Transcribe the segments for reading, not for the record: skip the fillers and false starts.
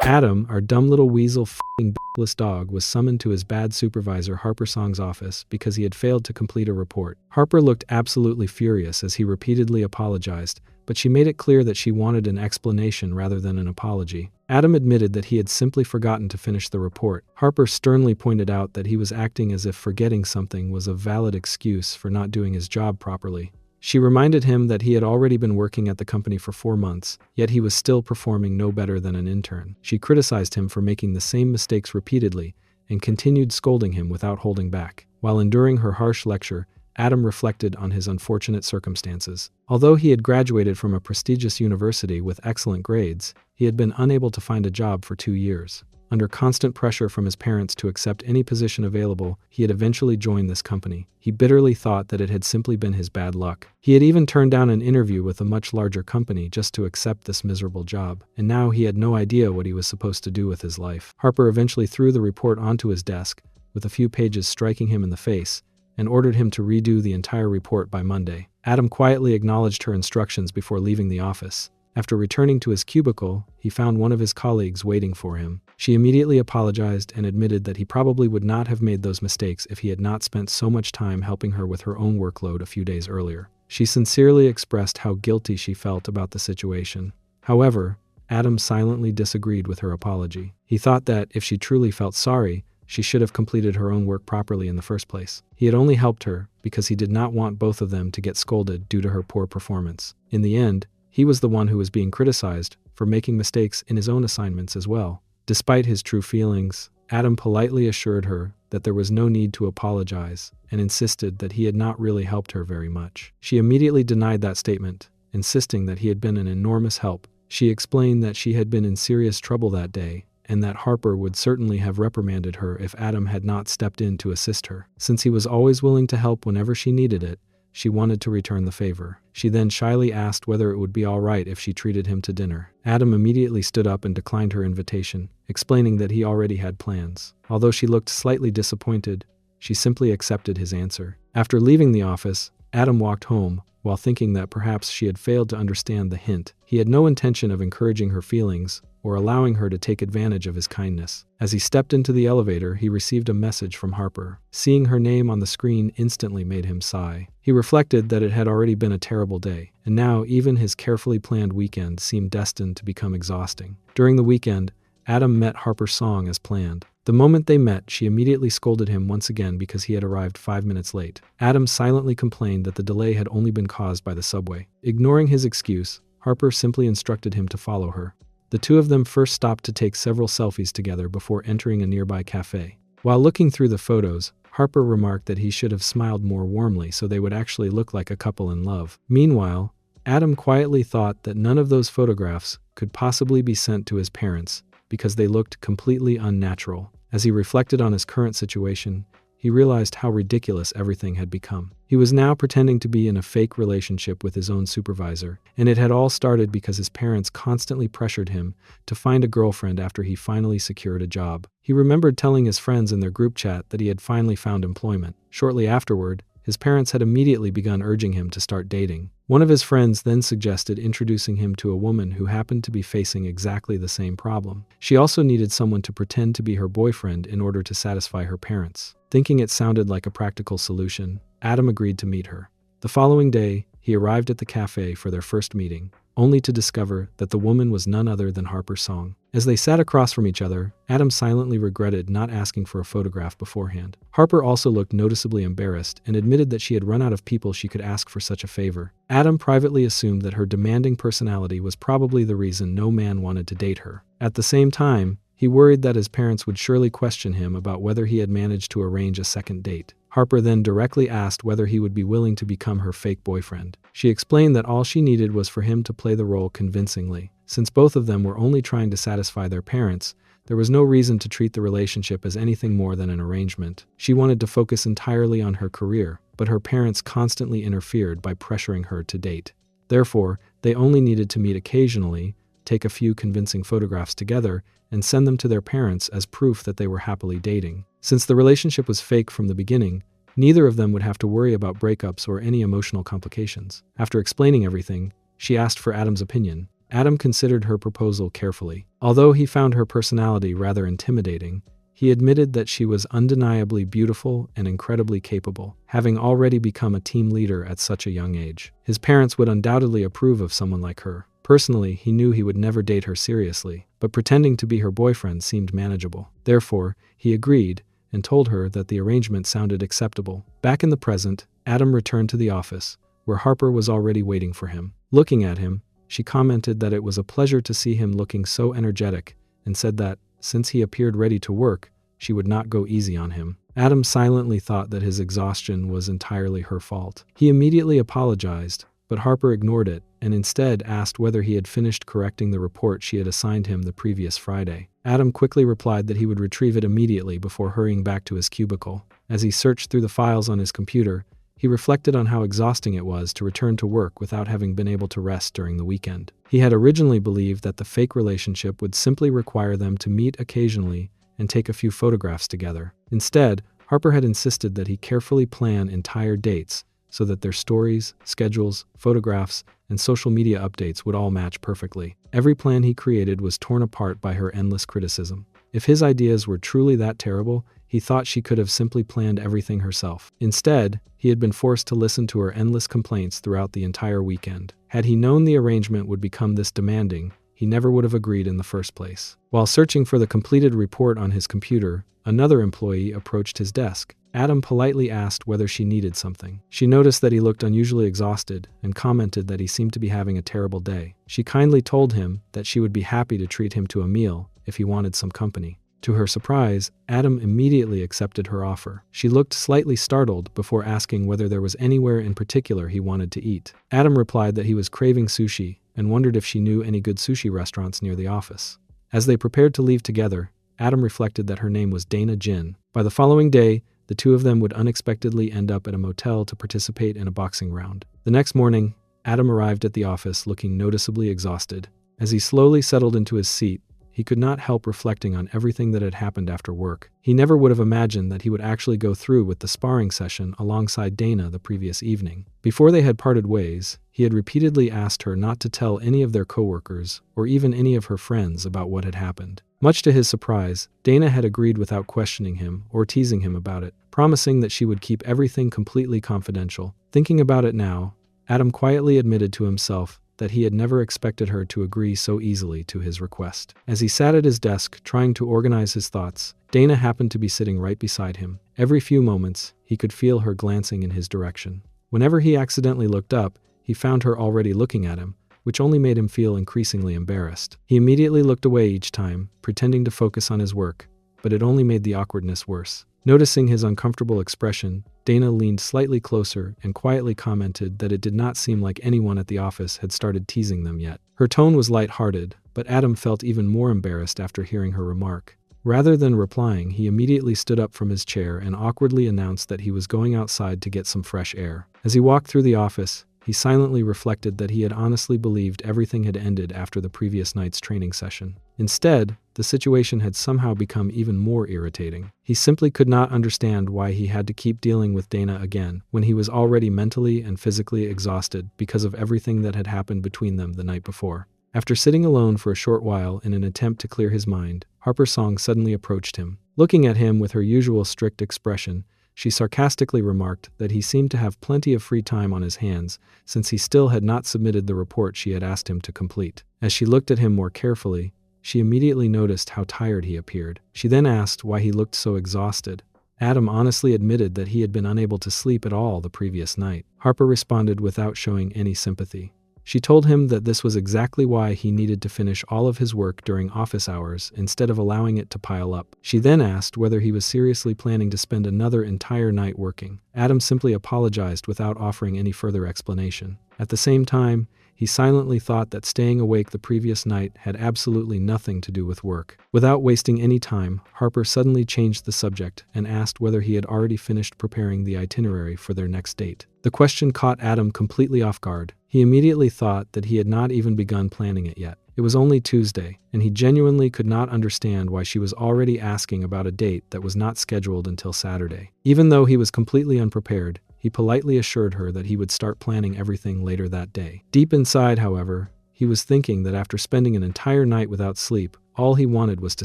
Adam, our dumb little weasel f***ing b***less dog, was summoned to his bad supervisor Harper Song's office because he had failed to complete a report. Harper looked absolutely furious as he repeatedly apologized, but she made it clear that she wanted an explanation rather than an apology. Adam admitted that he had simply forgotten to finish the report. Harper sternly pointed out that he was acting as if forgetting something was a valid excuse for not doing his job properly. She reminded him that he had already been working at the company for 4 months, yet he was still performing no better than an intern. She criticized him for making the same mistakes repeatedly and continued scolding him without holding back. While enduring her harsh lecture, Adam reflected on his unfortunate circumstances. Although he had graduated from a prestigious university with excellent grades, he had been unable to find a job for 2 years. Under constant pressure from his parents to accept any position available, he had eventually joined this company. He bitterly thought that it had simply been his bad luck. He had even turned down an interview with a much larger company just to accept this miserable job, and now he had no idea what he was supposed to do with his life. Harper eventually threw the report onto his desk, with a few pages striking him in the face, and ordered him to redo the entire report by Monday. Adam quietly acknowledged her instructions before leaving the office. After returning to his cubicle, he found one of his colleagues waiting for him. She immediately apologized and admitted that he probably would not have made those mistakes if he had not spent so much time helping her with her own workload a few days earlier. She sincerely expressed how guilty she felt about the situation. However, Adam silently disagreed with her apology. He thought that, if she truly felt sorry, she should have completed her own work properly in the first place. He had only helped her because he did not want both of them to get scolded due to her poor performance. In the end, he was the one who was being criticized for making mistakes in his own assignments as well. Despite his true feelings, Adam politely assured her that there was no need to apologize and insisted that he had not really helped her very much. She immediately denied that statement, insisting that he had been an enormous help. She explained that she had been in serious trouble that day and that Harper would certainly have reprimanded her if Adam had not stepped in to assist her. Since he was always willing to help whenever she needed it, she wanted to return the favor. She then shyly asked whether it would be all right if she treated him to dinner. Adam immediately stood up and declined her invitation, explaining that he already had plans. Although she looked slightly disappointed, she simply accepted his answer. After leaving the office, Adam walked home, while thinking that perhaps she had failed to understand the hint. He had no intention of encouraging her feelings or allowing her to take advantage of his kindness. As he stepped into the elevator, he received a message from Harper. Seeing her name on the screen instantly made him sigh. He reflected that it had already been a terrible day, and now even his carefully planned weekend seemed destined to become exhausting. During the weekend, Adam met Harper Song as planned. The moment they met, she immediately scolded him once again because he had arrived 5 minutes late. Adam silently complained that the delay had only been caused by the subway. Ignoring his excuse, Harper simply instructed him to follow her. The two of them first stopped to take several selfies together before entering a nearby cafe. While looking through the photos, Harper remarked that he should have smiled more warmly so they would actually look like a couple in love. Meanwhile, Adam quietly thought that none of those photographs could possibly be sent to his parents because they looked completely unnatural. As he reflected on his current situation, he realized how ridiculous everything had become. He was now pretending to be in a fake relationship with his own supervisor, and it had all started because his parents constantly pressured him to find a girlfriend after he finally secured a job. He remembered telling his friends in their group chat that he had finally found employment. Shortly afterward, his parents had immediately begun urging him to start dating. One of his friends then suggested introducing him to a woman who happened to be facing exactly the same problem. She also needed someone to pretend to be her boyfriend in order to satisfy her parents. Thinking it sounded like a practical solution, Adam agreed to meet her. The following day, he arrived at the cafe for their first meeting, only to discover that the woman was none other than Harper Song. As they sat across from each other, Adam silently regretted not asking for a photograph beforehand. Harper also looked noticeably embarrassed and admitted that she had run out of people she could ask for such a favor. Adam privately assumed that her demanding personality was probably the reason no man wanted to date her. At the same time, he worried that his parents would surely question him about whether he had managed to arrange a second date. Harper then directly asked whether he would be willing to become her fake boyfriend. She explained that all she needed was for him to play the role convincingly. Since both of them were only trying to satisfy their parents, there was no reason to treat the relationship as anything more than an arrangement. She wanted to focus entirely on her career, but her parents constantly interfered by pressuring her to date. Therefore, they only needed to meet occasionally, take a few convincing photographs together, and send them to their parents as proof that they were happily dating. Since the relationship was fake from the beginning, neither of them would have to worry about breakups or any emotional complications. After explaining everything, she asked for Adam's opinion. Adam considered her proposal carefully. Although he found her personality rather intimidating, he admitted that she was undeniably beautiful and incredibly capable, having already become a team leader at such a young age. His parents would undoubtedly approve of someone like her. Personally, he knew he would never date her seriously, but pretending to be her boyfriend seemed manageable. Therefore, he agreed and told her that the arrangement sounded acceptable. Back in the present, Adam returned to the office, where Harper was already waiting for him. Looking at him, she commented that it was a pleasure to see him looking so energetic, and said that, since he appeared ready to work, she would not go easy on him. Adam silently thought that his exhaustion was entirely her fault. He immediately apologized, but Harper ignored it and instead asked whether he had finished correcting the report she had assigned him the previous Friday. Adam quickly replied that he would retrieve it immediately before hurrying back to his cubicle. As he searched through the files on his computer, he reflected on how exhausting it was to return to work without having been able to rest during the weekend. He had originally believed that the fake relationship would simply require them to meet occasionally and take a few photographs together. Instead, Harper had insisted that he carefully plan entire dates so that their stories, schedules, photographs, and social media updates would all match perfectly. Every plan he created was torn apart by her endless criticism. If his ideas were truly that terrible, he thought she could have simply planned everything herself. Instead, he had been forced to listen to her endless complaints throughout the entire weekend. Had he known the arrangement would become this demanding, he never would have agreed in the first place. While searching for the completed report on his computer, another employee approached his desk. Adam politely asked whether she needed something. She noticed that he looked unusually exhausted and commented that he seemed to be having a terrible day. She kindly told him that she would be happy to treat him to a meal if he wanted some company. To her surprise, Adam immediately accepted her offer. She looked slightly startled before asking whether there was anywhere in particular he wanted to eat. Adam replied that he was craving sushi and wondered if she knew any good sushi restaurants near the office. As they prepared to leave together, Adam reflected that her name was Dana Jin. By the following day, the two of them would unexpectedly end up at a motel to participate in a boxing round. The next morning, Adam arrived at the office looking noticeably exhausted. As he slowly settled into his seat, he could not help reflecting on everything that had happened after work. He never would have imagined that he would actually go through with the sparring session alongside Dana the previous evening. Before they had parted ways, he had repeatedly asked her not to tell any of their coworkers or even any of her friends about what had happened. Much to his surprise, Dana had agreed without questioning him or teasing him about it, promising that she would keep everything completely confidential. Thinking about it now, Adam quietly admitted to himself that he had never expected her to agree so easily to his request. As he sat at his desk trying to organize his thoughts, Dana happened to be sitting right beside him. Every few moments, he could feel her glancing in his direction. Whenever he accidentally looked up, he found her already looking at him, which only made him feel increasingly embarrassed. He immediately looked away each time, pretending to focus on his work, but it only made the awkwardness worse. Noticing his uncomfortable expression, Dana leaned slightly closer and quietly commented that it did not seem like anyone at the office had started teasing them yet. Her tone was light-hearted, but Adam felt even more embarrassed after hearing her remark. Rather than replying, he immediately stood up from his chair and awkwardly announced that he was going outside to get some fresh air. As he walked through the office, he silently reflected that he had honestly believed everything had ended after the previous night's training session. Instead, the situation had somehow become even more irritating. He simply could not understand why he had to keep dealing with Dana again, when he was already mentally and physically exhausted because of everything that had happened between them the night before. After sitting alone for a short while in an attempt to clear his mind, Harper Song suddenly approached him. Looking at him with her usual strict expression, she sarcastically remarked that he seemed to have plenty of free time on his hands since he still had not submitted the report she had asked him to complete. As she looked at him more carefully, she immediately noticed how tired he appeared. She then asked why he looked so exhausted. Adam honestly admitted that he had been unable to sleep at all the previous night. Harper responded without showing any sympathy. She told him that this was exactly why he needed to finish all of his work during office hours instead of allowing it to pile up. She then asked whether he was seriously planning to spend another entire night working. Adam simply apologized without offering any further explanation. At the same time, he silently thought that staying awake the previous night had absolutely nothing to do with work. Without wasting any time, Harper suddenly changed the subject and asked whether he had already finished preparing the itinerary for their next date. The question caught Adam completely off guard. He immediately thought that he had not even begun planning it yet. It was only Tuesday, and he genuinely could not understand why she was already asking about a date that was not scheduled until Saturday. Even though he was completely unprepared, he politely assured her that he would start planning everything later that day. Deep inside, however, he was thinking that after spending an entire night without sleep, all he wanted was to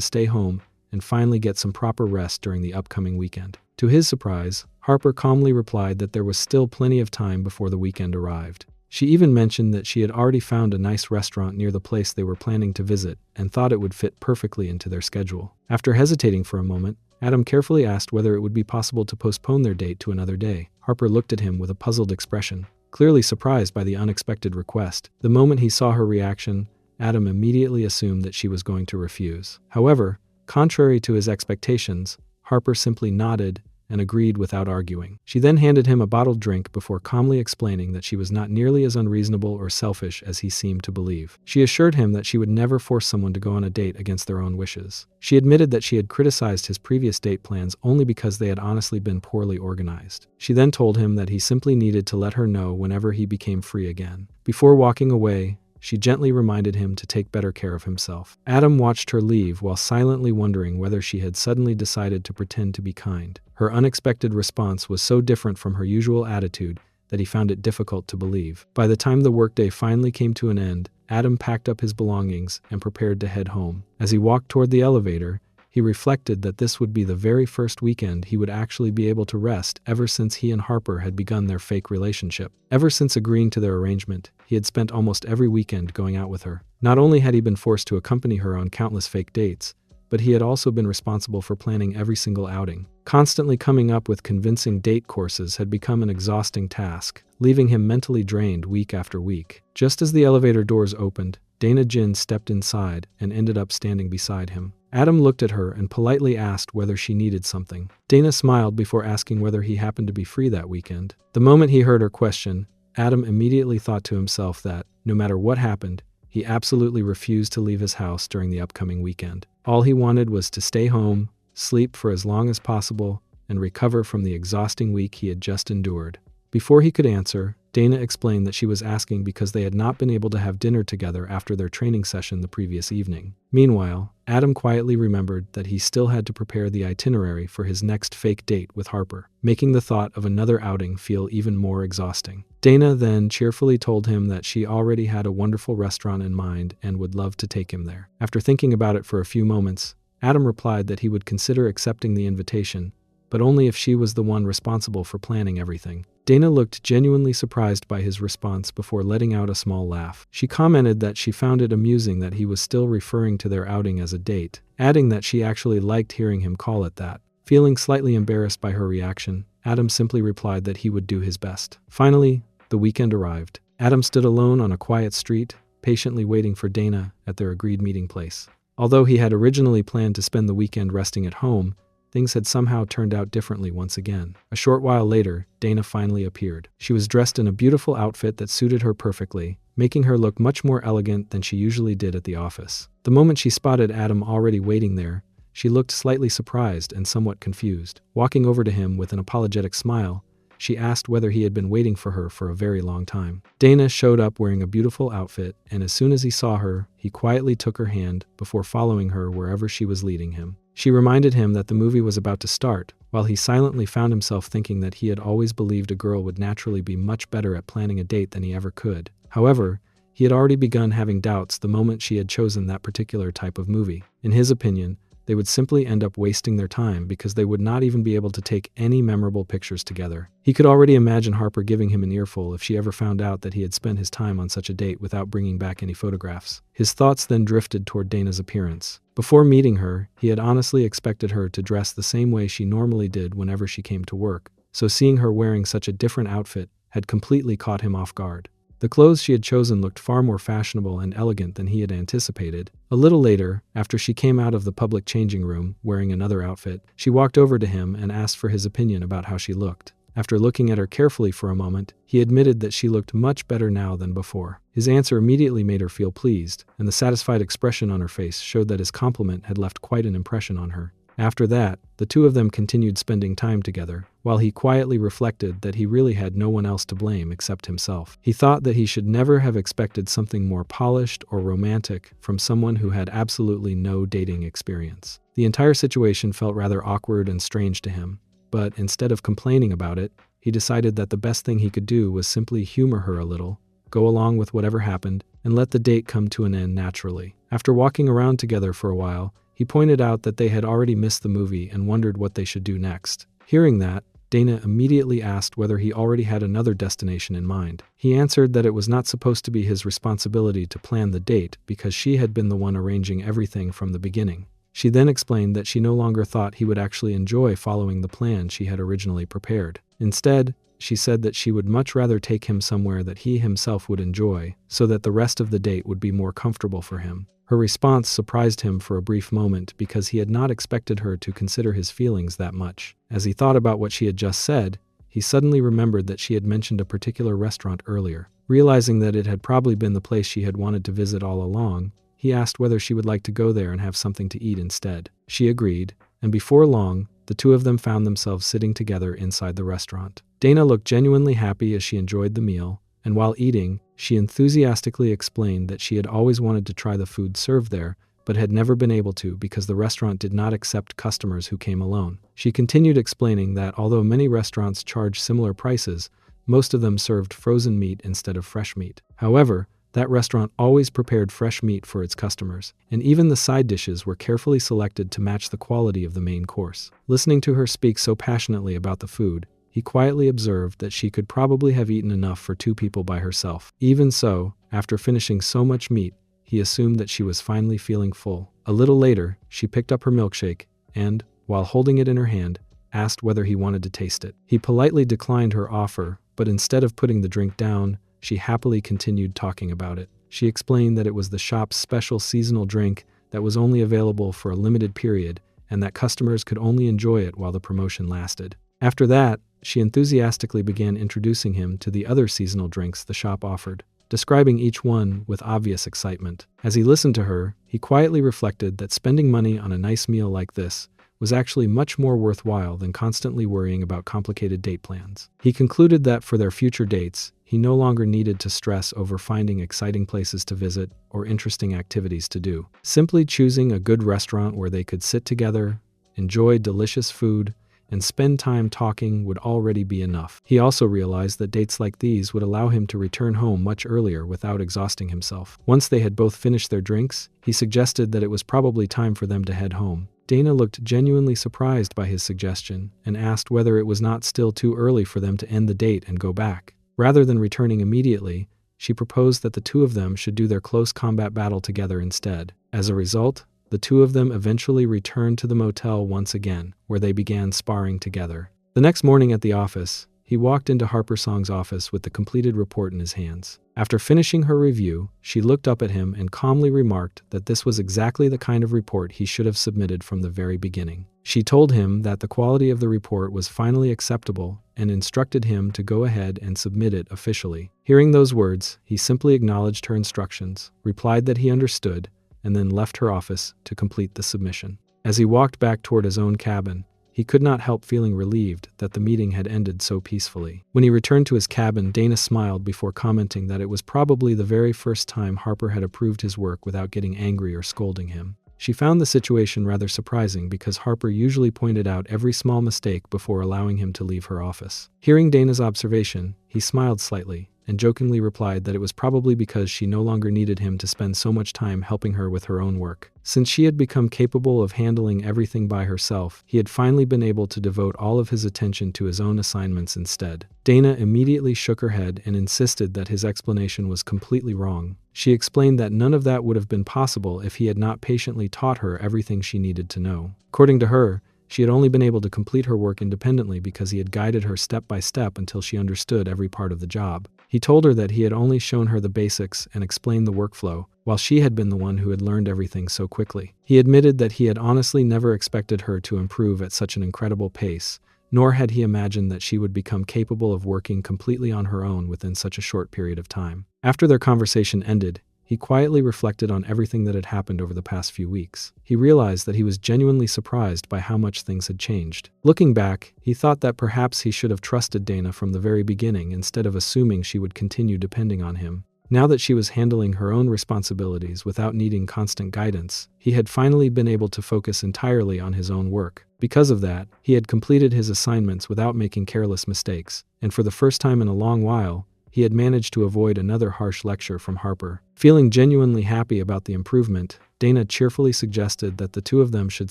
stay home and finally get some proper rest during the upcoming weekend. To his surprise, Harper calmly replied that there was still plenty of time before the weekend arrived. She even mentioned that she had already found a nice restaurant near the place they were planning to visit and thought it would fit perfectly into their schedule. After hesitating for a moment, Adam carefully asked whether it would be possible to postpone their date to another day. Harper looked at him with a puzzled expression, clearly surprised by the unexpected request. The moment he saw her reaction, Adam immediately assumed that she was going to refuse. However, contrary to his expectations, Harper simply nodded and agreed without arguing. She then handed him a bottled drink before calmly explaining that she was not nearly as unreasonable or selfish as he seemed to believe. She assured him that she would never force someone to go on a date against their own wishes. She admitted that she had criticized his previous date plans only because they had honestly been poorly organized. She then told him that he simply needed to let her know whenever he became free again. Before walking away, she gently reminded him to take better care of himself. Adam watched her leave while silently wondering whether she had suddenly decided to pretend to be kind. Her unexpected response was so different from her usual attitude that he found it difficult to believe. By the time the workday finally came to an end, Adam packed up his belongings and prepared to head home. As he walked toward the elevator, he reflected that this would be the very first weekend he would actually be able to rest ever since he and Harper had begun their fake relationship. Ever since agreeing to their arrangement, he had spent almost every weekend going out with her. Not only had he been forced to accompany her on countless fake dates, but he had also been responsible for planning every single outing. Constantly coming up with convincing date courses had become an exhausting task, leaving him mentally drained week after week. Just as the elevator doors opened, Dana Jin stepped inside and ended up standing beside him. Adam looked at her and politely asked whether she needed something. Dana smiled before asking whether he happened to be free that weekend. The moment he heard her question, Adam immediately thought to himself that, no matter what happened, he absolutely refused to leave his house during the upcoming weekend. All he wanted was to stay home, sleep for as long as possible, and recover from the exhausting week he had just endured. Before he could answer, Dana explained that she was asking because they had not been able to have dinner together after their training session the previous evening. Meanwhile, Adam quietly remembered that he still had to prepare the itinerary for his next fake date with Harper, making the thought of another outing feel even more exhausting. Dana then cheerfully told him that she already had a wonderful restaurant in mind and would love to take him there. After thinking about it for a few moments, Adam replied that he would consider accepting the invitation, but only if she was the one responsible for planning everything. Dana looked genuinely surprised by his response before letting out a small laugh. She commented that she found it amusing that he was still referring to their outing as a date, adding that she actually liked hearing him call it that. Feeling slightly embarrassed by her reaction, Adam simply replied that he would do his best. Finally, the weekend arrived. Adam stood alone on a quiet street, patiently waiting for Dana at their agreed meeting place. Although he had originally planned to spend the weekend resting at home, things had somehow turned out differently once again. A short while later, Dana finally appeared. She was dressed in a beautiful outfit that suited her perfectly, making her look much more elegant than she usually did at the office. The moment she spotted Adam already waiting there, she looked slightly surprised and somewhat confused. Walking over to him with an apologetic smile, she asked whether he had been waiting for her for a very long time. Dana showed up wearing a beautiful outfit, and as soon as he saw her, he quietly took her hand before following her wherever she was leading him. She reminded him that the movie was about to start, while he silently found himself thinking that he had always believed a girl would naturally be much better at planning a date than he ever could. However, he had already begun having doubts the moment she had chosen that particular type of movie. In his opinion, they would simply end up wasting their time because they would not even be able to take any memorable pictures together. He could already imagine Harper giving him an earful if she ever found out that he had spent his time on such a date without bringing back any photographs. His thoughts then drifted toward Dana's appearance. Before meeting her, he had honestly expected her to dress the same way she normally did whenever she came to work, so seeing her wearing such a different outfit had completely caught him off guard. The clothes she had chosen looked far more fashionable and elegant than he had anticipated. A little later, after she came out of the public changing room wearing another outfit, she walked over to him and asked for his opinion about how she looked. After looking at her carefully for a moment, he admitted that she looked much better now than before. His answer immediately made her feel pleased, and the satisfied expression on her face showed that his compliment had left quite an impression on her. After that, the two of them continued spending time together, while he quietly reflected that he really had no one else to blame except himself. He thought that he should never have expected something more polished or romantic from someone who had absolutely no dating experience. The entire situation felt rather awkward and strange to him, but instead of complaining about it, he decided that the best thing he could do was simply humor her a little, go along with whatever happened, and let the date come to an end naturally. After walking around together for a while, he pointed out that they had already missed the movie and wondered what they should do next. Hearing that, Dana immediately asked whether he already had another destination in mind. He answered that it was not supposed to be his responsibility to plan the date because she had been the one arranging everything from the beginning. She then explained that she no longer thought he would actually enjoy following the plan she had originally prepared. Instead, she said that she would much rather take him somewhere that he himself would enjoy, so that the rest of the date would be more comfortable for him. Her response surprised him for a brief moment because he had not expected her to consider his feelings that much. As he thought about what she had just said, he suddenly remembered that she had mentioned a particular restaurant earlier. Realizing that it had probably been the place she had wanted to visit all along, he asked whether she would like to go there and have something to eat instead. She agreed, and before long, the two of them found themselves sitting together inside the restaurant. Dana looked genuinely happy as she enjoyed the meal, and while eating, she enthusiastically explained that she had always wanted to try the food served there, but had never been able to because the restaurant did not accept customers who came alone. She continued explaining that although many restaurants charge similar prices, most of them served frozen meat instead of fresh meat. However, that restaurant always prepared fresh meat for its customers, and even the side dishes were carefully selected to match the quality of the main course. Listening to her speak so passionately about the food, he quietly observed that she could probably have eaten enough for 2 people by herself. Even so, after finishing so much meat, he assumed that she was finally feeling full. A little later, she picked up her milkshake and, while holding it in her hand, asked whether he wanted to taste it. He politely declined her offer, but instead of putting the drink down, she happily continued talking about it. She explained that it was the shop's special seasonal drink that was only available for a limited period and that customers could only enjoy it while the promotion lasted. After that, she enthusiastically began introducing him to the other seasonal drinks the shop offered, describing each one with obvious excitement. As he listened to her, he quietly reflected that spending money on a nice meal like this was actually much more worthwhile than constantly worrying about complicated date plans. He concluded that for their future dates, he no longer needed to stress over finding exciting places to visit or interesting activities to do. Simply choosing a good restaurant where they could sit together, enjoy delicious food, and spend time talking would already be enough. He also realized that dates like these would allow him to return home much earlier without exhausting himself. Once they had both finished their drinks, he suggested that it was probably time for them to head home. Dana looked genuinely surprised by his suggestion and asked whether it was not still too early for them to end the date and go back. Rather than returning immediately, she proposed that the two of them should do their close combat battle together instead. As a result, the two of them eventually returned to the motel once again, where they began sparring together. The next morning at the office, he walked into Harper Song's office with the completed report in his hands. After finishing her review, she looked up at him and calmly remarked that this was exactly the kind of report he should have submitted from the very beginning. She told him that the quality of the report was finally acceptable and instructed him to go ahead and submit it officially. Hearing those words, he simply acknowledged her instructions, replied that he understood, and then left her office to complete the submission. As he walked back toward his own cabin, he could not help feeling relieved that the meeting had ended so peacefully. When he returned to his cabin, Dana smiled before commenting that it was probably the very first time Harper had approved his work without getting angry or scolding him. She found the situation rather surprising because Harper usually pointed out every small mistake before allowing him to leave her office. Hearing Dana's observation, he smiled slightly and jokingly replied that it was probably because she no longer needed him to spend so much time helping her with her own work. Since she had become capable of handling everything by herself, he had finally been able to devote all of his attention to his own assignments instead. Dana immediately shook her head and insisted that his explanation was completely wrong. She explained that none of that would have been possible if he had not patiently taught her everything she needed to know. According to her, she had only been able to complete her work independently because he had guided her step by step until she understood every part of the job. He told her that he had only shown her the basics and explained the workflow, while she had been the one who had learned everything so quickly. He admitted that he had honestly never expected her to improve at such an incredible pace, nor had he imagined that she would become capable of working completely on her own within such a short period of time. After their conversation ended, he quietly reflected on everything that had happened over the past few weeks. He realized that he was genuinely surprised by how much things had changed. Looking back, he thought that perhaps he should have trusted Dana from the very beginning instead of assuming she would continue depending on him. Now that she was handling her own responsibilities without needing constant guidance, he had finally been able to focus entirely on his own work. Because of that, he had completed his assignments without making careless mistakes, and for the first time in a long while, he had managed to avoid another harsh lecture from Harper. Feeling genuinely happy about the improvement, Dana cheerfully suggested that the two of them should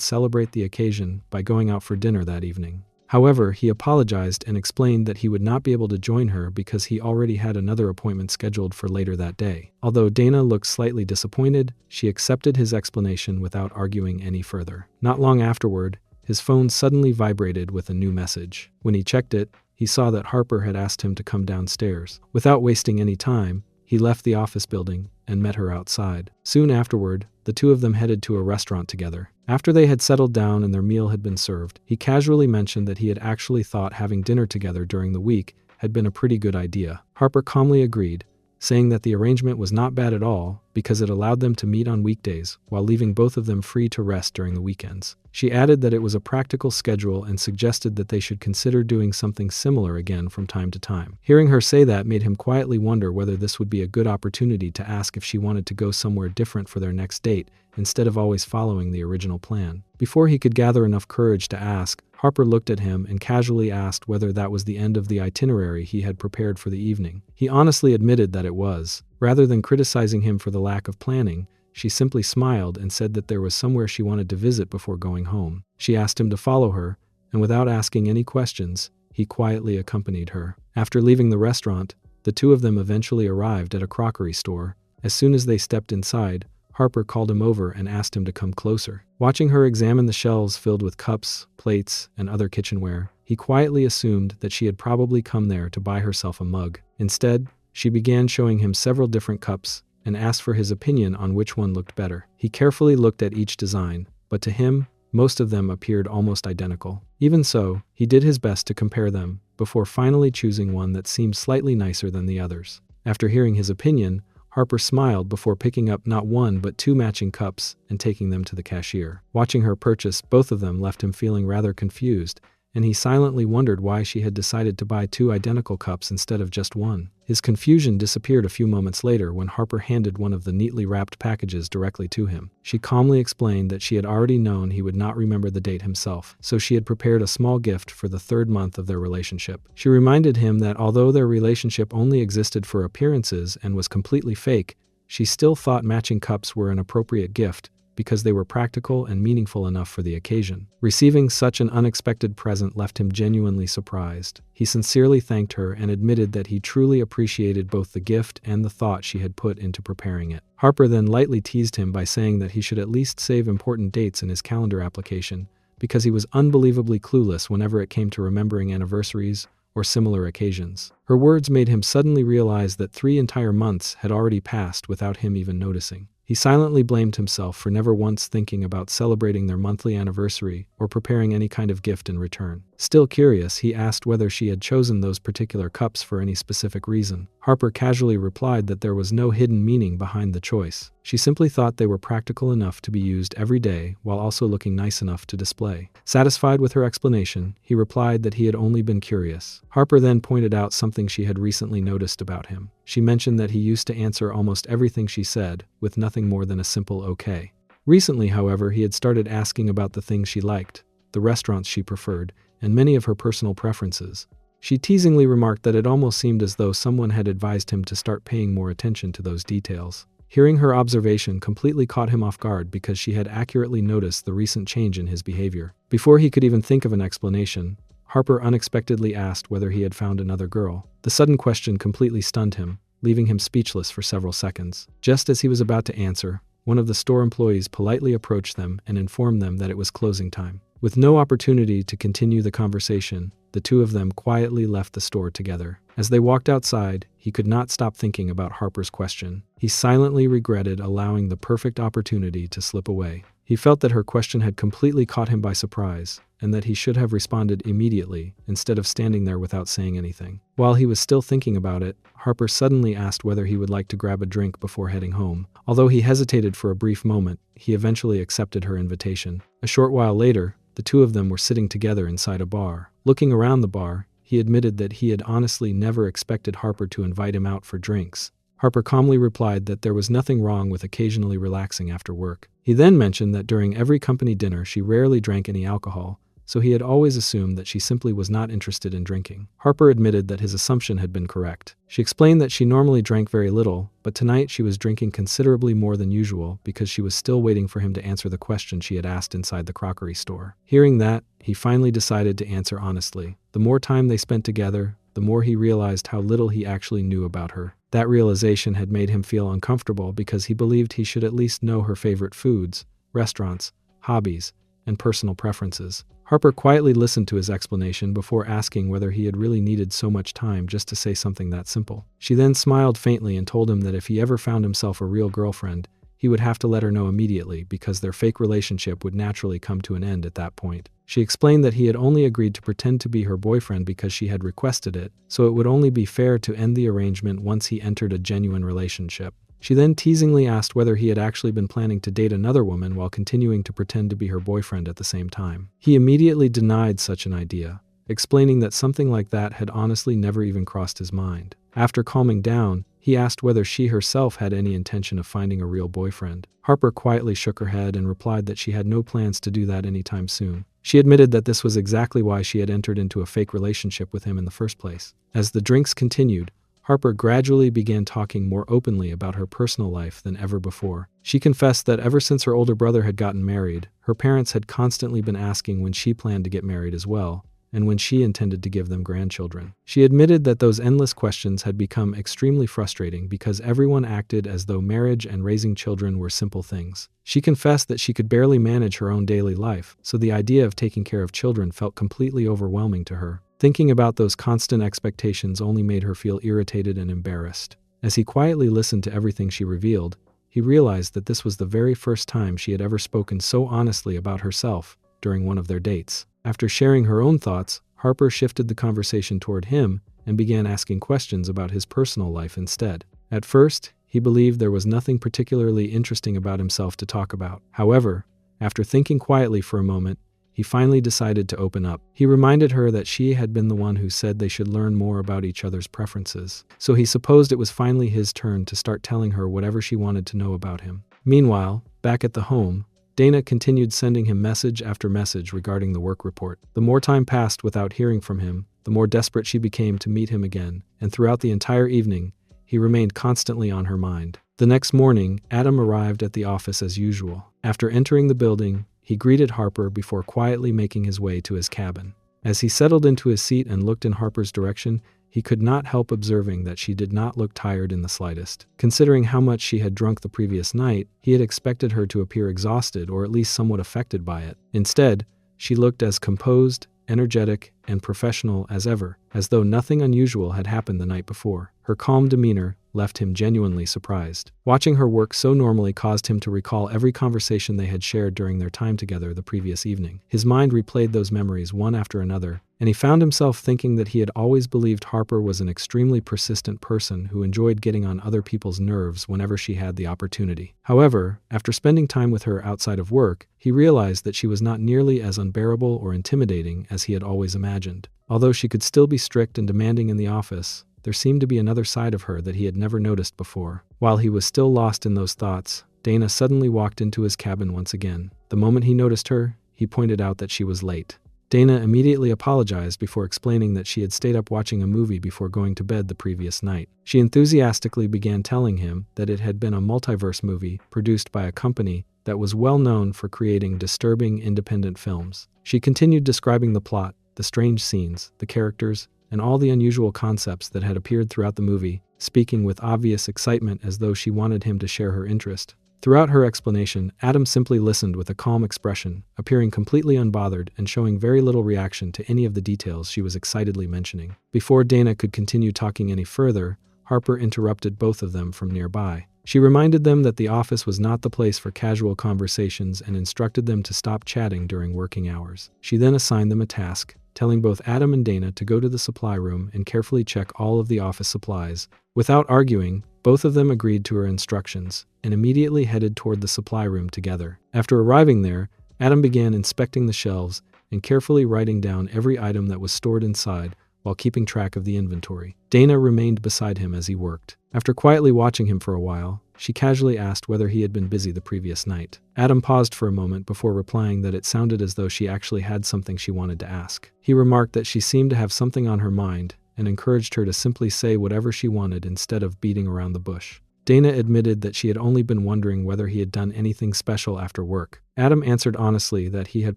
celebrate the occasion by going out for dinner that evening. However, he apologized and explained that he would not be able to join her because he already had another appointment scheduled for later that day. Although Dana looked slightly disappointed, she accepted his explanation without arguing any further. Not long afterward, his phone suddenly vibrated with a new message. When he checked it, he saw that Harper had asked him to come downstairs. Without wasting any time, he left the office building and met her outside. Soon afterward, the two of them headed to a restaurant together. After they had settled down and their meal had been served, he casually mentioned that he had actually thought having dinner together during the week had been a pretty good idea. Harper calmly agreed, saying that the arrangement was not bad at all because it allowed them to meet on weekdays while leaving both of them free to rest during the weekends. She added that it was a practical schedule and suggested that they should consider doing something similar again from time to time. Hearing her say that made him quietly wonder whether this would be a good opportunity to ask if she wanted to go somewhere different for their next date instead of always following the original plan. Before he could gather enough courage to ask, Harper looked at him and casually asked whether that was the end of the itinerary he had prepared for the evening. He honestly admitted that it was. Rather than criticizing him for the lack of planning, she simply smiled and said that there was somewhere she wanted to visit before going home. She asked him to follow her, and without asking any questions, he quietly accompanied her. After leaving the restaurant, the two of them eventually arrived at a crockery store. As soon as they stepped inside, Harper called him over and asked him to come closer. Watching her examine the shelves filled with cups, plates, and other kitchenware, he quietly assumed that she had probably come there to buy herself a mug. Instead, she began showing him several different cups and asked for his opinion on which one looked better. He carefully looked at each design, but to him, most of them appeared almost identical. Even so, he did his best to compare them before finally choosing one that seemed slightly nicer than the others. After hearing his opinion, Harper smiled before picking up not one but two matching cups and taking them to the cashier. Watching her purchase both of them left him feeling rather confused, and he silently wondered why she had decided to buy two identical cups instead of just one. His confusion disappeared a few moments later when Harper handed one of the neatly wrapped packages directly to him. She calmly explained that she had already known he would not remember the date himself, so she had prepared a small gift for the third month of their relationship. She reminded him that although their relationship only existed for appearances and was completely fake, she still thought matching cups were an appropriate gift, because they were practical and meaningful enough for the occasion. Receiving such an unexpected present left him genuinely surprised. He sincerely thanked her and admitted that he truly appreciated both the gift and the thought she had put into preparing it. Harper then lightly teased him by saying that he should at least save important dates in his calendar application, because he was unbelievably clueless whenever it came to remembering anniversaries or similar occasions. Her words made him suddenly realize that 3 entire months had already passed without him even noticing. He silently blamed himself for never once thinking about celebrating their monthly anniversary or preparing any kind of gift in return. Still curious, he asked whether she had chosen those particular cups for any specific reason. Harper casually replied that there was no hidden meaning behind the choice. She simply thought they were practical enough to be used every day while also looking nice enough to display. Satisfied with her explanation, he replied that he had only been curious. Harper then pointed out something she had recently noticed about him. She mentioned that he used to answer almost everything she said, with nothing more than a simple okay. Recently, however, he had started asking about the things she liked, the restaurants she preferred, and many of her personal preferences. She teasingly remarked that it almost seemed as though someone had advised him to start paying more attention to those details. Hearing her observation completely caught him off guard because she had accurately noticed the recent change in his behavior. Before he could even think of an explanation, Harper unexpectedly asked whether he had found another girl. The sudden question completely stunned him, leaving him speechless for several seconds. Just as he was about to answer, one of the store employees politely approached them and informed them that it was closing time. With no opportunity to continue the conversation, the two of them quietly left the store together. As they walked outside, he could not stop thinking about Harper's question. He silently regretted allowing the perfect opportunity to slip away. He felt that her question had completely caught him by surprise, and that he should have responded immediately, instead of standing there without saying anything. While he was still thinking about it, Harper suddenly asked whether he would like to grab a drink before heading home. Although he hesitated for a brief moment, he eventually accepted her invitation. A short while later, the two of them were sitting together inside a bar. Looking around the bar, he admitted that he had honestly never expected Harper to invite him out for drinks. Harper calmly replied that there was nothing wrong with occasionally relaxing after work. He then mentioned that during every company dinner she rarely drank any alcohol, so he had always assumed that she simply was not interested in drinking. Harper admitted that his assumption had been correct. She explained that she normally drank very little, but tonight she was drinking considerably more than usual because she was still waiting for him to answer the question she had asked inside the crockery store. Hearing that, he finally decided to answer honestly. The more time they spent together, the more he realized how little he actually knew about her. That realization had made him feel uncomfortable because he believed he should at least know her favorite foods, restaurants, hobbies, and personal preferences. Harper quietly listened to his explanation before asking whether he had really needed so much time just to say something that simple. She then smiled faintly and told him that if he ever found himself a real girlfriend, he would have to let her know immediately because their fake relationship would naturally come to an end at that point. She explained that he had only agreed to pretend to be her boyfriend because she had requested it, so it would only be fair to end the arrangement once he entered a genuine relationship. She then teasingly asked whether he had actually been planning to date another woman while continuing to pretend to be her boyfriend at the same time. He immediately denied such an idea, explaining that something like that had honestly never even crossed his mind. After calming down, he asked whether she herself had any intention of finding a real boyfriend. Harper quietly shook her head and replied that she had no plans to do that anytime soon. She admitted that this was exactly why she had entered into a fake relationship with him in the first place. As the drinks continued, Harper gradually began talking more openly about her personal life than ever before. She confessed that ever since her older brother had gotten married, her parents had constantly been asking when she planned to get married as well, and when she intended to give them grandchildren. She admitted that those endless questions had become extremely frustrating because everyone acted as though marriage and raising children were simple things. She confessed that she could barely manage her own daily life, so the idea of taking care of children felt completely overwhelming to her. Thinking about those constant expectations only made her feel irritated and embarrassed. As he quietly listened to everything she revealed, he realized that this was the very first time she had ever spoken so honestly about herself during one of their dates. After sharing her own thoughts, Harper shifted the conversation toward him and began asking questions about his personal life instead. At first, he believed there was nothing particularly interesting about himself to talk about. However, after thinking quietly for a moment, he finally decided to open up. He reminded her that she had been the one who said they should learn more about each other's preferences, so he supposed it was finally his turn to start telling her whatever she wanted to know about him. Meanwhile, back at the home, Dana continued sending him message after message regarding the work report. The more time passed without hearing from him, the more desperate she became to meet him again, and throughout the entire evening, he remained constantly on her mind. The next morning, Adam arrived at the office as usual. After entering the building, he greeted Harper before quietly making his way to his cabin. As he settled into his seat and looked in Harper's direction, he could not help observing that she did not look tired in the slightest. Considering how much she had drunk the previous night, he had expected her to appear exhausted or at least somewhat affected by it. Instead, she looked as composed, energetic, and professional as ever, as though nothing unusual had happened the night before. Her calm demeanor left him genuinely surprised. Watching her work so normally caused him to recall every conversation they had shared during their time together the previous evening. His mind replayed those memories one after another, and he found himself thinking that he had always believed Harper was an extremely persistent person who enjoyed getting on other people's nerves whenever she had the opportunity. However, after spending time with her outside of work, he realized that she was not nearly as unbearable or intimidating as he had always imagined. Although she could still be strict and demanding in the office, there seemed to be another side of her that he had never noticed before. While he was still lost in those thoughts, Dana suddenly walked into his cabin once again. The moment he noticed her, he pointed out that she was late. Dana immediately apologized before explaining that she had stayed up watching a movie before going to bed the previous night. She enthusiastically began telling him that it had been a multiverse movie produced by a company that was well known for creating disturbing independent films. She continued describing the plot, the strange scenes, the characters, and all the unusual concepts that had appeared throughout the movie, speaking with obvious excitement as though she wanted him to share her interest. Throughout her explanation, Adam simply listened with a calm expression, appearing completely unbothered and showing very little reaction to any of the details she was excitedly mentioning. Before Dana could continue talking any further, Harper interrupted both of them from nearby. She reminded them that the office was not the place for casual conversations and instructed them to stop chatting during working hours. She then assigned them a task, telling both Adam and Dana to go to the supply room and carefully check all of the office supplies. Without arguing, both of them agreed to her instructions and immediately headed toward the supply room together. After arriving there, Adam began inspecting the shelves and carefully writing down every item that was stored inside, while keeping track of the inventory. Dana remained beside him as he worked. After quietly watching him for a while, she casually asked whether he had been busy the previous night. Adam paused for a moment before replying that it sounded as though she actually had something she wanted to ask. He remarked that she seemed to have something on her mind and encouraged her to simply say whatever she wanted instead of beating around the bush. Dana admitted that she had only been wondering whether he had done anything special after work. Adam answered honestly that he had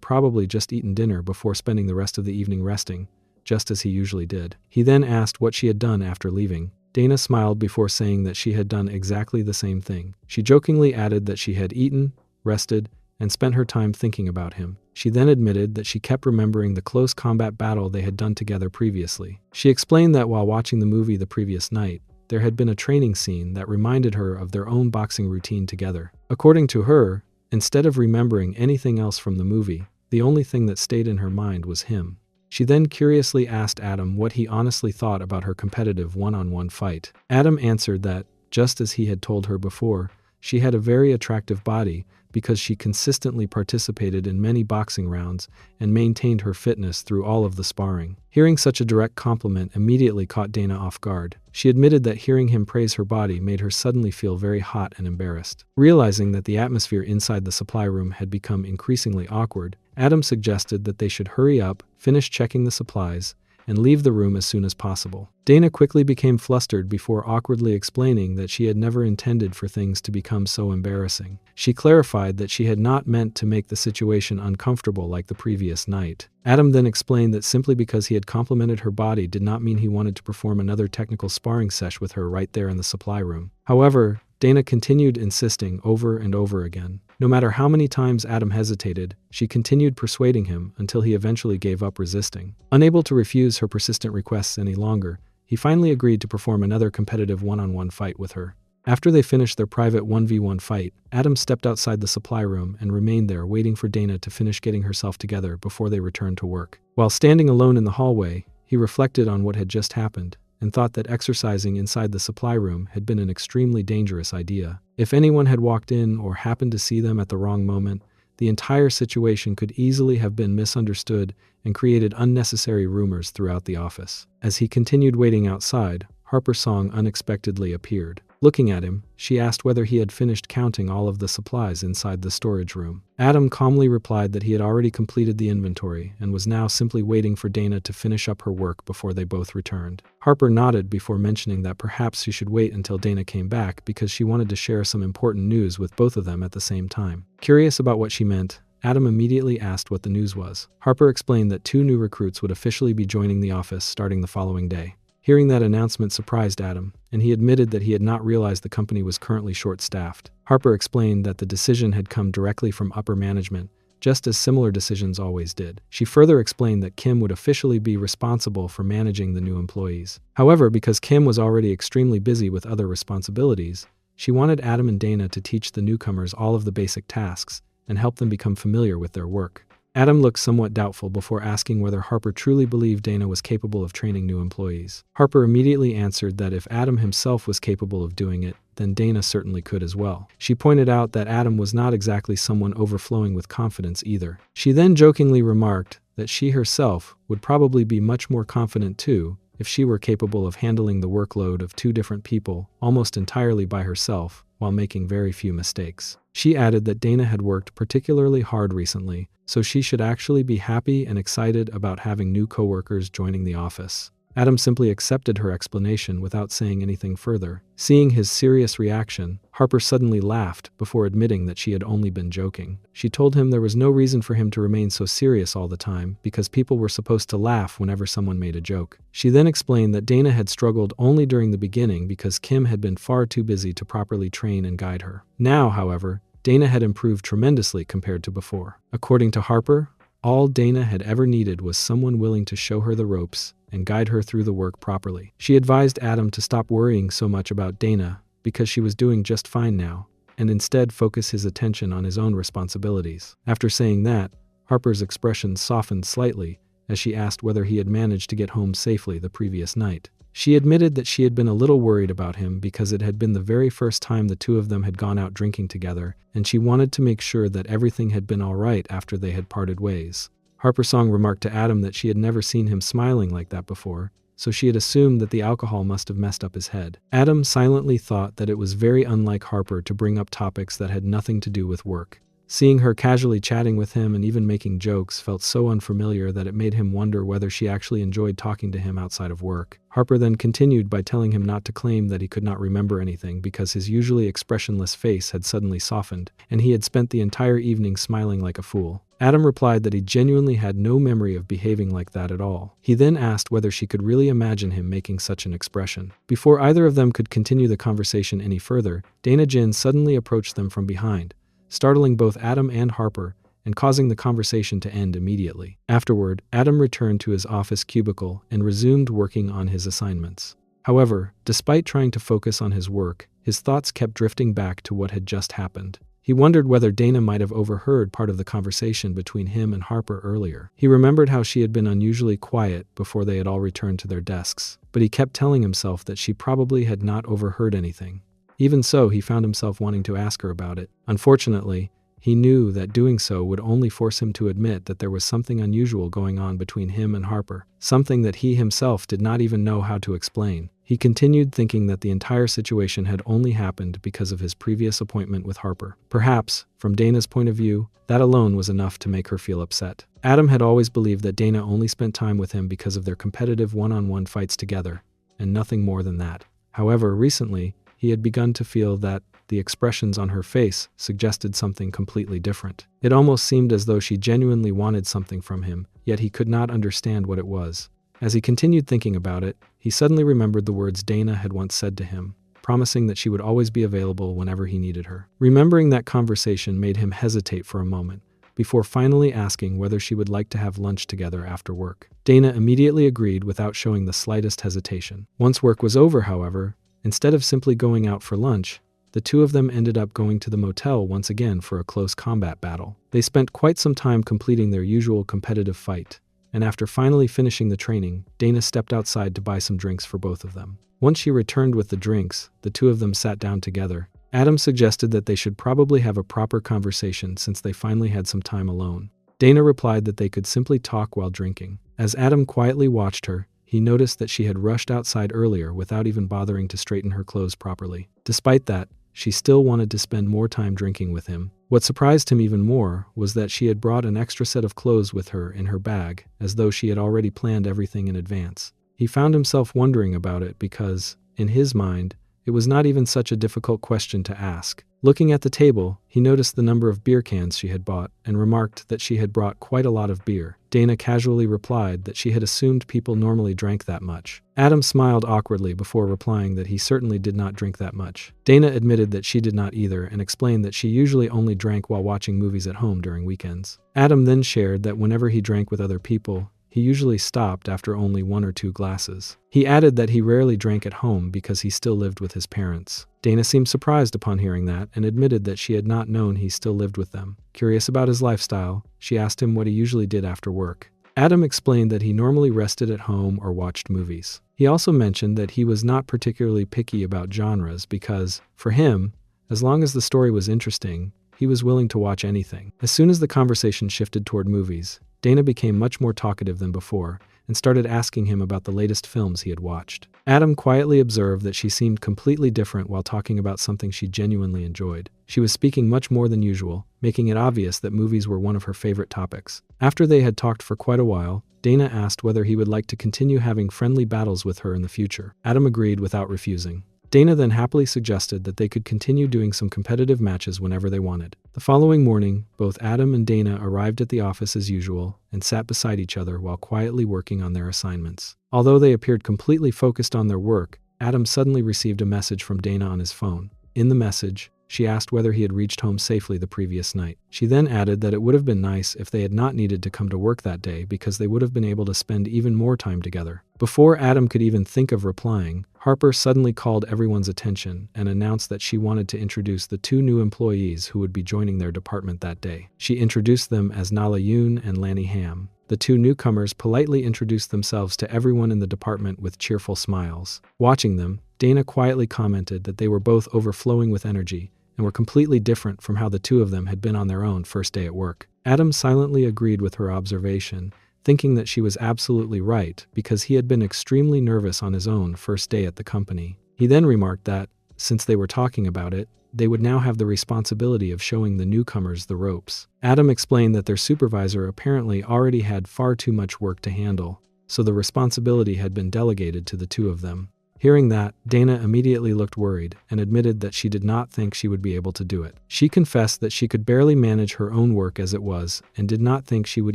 probably just eaten dinner before spending the rest of the evening resting, just as he usually did. He then asked what she had done after leaving. Dana smiled before saying that she had done exactly the same thing. She jokingly added that she had eaten, rested, and spent her time thinking about him. She then admitted that she kept remembering the close combat battle they had done together previously. She explained that while watching the movie the previous night, there had been a training scene that reminded her of their own boxing routine together. According to her, instead of remembering anything else from the movie, the only thing that stayed in her mind was him. She then curiously asked Adam what he honestly thought about her competitive one-on-one fight. Adam answered that, just as he had told her before, she had a very attractive body because she consistently participated in many boxing rounds and maintained her fitness through all of the sparring. Hearing such a direct compliment immediately caught Dana off guard. She admitted that hearing him praise her body made her suddenly feel very hot and embarrassed. Realizing that the atmosphere inside the supply room had become increasingly awkward, Adam suggested that they should hurry up, finish checking the supplies, and leave the room as soon as possible. Dana quickly became flustered before awkwardly explaining that she had never intended for things to become so embarrassing. She clarified that she had not meant to make the situation uncomfortable like the previous night. Adam then explained that simply because he had complimented her body did not mean he wanted to perform another technical sparring sesh with her right there in the supply room. However, Dana continued insisting over and over again. No matter how many times Adam hesitated, she continued persuading him until he eventually gave up resisting. Unable to refuse her persistent requests any longer, he finally agreed to perform another competitive one-on-one fight with her. After they finished their private 1v1 fight, Adam stepped outside the supply room and remained there waiting for Dana to finish getting herself together before they returned to work. While standing alone in the hallway, he reflected on what had just happened and thought that exercising inside the supply room had been an extremely dangerous idea. If anyone had walked in or happened to see them at the wrong moment, the entire situation could easily have been misunderstood and created unnecessary rumors throughout the office. As he continued waiting outside, Harper Song unexpectedly appeared. Looking at him, she asked whether he had finished counting all of the supplies inside the storage room. Adam calmly replied that he had already completed the inventory and was now simply waiting for Dana to finish up her work before they both returned. Harper nodded before mentioning that perhaps she should wait until Dana came back because she wanted to share some important news with both of them at the same time. Curious about what she meant, Adam immediately asked what the news was. Harper explained that 2 new recruits would officially be joining the office starting the following day. Hearing that announcement surprised Adam, and he admitted that he had not realized the company was currently short-staffed. Harper explained that the decision had come directly from upper management, just as similar decisions always did. She further explained that Kim would officially be responsible for managing the new employees. However, because Kim was already extremely busy with other responsibilities, she wanted Adam and Dana to teach the newcomers all of the basic tasks and help them become familiar with their work. Adam looked somewhat doubtful before asking whether Harper truly believed Dana was capable of training new employees. Harper immediately answered that if Adam himself was capable of doing it, then Dana certainly could as well. She pointed out that Adam was not exactly someone overflowing with confidence either. She then jokingly remarked that she herself would probably be much more confident too if she were capable of handling the workload of 2 different people almost entirely by herself while making very few mistakes. She added that Dana had worked particularly hard recently, so she should actually be happy and excited about having new coworkers joining the office. Adam simply accepted her explanation without saying anything further. Seeing his serious reaction, Harper suddenly laughed before admitting that she had only been joking. She told him there was no reason for him to remain so serious all the time because people were supposed to laugh whenever someone made a joke. She then explained that Dana had struggled only during the beginning because Kim had been far too busy to properly train and guide her. Now, however, Dana had improved tremendously compared to before. According to Harper, all Dana had ever needed was someone willing to show her the ropes and guide her through the work properly. She advised Adam to stop worrying so much about Dana because she was doing just fine now, and instead focus his attention on his own responsibilities. After saying that, Harper's expression softened slightly as she asked whether he had managed to get home safely the previous night. She admitted that she had been a little worried about him because it had been the very first time the 2 of them had gone out drinking together, and she wanted to make sure that everything had been all right after they had parted ways. Harper Song remarked to Adam that she had never seen him smiling like that before, so she had assumed that the alcohol must have messed up his head. Adam silently thought that it was very unlike Harper to bring up topics that had nothing to do with work. Seeing her casually chatting with him and even making jokes felt so unfamiliar that it made him wonder whether she actually enjoyed talking to him outside of work. Harper then continued by telling him not to claim that he could not remember anything because his usually expressionless face had suddenly softened, and he had spent the entire evening smiling like a fool. Adam replied that he genuinely had no memory of behaving like that at all. He then asked whether she could really imagine him making such an expression. Before either of them could continue the conversation any further, Dana Jin suddenly approached them from behind, startling both Adam and Harper and causing the conversation to end immediately. Afterward, Adam returned to his office cubicle and resumed working on his assignments. However, despite trying to focus on his work, his thoughts kept drifting back to what had just happened. He wondered whether Dana might have overheard part of the conversation between him and Harper earlier. He remembered how she had been unusually quiet before they had all returned to their desks, but he kept telling himself that she probably had not overheard anything. Even so, he found himself wanting to ask her about it. Unfortunately, he knew that doing so would only force him to admit that there was something unusual going on between him and Harper, something that he himself did not even know how to explain. He continued thinking that the entire situation had only happened because of his previous appointment with Harper. Perhaps, from Dana's point of view, that alone was enough to make her feel upset. Adam had always believed that Dana only spent time with him because of their competitive one-on-one fights together, and nothing more than that. However, recently, he had begun to feel that the expressions on her face suggested something completely different. It almost seemed as though she genuinely wanted something from him, yet he could not understand what it was. As he continued thinking about it, he suddenly remembered the words Dana had once said to him, promising that she would always be available whenever he needed her. Remembering that conversation made him hesitate for a moment, before finally asking whether she would like to have lunch together after work. Dana immediately agreed without showing the slightest hesitation. Once work was over, however, instead of simply going out for lunch, the two of them ended up going to the motel once again for a close combat battle. They spent quite some time completing their usual competitive fight, and after finally finishing the training, Dana stepped outside to buy some drinks for both of them. Once she returned with the drinks, the two of them sat down together. Adam suggested that they should probably have a proper conversation since they finally had some time alone. Dana replied that they could simply talk while drinking. As Adam quietly watched her, he noticed that she had rushed outside earlier without even bothering to straighten her clothes properly. Despite that, she still wanted to spend more time drinking with him. What surprised him even more was that she had brought an extra set of clothes with her in her bag, as though she had already planned everything in advance. He found himself wondering about it because, in his mind, it was not even such a difficult question to ask. Looking at the table, he noticed the number of beer cans she had bought and remarked that she had brought quite a lot of beer. Dana casually replied that she had assumed people normally drank that much. Adam smiled awkwardly before replying that he certainly did not drink that much. Dana admitted that she did not either and explained that she usually only drank while watching movies at home during weekends. Adam then shared that whenever he drank with other people, he usually stopped after only 1 or 2 glasses. He added that he rarely drank at home because he still lived with his parents. Dana seemed surprised upon hearing that and admitted that she had not known he still lived with them. Curious about his lifestyle, she asked him what he usually did after work. Adam explained that he normally rested at home or watched movies. He also mentioned that he was not particularly picky about genres because, for him, as long as the story was interesting, he was willing to watch anything. As soon as the conversation shifted toward movies, Dana became much more talkative than before and started asking him about the latest films he had watched. Adam quietly observed that she seemed completely different while talking about something she genuinely enjoyed. She was speaking much more than usual, making it obvious that movies were one of her favorite topics. After they had talked for quite a while, Dana asked whether he would like to continue having friendly battles with her in the future. Adam agreed without refusing. Dana then happily suggested that they could continue doing some competitive matches whenever they wanted. The following morning, both Adam and Dana arrived at the office as usual and sat beside each other while quietly working on their assignments. Although they appeared completely focused on their work, Adam suddenly received a message from Dana on his phone. In the message, she asked whether he had reached home safely the previous night. She then added that it would have been nice if they had not needed to come to work that day because they would have been able to spend even more time together. Before Adam could even think of replying, Harper suddenly called everyone's attention and announced that she wanted to introduce the 2 new employees who would be joining their department that day. She introduced them as Nala Yoon and Lanny Ham. The 2 newcomers politely introduced themselves to everyone in the department with cheerful smiles. Watching them, Dana quietly commented that they were both overflowing with energy and were completely different from how the 2 of them had been on their own first day at work. Adam silently agreed with her observation, thinking that she was absolutely right because he had been extremely nervous on his own first day at the company. He then remarked that, since they were talking about it, they would now have the responsibility of showing the newcomers the ropes. Adam explained that their supervisor apparently already had far too much work to handle, so the responsibility had been delegated to the two of them. Hearing that, Dana immediately looked worried and admitted that she did not think she would be able to do it. She confessed that she could barely manage her own work as it was and did not think she would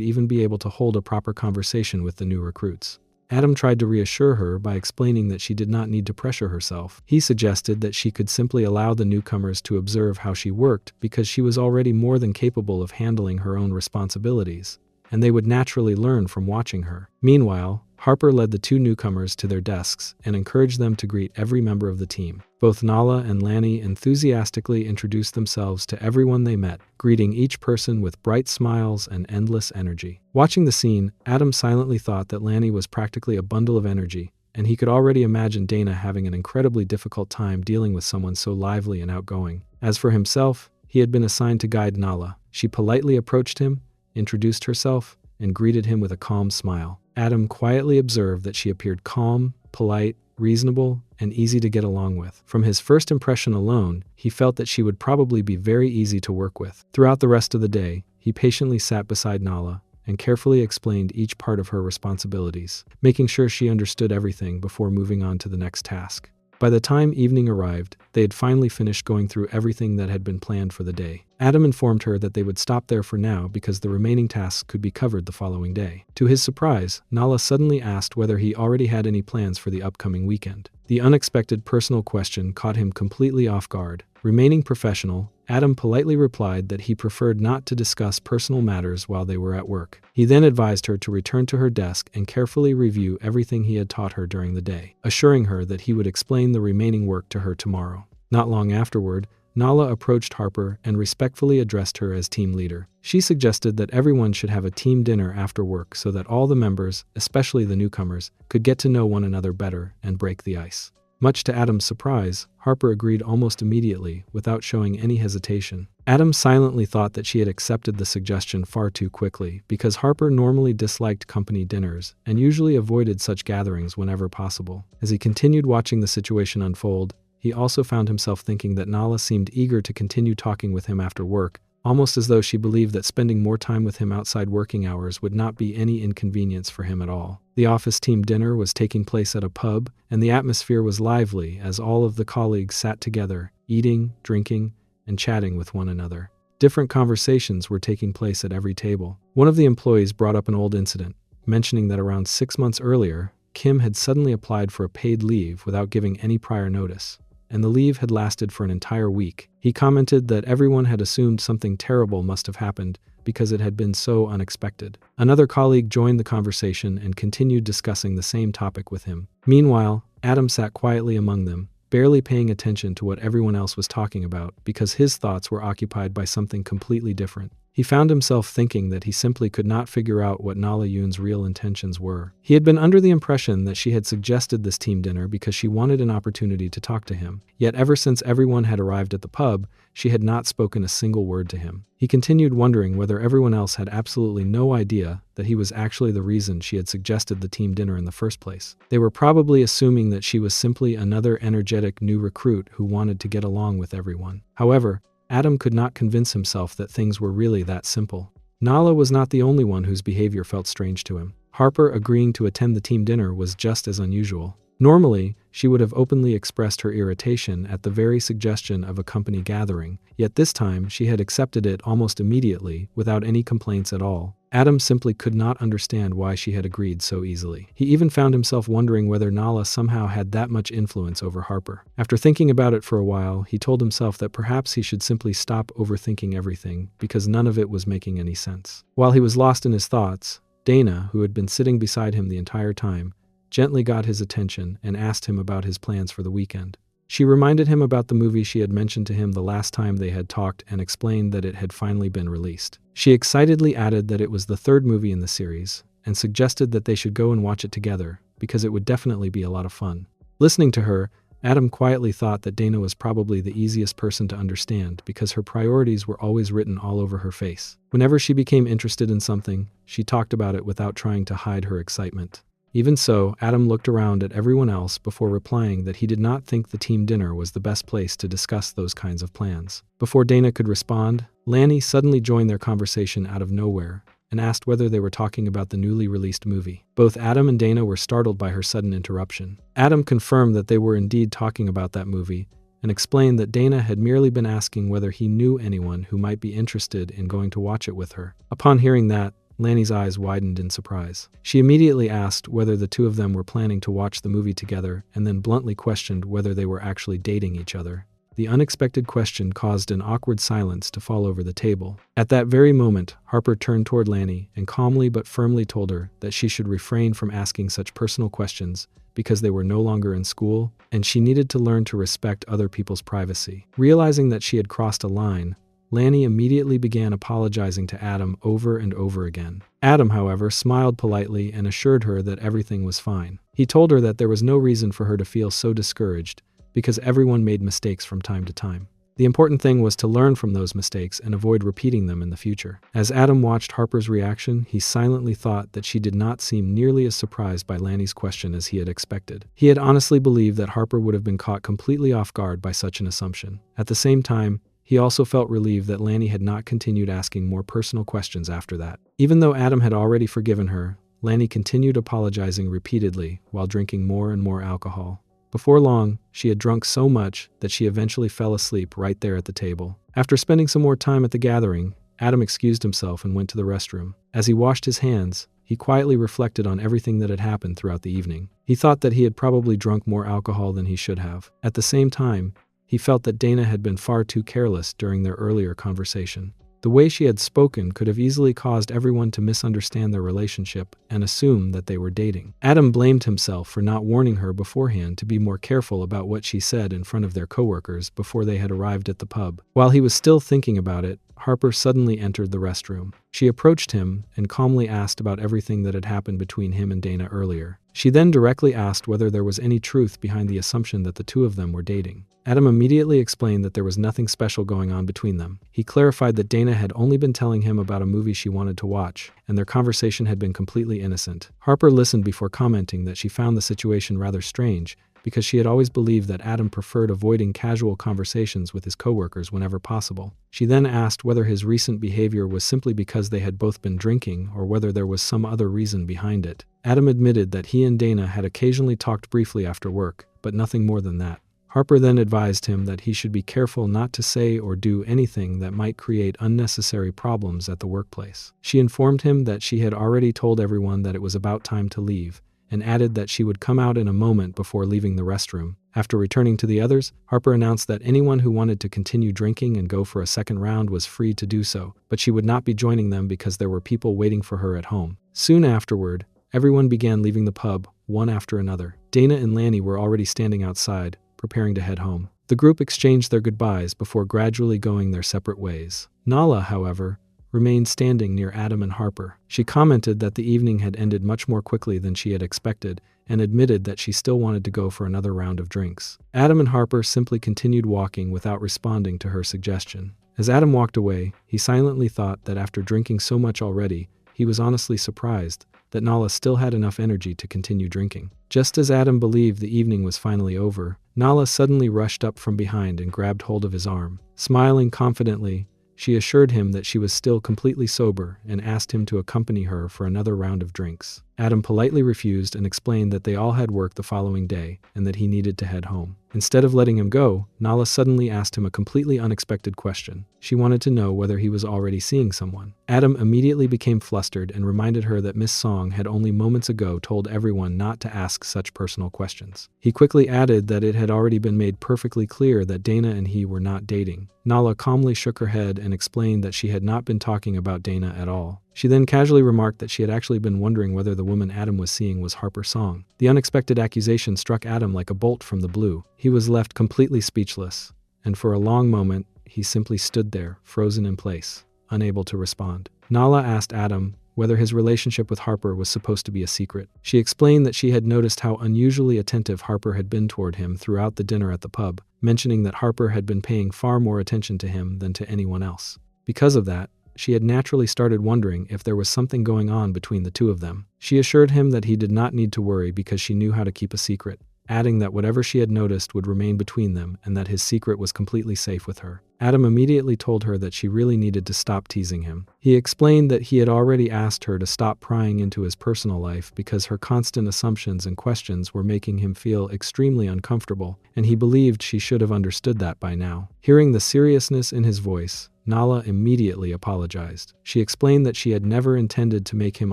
even be able to hold a proper conversation with the new recruits. Adam tried to reassure her by explaining that she did not need to pressure herself. He suggested that she could simply allow the newcomers to observe how she worked because she was already more than capable of handling her own responsibilities, and they would naturally learn from watching her. Meanwhile, Harper led the two newcomers to their desks and encouraged them to greet every member of the team. Both Nala and Lanny enthusiastically introduced themselves to everyone they met, greeting each person with bright smiles and endless energy. Watching the scene, Adam silently thought that Lanny was practically a bundle of energy, and he could already imagine Dana having an incredibly difficult time dealing with someone so lively and outgoing. As for himself, he had been assigned to guide Nala. She politely approached him, introduced herself, and greeted him with a calm smile. Adam quietly observed that she appeared calm, polite, reasonable, and easy to get along with. From his first impression alone, he felt that she would probably be very easy to work with. Throughout the rest of the day, he patiently sat beside Nala and carefully explained each part of her responsibilities, making sure she understood everything before moving on to the next task. By the time evening arrived, they had finally finished going through everything that had been planned for the day. Adam informed her that they would stop there for now because the remaining tasks could be covered the following day. To his surprise, Nala suddenly asked whether he already had any plans for the upcoming weekend. The unexpected personal question caught him completely off guard. Remaining professional, Adam politely replied that he preferred not to discuss personal matters while they were at work. He then advised her to return to her desk and carefully review everything he had taught her during the day, assuring her that he would explain the remaining work to her tomorrow. Not long afterward, Nala approached Harper and respectfully addressed her as team leader. She suggested that everyone should have a team dinner after work so that all the members, especially the newcomers, could get to know one another better and break the ice. Much to Adam's surprise, Harper agreed almost immediately, without showing any hesitation. Adam silently thought that she had accepted the suggestion far too quickly, because Harper normally disliked company dinners and usually avoided such gatherings whenever possible. As he continued watching the situation unfold, he also found himself thinking that Nala seemed eager to continue talking with him after work, almost as though she believed that spending more time with him outside working hours would not be any inconvenience for him at all. The office team dinner was taking place at a pub, and the atmosphere was lively as all of the colleagues sat together, eating, drinking, and chatting with one another. Different conversations were taking place at every table. One of the employees brought up an old incident, mentioning that around 6 months earlier, Kim had suddenly applied for a paid leave without giving any prior notice, and the leave had lasted for an entire week. He commented that everyone had assumed something terrible must have happened because it had been so unexpected. Another colleague joined the conversation and continued discussing the same topic with him. Meanwhile, Adam sat quietly among them, barely paying attention to what everyone else was talking about because his thoughts were occupied by something completely different. He found himself thinking that he simply could not figure out what Nala Yoon's real intentions were. He had been under the impression that she had suggested this team dinner because she wanted an opportunity to talk to him. Yet ever since everyone had arrived at the pub, she had not spoken a single word to him. He continued wondering whether everyone else had absolutely no idea that he was actually the reason she had suggested the team dinner in the first place. They were probably assuming that she was simply another energetic new recruit who wanted to get along with everyone. However, Adam could not convince himself that things were really that simple. Nala was not the only one whose behavior felt strange to him. Harper agreeing to attend the team dinner was just as unusual. Normally, she would have openly expressed her irritation at the very suggestion of a company gathering, yet this time she had accepted it almost immediately without any complaints at all. Adam simply could not understand why she had agreed so easily. He even found himself wondering whether Nala somehow had that much influence over Harper. After thinking about it for a while, he told himself that perhaps he should simply stop overthinking everything because none of it was making any sense. While he was lost in his thoughts, Dana, who had been sitting beside him the entire time, gently got his attention and asked him about his plans for the weekend. She reminded him about the movie she had mentioned to him the last time they had talked and explained that it had finally been released. She excitedly added that it was the third movie in the series and suggested that they should go and watch it together because it would definitely be a lot of fun. Listening to her, Adam quietly thought that Dana was probably the easiest person to understand because her priorities were always written all over her face. Whenever she became interested in something, she talked about it without trying to hide her excitement. Even so, Adam looked around at everyone else before replying that he did not think the team dinner was the best place to discuss those kinds of plans. Before Dana could respond, Lanny suddenly joined their conversation out of nowhere and asked whether they were talking about the newly released movie. Both Adam and Dana were startled by her sudden interruption. Adam confirmed that they were indeed talking about that movie and explained that Dana had merely been asking whether he knew anyone who might be interested in going to watch it with her. Upon hearing that, Lanny's eyes widened in surprise. She immediately asked whether the two of them were planning to watch the movie together and then bluntly questioned whether they were actually dating each other. The unexpected question caused an awkward silence to fall over the table. At that very moment, Harper turned toward Lanny and calmly but firmly told her that she should refrain from asking such personal questions because they were no longer in school and she needed to learn to respect other people's privacy. Realizing that she had crossed a line, Lanny immediately began apologizing to Adam over and over again. Adam, however, smiled politely and assured her that everything was fine. He told her that there was no reason for her to feel so discouraged because everyone made mistakes from time to time. The important thing was to learn from those mistakes and avoid repeating them in the future. As Adam watched Harper's reaction, he silently thought that she did not seem nearly as surprised by Lanny's question as he had expected. He had honestly believed that Harper would have been caught completely off guard by such an assumption. At the same time, he also felt relieved that Lanny had not continued asking more personal questions after that. Even though Adam had already forgiven her, Lanny continued apologizing repeatedly while drinking more and more alcohol. Before long, she had drunk so much that she eventually fell asleep right there at the table. After spending some more time at the gathering, Adam excused himself and went to the restroom. As he washed his hands, he quietly reflected on everything that had happened throughout the evening. He thought that he had probably drunk more alcohol than he should have. At the same time, he felt that Dana had been far too careless during their earlier conversation. The way she had spoken could have easily caused everyone to misunderstand their relationship and assume that they were dating. Adam blamed himself for not warning her beforehand to be more careful about what she said in front of their coworkers before they had arrived at the pub. While he was still thinking about it, Harper suddenly entered the restroom. She approached him and calmly asked about everything that had happened between him and Dana earlier. She then directly asked whether there was any truth behind the assumption that the two of them were dating. Adam immediately explained that there was nothing special going on between them. He clarified that Dana had only been telling him about a movie she wanted to watch, and their conversation had been completely innocent. Harper listened before commenting that she found the situation rather strange, because she had always believed that Adam preferred avoiding casual conversations with his coworkers whenever possible. She then asked whether his recent behavior was simply because they had both been drinking or whether there was some other reason behind it. Adam admitted that he and Dana had occasionally talked briefly after work, but nothing more than that. Harper then advised him that he should be careful not to say or do anything that might create unnecessary problems at the workplace. She informed him that she had already told everyone that it was about time to leave, and added that she would come out in a moment before leaving the restroom. After returning to the others, Harper announced that anyone who wanted to continue drinking and go for a second round was free to do so, but she would not be joining them because there were people waiting for her at home. Soon afterward, everyone began leaving the pub, one after another. Dana and Lanny were already standing outside, preparing to head home. The group exchanged their goodbyes before gradually going their separate ways. Nala, however, remained standing near Adam and Harper. She commented that the evening had ended much more quickly than she had expected and admitted that she still wanted to go for another round of drinks. Adam and Harper simply continued walking without responding to her suggestion. As Adam walked away, he silently thought that after drinking so much already, he was honestly surprised that Nala still had enough energy to continue drinking. Just as Adam believed the evening was finally over, Nala suddenly rushed up from behind and grabbed hold of his arm. Smiling confidently, she assured him that she was still completely sober and asked him to accompany her for another round of drinks. Adam politely refused and explained that they all had work the following day and that he needed to head home. Instead of letting him go, Nala suddenly asked him a completely unexpected question. She wanted to know whether he was already seeing someone. Adam immediately became flustered and reminded her that Miss Song had only moments ago told everyone not to ask such personal questions. He quickly added that it had already been made perfectly clear that Dana and he were not dating. Nala calmly shook her head and explained that she had not been talking about Dana at all. She then casually remarked that she had actually been wondering whether the woman Adam was seeing was Harper Song. The unexpected accusation struck Adam like a bolt from the blue. He was left completely speechless, and for a long moment, he simply stood there, frozen in place, unable to respond. Nala asked Adam whether his relationship with Harper was supposed to be a secret. She explained that she had noticed how unusually attentive Harper had been toward him throughout the dinner at the pub, mentioning that Harper had been paying far more attention to him than to anyone else. Because of that, she had naturally started wondering if there was something going on between the two of them. She assured him that he did not need to worry because she knew how to keep a secret, adding that whatever she had noticed would remain between them and that his secret was completely safe with her. Adam immediately told her that she really needed to stop teasing him. He explained that he had already asked her to stop prying into his personal life because her constant assumptions and questions were making him feel extremely uncomfortable, and he believed she should have understood that by now. Hearing the seriousness in his voice, Nala immediately apologized. She explained that she had never intended to make him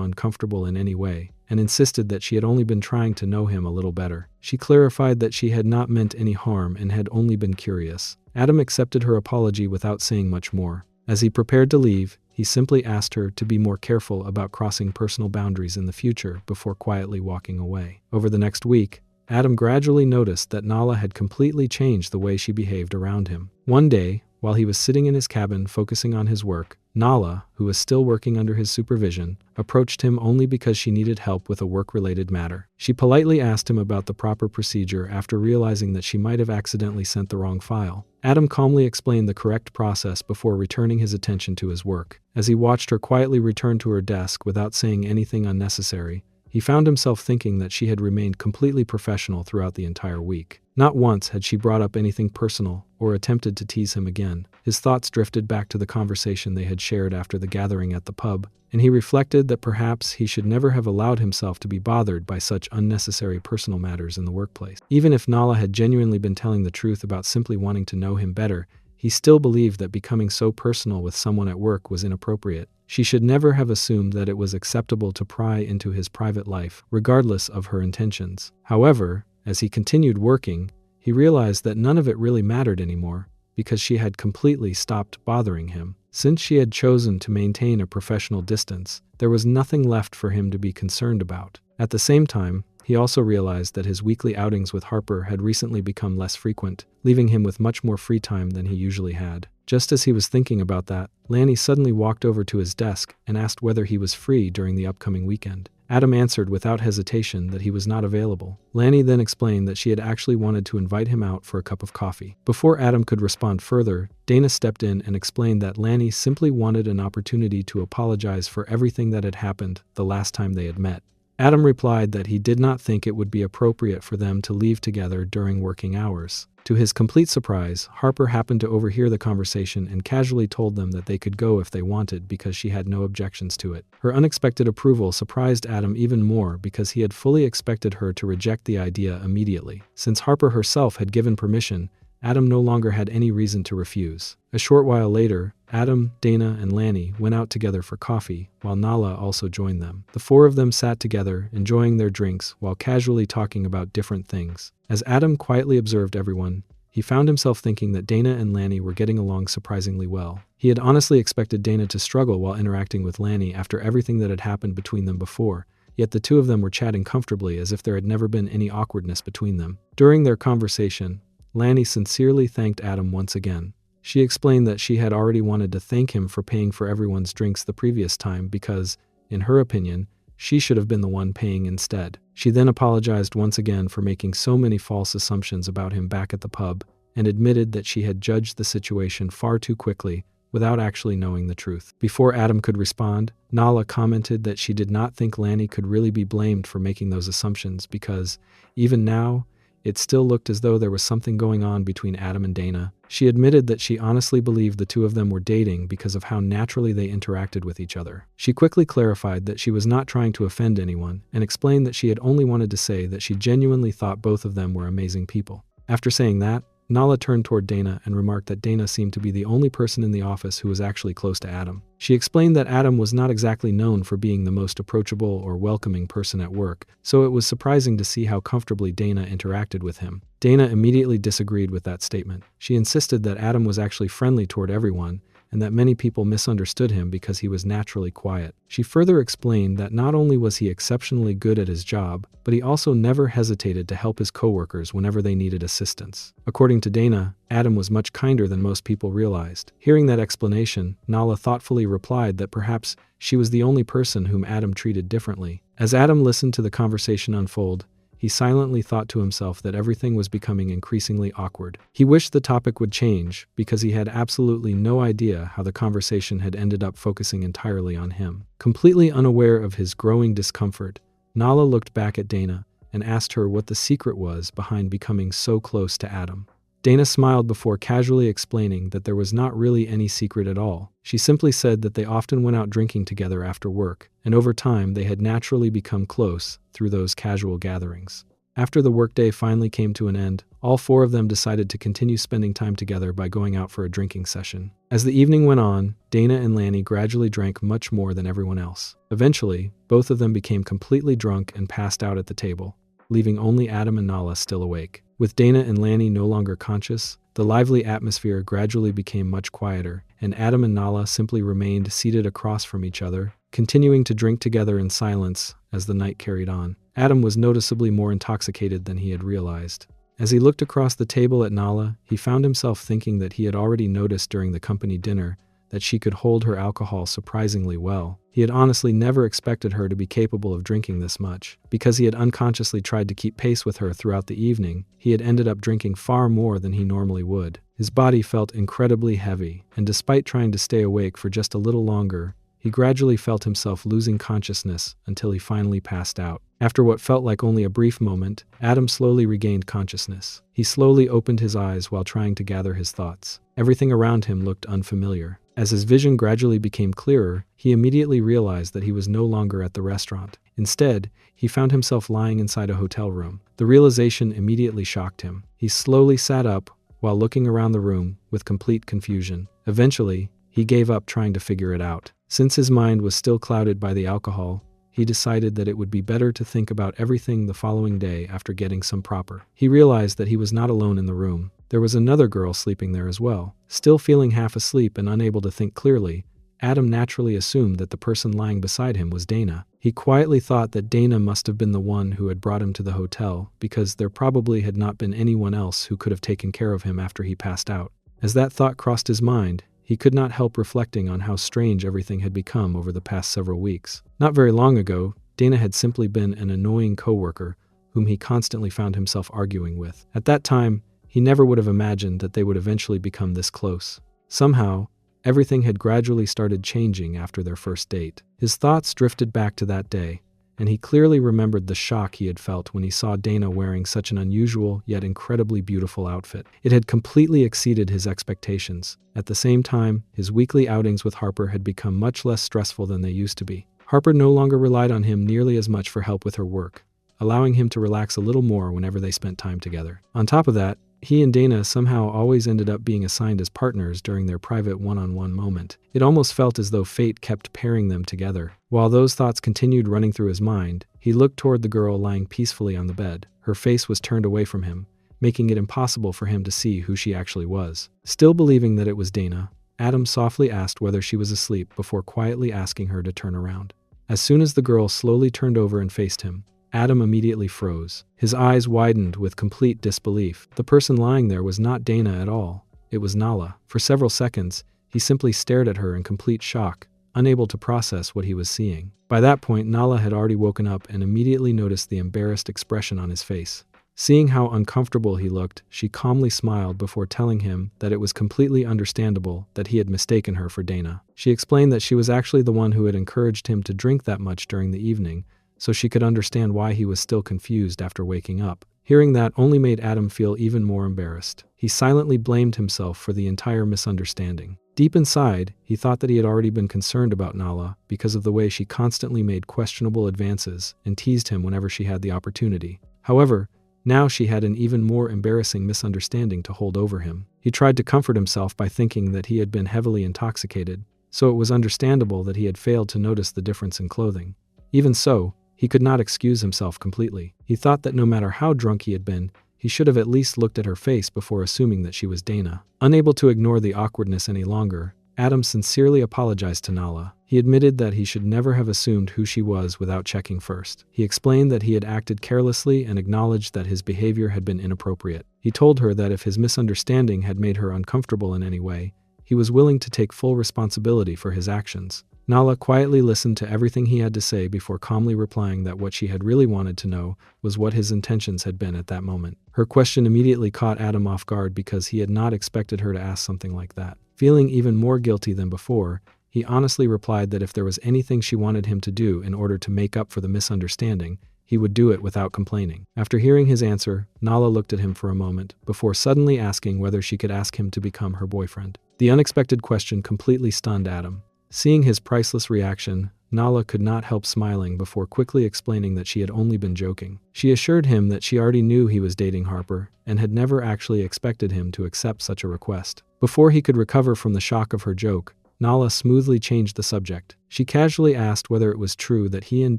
uncomfortable in any way, and insisted that she had only been trying to know him a little better. She clarified that she had not meant any harm and had only been curious. Adam accepted her apology without saying much more. As he prepared to leave, he simply asked her to be more careful about crossing personal boundaries in the future before quietly walking away. Over the next week, Adam gradually noticed that Nala had completely changed the way she behaved around him. One day, while he was sitting in his cabin focusing on his work, Nala, who was still working under his supervision, approached him only because she needed help with a work-related matter. She politely asked him about the proper procedure after realizing that she might have accidentally sent the wrong file. Adam calmly explained the correct process before returning his attention to his work. As he watched her quietly return to her desk without saying anything unnecessary, he found himself thinking that she had remained completely professional throughout the entire week. Not once had she brought up anything personal or attempted to tease him again. His thoughts drifted back to the conversation they had shared after the gathering at the pub, and he reflected that perhaps he should never have allowed himself to be bothered by such unnecessary personal matters in the workplace. Even if Nala had genuinely been telling the truth about simply wanting to know him better, he still believed that becoming so personal with someone at work was inappropriate. She should never have assumed that it was acceptable to pry into his private life, regardless of her intentions. However, as he continued working, he realized that none of it really mattered anymore, because she had completely stopped bothering him. Since she had chosen to maintain a professional distance, there was nothing left for him to be concerned about. At the same time, he also realized that his weekly outings with Harper had recently become less frequent, leaving him with much more free time than he usually had. Just as he was thinking about that, Lanny suddenly walked over to his desk and asked whether he was free during the upcoming weekend. Adam answered without hesitation that he was not available. Lanny then explained that she had actually wanted to invite him out for a cup of coffee. Before Adam could respond further, Dana stepped in and explained that Lanny simply wanted an opportunity to apologize for everything that had happened the last time they had met. Adam replied that he did not think it would be appropriate for them to leave together during working hours. To his complete surprise, Harper happened to overhear the conversation and casually told them that they could go if they wanted because she had no objections to it. Her unexpected approval surprised Adam even more because he had fully expected her to reject the idea immediately. Since Harper herself had given permission, Adam no longer had any reason to refuse. A short while later, Adam, Dana, and Lanny went out together for coffee, while Nala also joined them. The four of them sat together, enjoying their drinks while casually talking about different things. As Adam quietly observed everyone, he found himself thinking that Dana and Lanny were getting along surprisingly well. He had honestly expected Dana to struggle while interacting with Lanny after everything that had happened between them before, yet the two of them were chatting comfortably as if there had never been any awkwardness between them. During their conversation, Lanny sincerely thanked Adam once again. She explained that she had already wanted to thank him for paying for everyone's drinks the previous time because, in her opinion, she should have been the one paying instead. She then apologized once again for making so many false assumptions about him back at the pub and admitted that she had judged the situation far too quickly without actually knowing the truth. Before Adam could respond, Nala commented that she did not think Lanny could really be blamed for making those assumptions because, even now, it still looked as though there was something going on between Adam and Dana. She admitted that she honestly believed the two of them were dating because of how naturally they interacted with each other. She quickly clarified that she was not trying to offend anyone and explained that she had only wanted to say that she genuinely thought both of them were amazing people. After saying that, Nala turned toward Dana and remarked that Dana seemed to be the only person in the office who was actually close to Adam. She explained that Adam was not exactly known for being the most approachable or welcoming person at work, so it was surprising to see how comfortably Dana interacted with him. Dana immediately disagreed with that statement. She insisted that Adam was actually friendly toward everyone, and that many people misunderstood him because he was naturally quiet. She further explained that not only was he exceptionally good at his job, but he also never hesitated to help his coworkers whenever they needed assistance. According to Dana, Adam was much kinder than most people realized. Hearing that explanation, Nala thoughtfully replied that perhaps she was the only person whom Adam treated differently. As Adam listened to the conversation unfold, he silently thought to himself that everything was becoming increasingly awkward. He wished the topic would change because he had absolutely no idea how the conversation had ended up focusing entirely on him. Completely unaware of his growing discomfort, Nala looked back at Dana and asked her what the secret was behind becoming so close to Adam. Dana smiled before casually explaining that there was not really any secret at all. She simply said that they often went out drinking together after work, and over time they had naturally become close through those casual gatherings. After the workday finally came to an end, all four of them decided to continue spending time together by going out for a drinking session. As the evening went on, Dana and Lanny gradually drank much more than everyone else. Eventually, both of them became completely drunk and passed out at the table, leaving only Adam and Nala still awake. With Dana and Lanny no longer conscious, the lively atmosphere gradually became much quieter, and Adam and Nala simply remained seated across from each other, continuing to drink together in silence as the night carried on. Adam was noticeably more intoxicated than he had realized. As he looked across the table at Nala, he found himself thinking that he had already noticed during the company dinner that she could hold her alcohol surprisingly well. He had honestly never expected her to be capable of drinking this much. Because he had unconsciously tried to keep pace with her throughout the evening, he had ended up drinking far more than he normally would. His body felt incredibly heavy, and despite trying to stay awake for just a little longer, he gradually felt himself losing consciousness until he finally passed out. After what felt like only a brief moment, Adam slowly regained consciousness. He slowly opened his eyes while trying to gather his thoughts. Everything around him looked unfamiliar. As his vision gradually became clearer, he immediately realized that he was no longer at the restaurant. Instead, he found himself lying inside a hotel room. The realization immediately shocked him. He slowly sat up while looking around the room with complete confusion. Eventually, he gave up trying to figure it out. Since his mind was still clouded by the alcohol, he decided that it would be better to think about everything the following day after getting some proper. He realized that he was not alone in the room. There was another girl sleeping there as well. Still feeling half asleep and unable to think clearly, Adam naturally assumed that the person lying beside him was Dana. He quietly thought that Dana must have been the one who had brought him to the hotel, because there probably had not been anyone else who could have taken care of him after he passed out. As that thought crossed his mind, he could not help reflecting on how strange everything had become over the past several weeks. Not very long ago, Dana had simply been an annoying coworker whom he constantly found himself arguing with. At that time, he never would have imagined that they would eventually become this close. Somehow, everything had gradually started changing after their first date. His thoughts drifted back to that day, and he clearly remembered the shock he had felt when he saw Dana wearing such an unusual yet incredibly beautiful outfit. It had completely exceeded his expectations. At the same time, his weekly outings with Harper had become much less stressful than they used to be. Harper no longer relied on him nearly as much for help with her work, allowing him to relax a little more whenever they spent time together. On top of that, he and Dana somehow always ended up being assigned as partners during their private one-on-one moment. It almost felt as though fate kept pairing them together. While those thoughts continued running through his mind, he looked toward the girl lying peacefully on the bed. Her face was turned away from him, making it impossible for him to see who she actually was. Still believing that it was Dana, Adam softly asked whether she was asleep before quietly asking her to turn around. As soon as the girl slowly turned over and faced him, Adam immediately froze. His eyes widened with complete disbelief. The person lying there was not Dana at all. It was Nala. For several seconds, he simply stared at her in complete shock, unable to process what he was seeing. By that point, Nala had already woken up and immediately noticed the embarrassed expression on his face. Seeing how uncomfortable he looked, she calmly smiled before telling him that it was completely understandable that he had mistaken her for Dana. She explained that she was actually the one who had encouraged him to drink that much during the evening, so she could understand why he was still confused after waking up. Hearing that only made Adam feel even more embarrassed. He silently blamed himself for the entire misunderstanding. Deep inside, he thought that he had already been concerned about Nala because of the way she constantly made questionable advances and teased him whenever she had the opportunity. However, now she had an even more embarrassing misunderstanding to hold over him. He tried to comfort himself by thinking that he had been heavily intoxicated, so it was understandable that he had failed to notice the difference in clothing. Even so, he could not excuse himself completely. He thought that no matter how drunk he had been, he should have at least looked at her face before assuming that she was Dana. Unable to ignore the awkwardness any longer, Adam sincerely apologized to Nala. He admitted that he should never have assumed who she was without checking first. He explained that he had acted carelessly and acknowledged that his behavior had been inappropriate. He told her that if his misunderstanding had made her uncomfortable in any way, he was willing to take full responsibility for his actions. Nala quietly listened to everything he had to say before calmly replying that what she had really wanted to know was what his intentions had been at that moment. Her question immediately caught Adam off guard because he had not expected her to ask something like that. Feeling even more guilty than before, he honestly replied that if there was anything she wanted him to do in order to make up for the misunderstanding, he would do it without complaining. After hearing his answer, Nala looked at him for a moment, before suddenly asking whether she could ask him to become her boyfriend. The unexpected question completely stunned Adam. Seeing his priceless reaction, Nala could not help smiling before quickly explaining that she had only been joking. She assured him that she already knew he was dating Harper, and had never actually expected him to accept such a request. Before he could recover from the shock of her joke, Nala smoothly changed the subject. She casually asked whether it was true that he and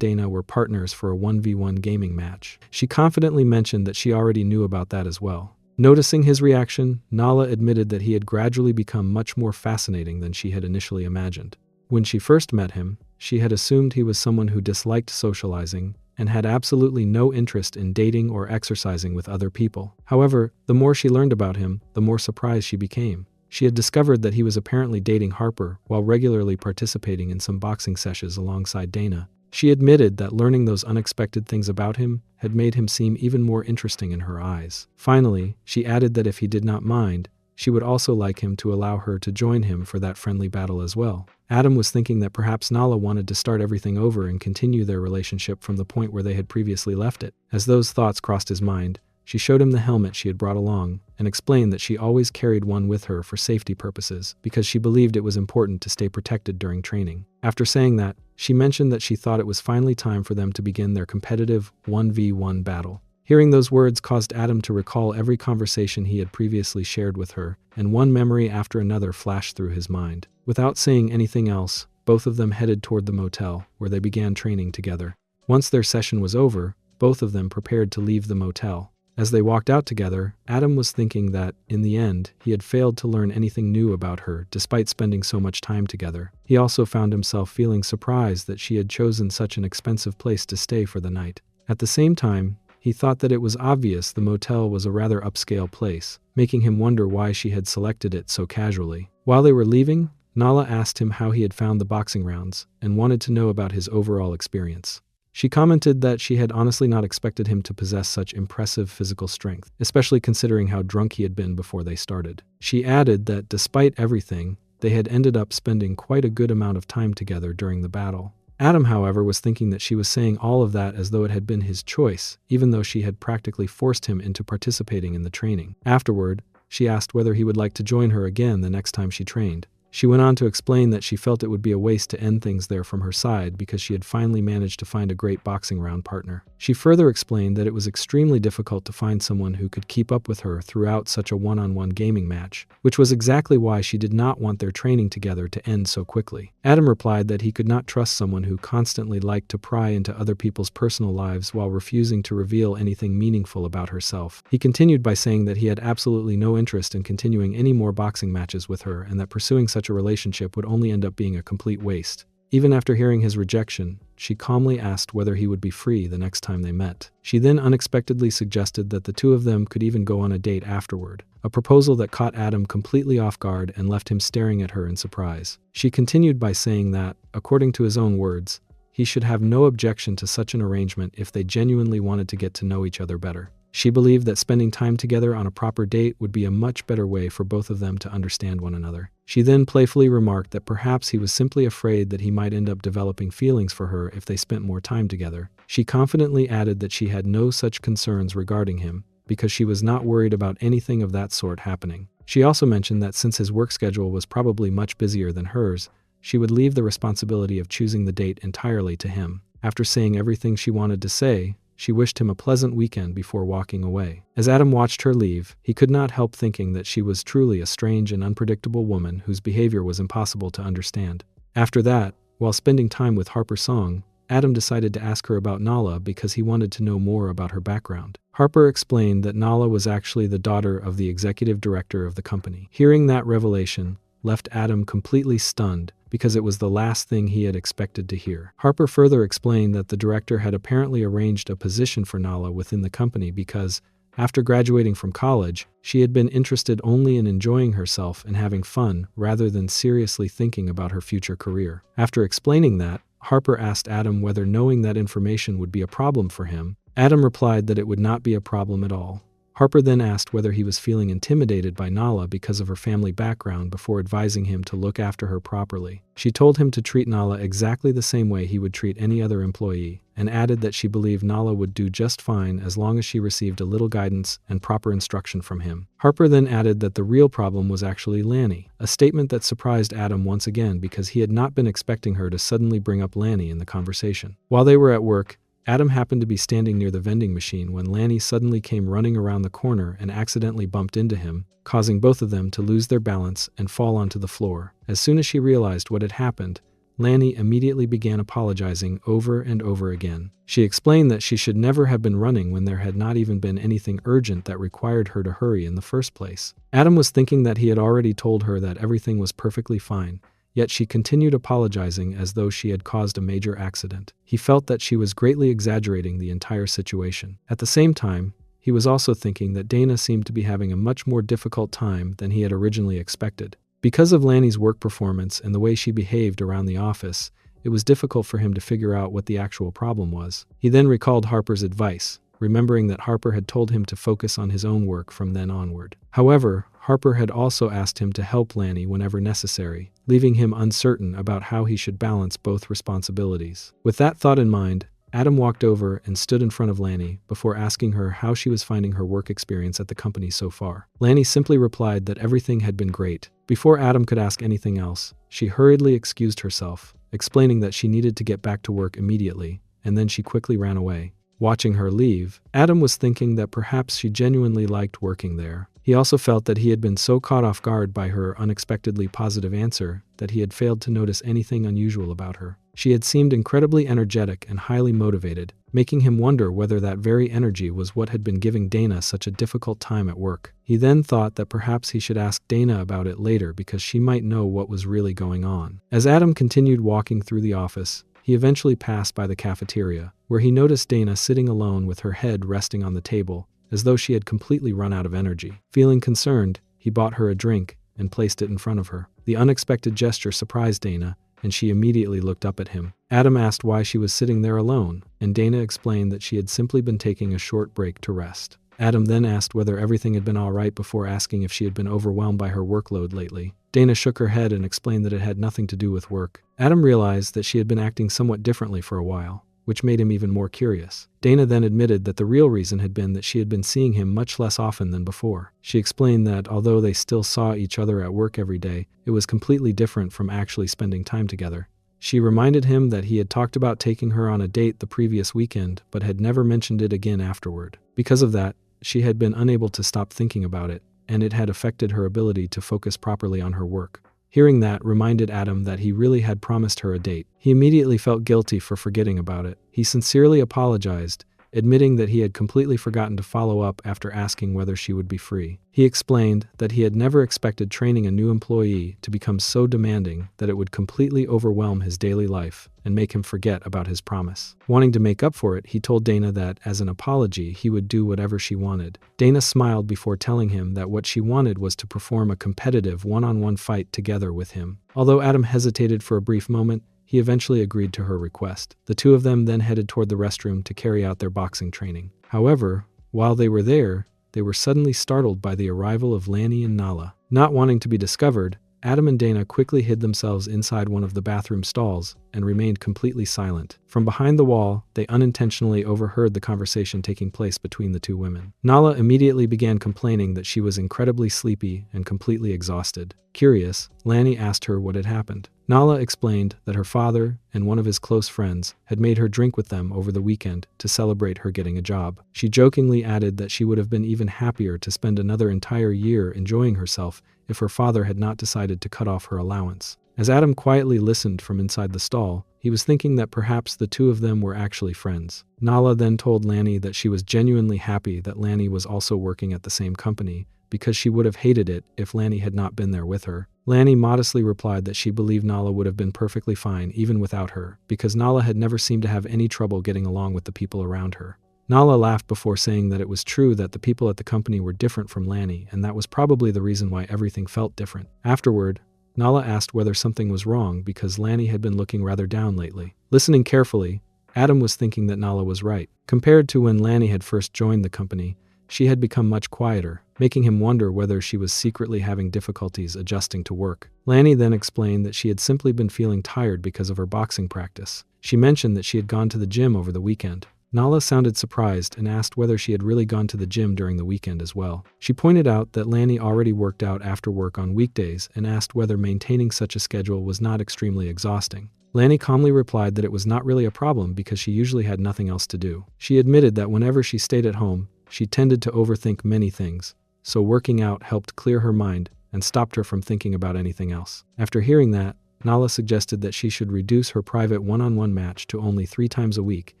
Dana were partners for a 1v1 gaming match. She confidently mentioned that she already knew about that as well. Noticing his reaction, Nala admitted that he had gradually become much more fascinating than she had initially imagined. When she first met him, she had assumed he was someone who disliked socializing and had absolutely no interest in dating or exercising with other people. However, the more she learned about him, the more surprised she became. She had discovered that he was apparently dating Harper while regularly participating in some boxing sessions alongside Dana. She admitted that learning those unexpected things about him had made him seem even more interesting in her eyes. Finally, she added that if he did not mind, she would also like him to allow her to join him for that friendly battle as well. Adam was thinking that perhaps Nala wanted to start everything over and continue their relationship from the point where they had previously left it. As those thoughts crossed his mind, she showed him the helmet she had brought along and explained that she always carried one with her for safety purposes because she believed it was important to stay protected during training. After saying that, she mentioned that she thought it was finally time for them to begin their competitive 1v1 battle. Hearing those words caused Adam to recall every conversation he had previously shared with her, and one memory after another flashed through his mind. Without saying anything else, both of them headed toward the motel, where they began training together. Once their session was over, both of them prepared to leave the motel. As they walked out together, Adam was thinking that, in the end, he had failed to learn anything new about her despite spending so much time together. He also found himself feeling surprised that she had chosen such an expensive place to stay for the night. At the same time, he thought that it was obvious the motel was a rather upscale place, making him wonder why she had selected it so casually. While they were leaving, Nala asked him how he had found the boxing rounds and wanted to know about his overall experience. She commented that she had honestly not expected him to possess such impressive physical strength, especially considering how drunk he had been before they started. She added that despite everything, they had ended up spending quite a good amount of time together during the battle. Adam, however, was thinking that she was saying all of that as though it had been his choice, even though she had practically forced him into participating in the training. Afterward, she asked whether he would like to join her again the next time she trained. She went on to explain that she felt it would be a waste to end things there from her side because she had finally managed to find a great boxing round partner. She further explained that it was extremely difficult to find someone who could keep up with her throughout such a one-on-one gaming match, which was exactly why she did not want their training together to end so quickly. Adam replied that he could not trust someone who constantly liked to pry into other people's personal lives while refusing to reveal anything meaningful about herself. He continued by saying that he had absolutely no interest in continuing any more boxing matches with her and that pursuing such a relationship would only end up being a complete waste. Even after hearing his rejection, she calmly asked whether he would be free the next time they met. She then unexpectedly suggested that the two of them could even go on a date afterward, a proposal that caught Adam completely off guard and left him staring at her in surprise. She continued by saying that, according to his own words, he should have no objection to such an arrangement if they genuinely wanted to get to know each other better. She believed that spending time together on a proper date would be a much better way for both of them to understand one another. She then playfully remarked that perhaps he was simply afraid that he might end up developing feelings for her if they spent more time together. She confidently added that she had no such concerns regarding him, because she was not worried about anything of that sort happening. She also mentioned that since his work schedule was probably much busier than hers, she would leave the responsibility of choosing the date entirely to him. After saying everything she wanted to say, she wished him a pleasant weekend before walking away. As Adam watched her leave, he could not help thinking that she was truly a strange and unpredictable woman whose behavior was impossible to understand. After that, while spending time with Harper Song, Adam decided to ask her about Nala because he wanted to know more about her background. Harper explained that Nala was actually the daughter of the executive director of the company. Hearing that revelation, left Adam completely stunned because it was the last thing he had expected to hear. Harper further explained that the director had apparently arranged a position for Nala within the company because, after graduating from college, she had been interested only in enjoying herself and having fun rather than seriously thinking about her future career. After explaining that, Harper asked Adam whether knowing that information would be a problem for him. Adam replied that it would not be a problem at all. Harper then asked whether he was feeling intimidated by Nala because of her family background before advising him to look after her properly. She told him to treat Nala exactly the same way he would treat any other employee, and added that she believed Nala would do just fine as long as she received a little guidance and proper instruction from him. Harper then added that the real problem was actually Lanny, a statement that surprised Adam once again because he had not been expecting her to suddenly bring up Lanny in the conversation. While they were at work, Adam happened to be standing near the vending machine when Lanny suddenly came running around the corner and accidentally bumped into him, causing both of them to lose their balance and fall onto the floor. As soon as she realized what had happened, Lanny immediately began apologizing over and over again. She explained that she should never have been running when there had not even been anything urgent that required her to hurry in the first place. Adam was thinking that he had already told her that everything was perfectly fine, yet she continued apologizing as though she had caused a major accident. He felt that she was greatly exaggerating the entire situation. At the same time, he was also thinking that Dana seemed to be having a much more difficult time than he had originally expected. Because of Lanny's work performance and the way she behaved around the office, it was difficult for him to figure out what the actual problem was. He then recalled Harper's advice, remembering that Harper had told him to focus on his own work from then onward. However, Harper had also asked him to help Lanny whenever necessary, leaving him uncertain about how he should balance both responsibilities. With that thought in mind, Adam walked over and stood in front of Lanny before asking her how she was finding her work experience at the company so far. Lanny simply replied that everything had been great. Before Adam could ask anything else, she hurriedly excused herself, explaining that she needed to get back to work immediately, and then she quickly ran away. Watching her leave, Adam was thinking that perhaps she genuinely liked working there. He also felt that he had been so caught off guard by her unexpectedly positive answer that he had failed to notice anything unusual about her. She had seemed incredibly energetic and highly motivated, making him wonder whether that very energy was what had been giving Dana such a difficult time at work. He then thought that perhaps he should ask Dana about it later because she might know what was really going on. As Adam continued walking through the office, he eventually passed by the cafeteria, where he noticed Dana sitting alone with her head resting on the table, as though she had completely run out of energy. Feeling concerned, he bought her a drink and placed it in front of her. The unexpected gesture surprised Dana, and she immediately looked up at him. Adam asked why she was sitting there alone, and Dana explained that she had simply been taking a short break to rest. Adam then asked whether everything had been all right before asking if she had been overwhelmed by her workload lately. Dana shook her head and explained that it had nothing to do with work. Adam realized that she had been acting somewhat differently for a while, which made him even more curious. Dana then admitted that the real reason had been that she had been seeing him much less often than before. She explained that although they still saw each other at work every day, it was completely different from actually spending time together. She reminded him that he had talked about taking her on a date the previous weekend, but had never mentioned it again afterward. Because of that, she had been unable to stop thinking about it, and it had affected her ability to focus properly on her work. Hearing that reminded Adam that he really had promised her a date. He immediately felt guilty for forgetting about it. He sincerely apologized, admitting that he had completely forgotten to follow up after asking whether she would be free. He explained that he had never expected training a new employee to become so demanding that it would completely overwhelm his daily life and make him forget about his promise. Wanting to make up for it, he told Dana that, as an apology, he would do whatever she wanted. Dana smiled before telling him that what she wanted was to perform a competitive one-on-one fight together with him. Although Adam hesitated for a brief moment, he eventually agreed to her request. The two of them then headed toward the restroom to carry out their boxing training. However, while they were there, they were suddenly startled by the arrival of Lanny and Nala. Not wanting to be discovered, Adam and Dana quickly hid themselves inside one of the bathroom stalls and remained completely silent. From behind the wall, they unintentionally overheard the conversation taking place between the two women. Nala immediately began complaining that she was incredibly sleepy and completely exhausted. Curious, Lanny asked her what had happened. Nala explained that her father and one of his close friends had made her drink with them over the weekend to celebrate her getting a job. She jokingly added that she would have been even happier to spend another entire year enjoying herself if her father had not decided to cut off her allowance. As Adam quietly listened from inside the stall, he was thinking that perhaps the two of them were actually friends. Nala then told Lanny that she was genuinely happy that Lanny was also working at the same company, because she would have hated it if Lanny had not been there with her. Lanny modestly replied that she believed Nala would have been perfectly fine even without her, because Nala had never seemed to have any trouble getting along with the people around her. Nala laughed before saying that it was true that the people at the company were different from Lanny, and that was probably the reason why everything felt different. Afterward, Nala asked whether something was wrong because Lanny had been looking rather down lately. Listening carefully, Adam was thinking that Nala was right. Compared to when Lanny had first joined the company, she had become much quieter, making him wonder whether she was secretly having difficulties adjusting to work. Lanny then explained that she had simply been feeling tired because of her boxing practice. She mentioned that she had gone to the gym over the weekend. Nala sounded surprised and asked whether she had really gone to the gym during the weekend as well. She pointed out that Lanny already worked out after work on weekdays and asked whether maintaining such a schedule was not extremely exhausting. Lanny calmly replied that it was not really a problem because she usually had nothing else to do. She admitted that whenever she stayed at home, she tended to overthink many things, so working out helped clear her mind and stopped her from thinking about anything else. After hearing that, Nala suggested that she should reduce her private one-on-one match to only 3 times a week,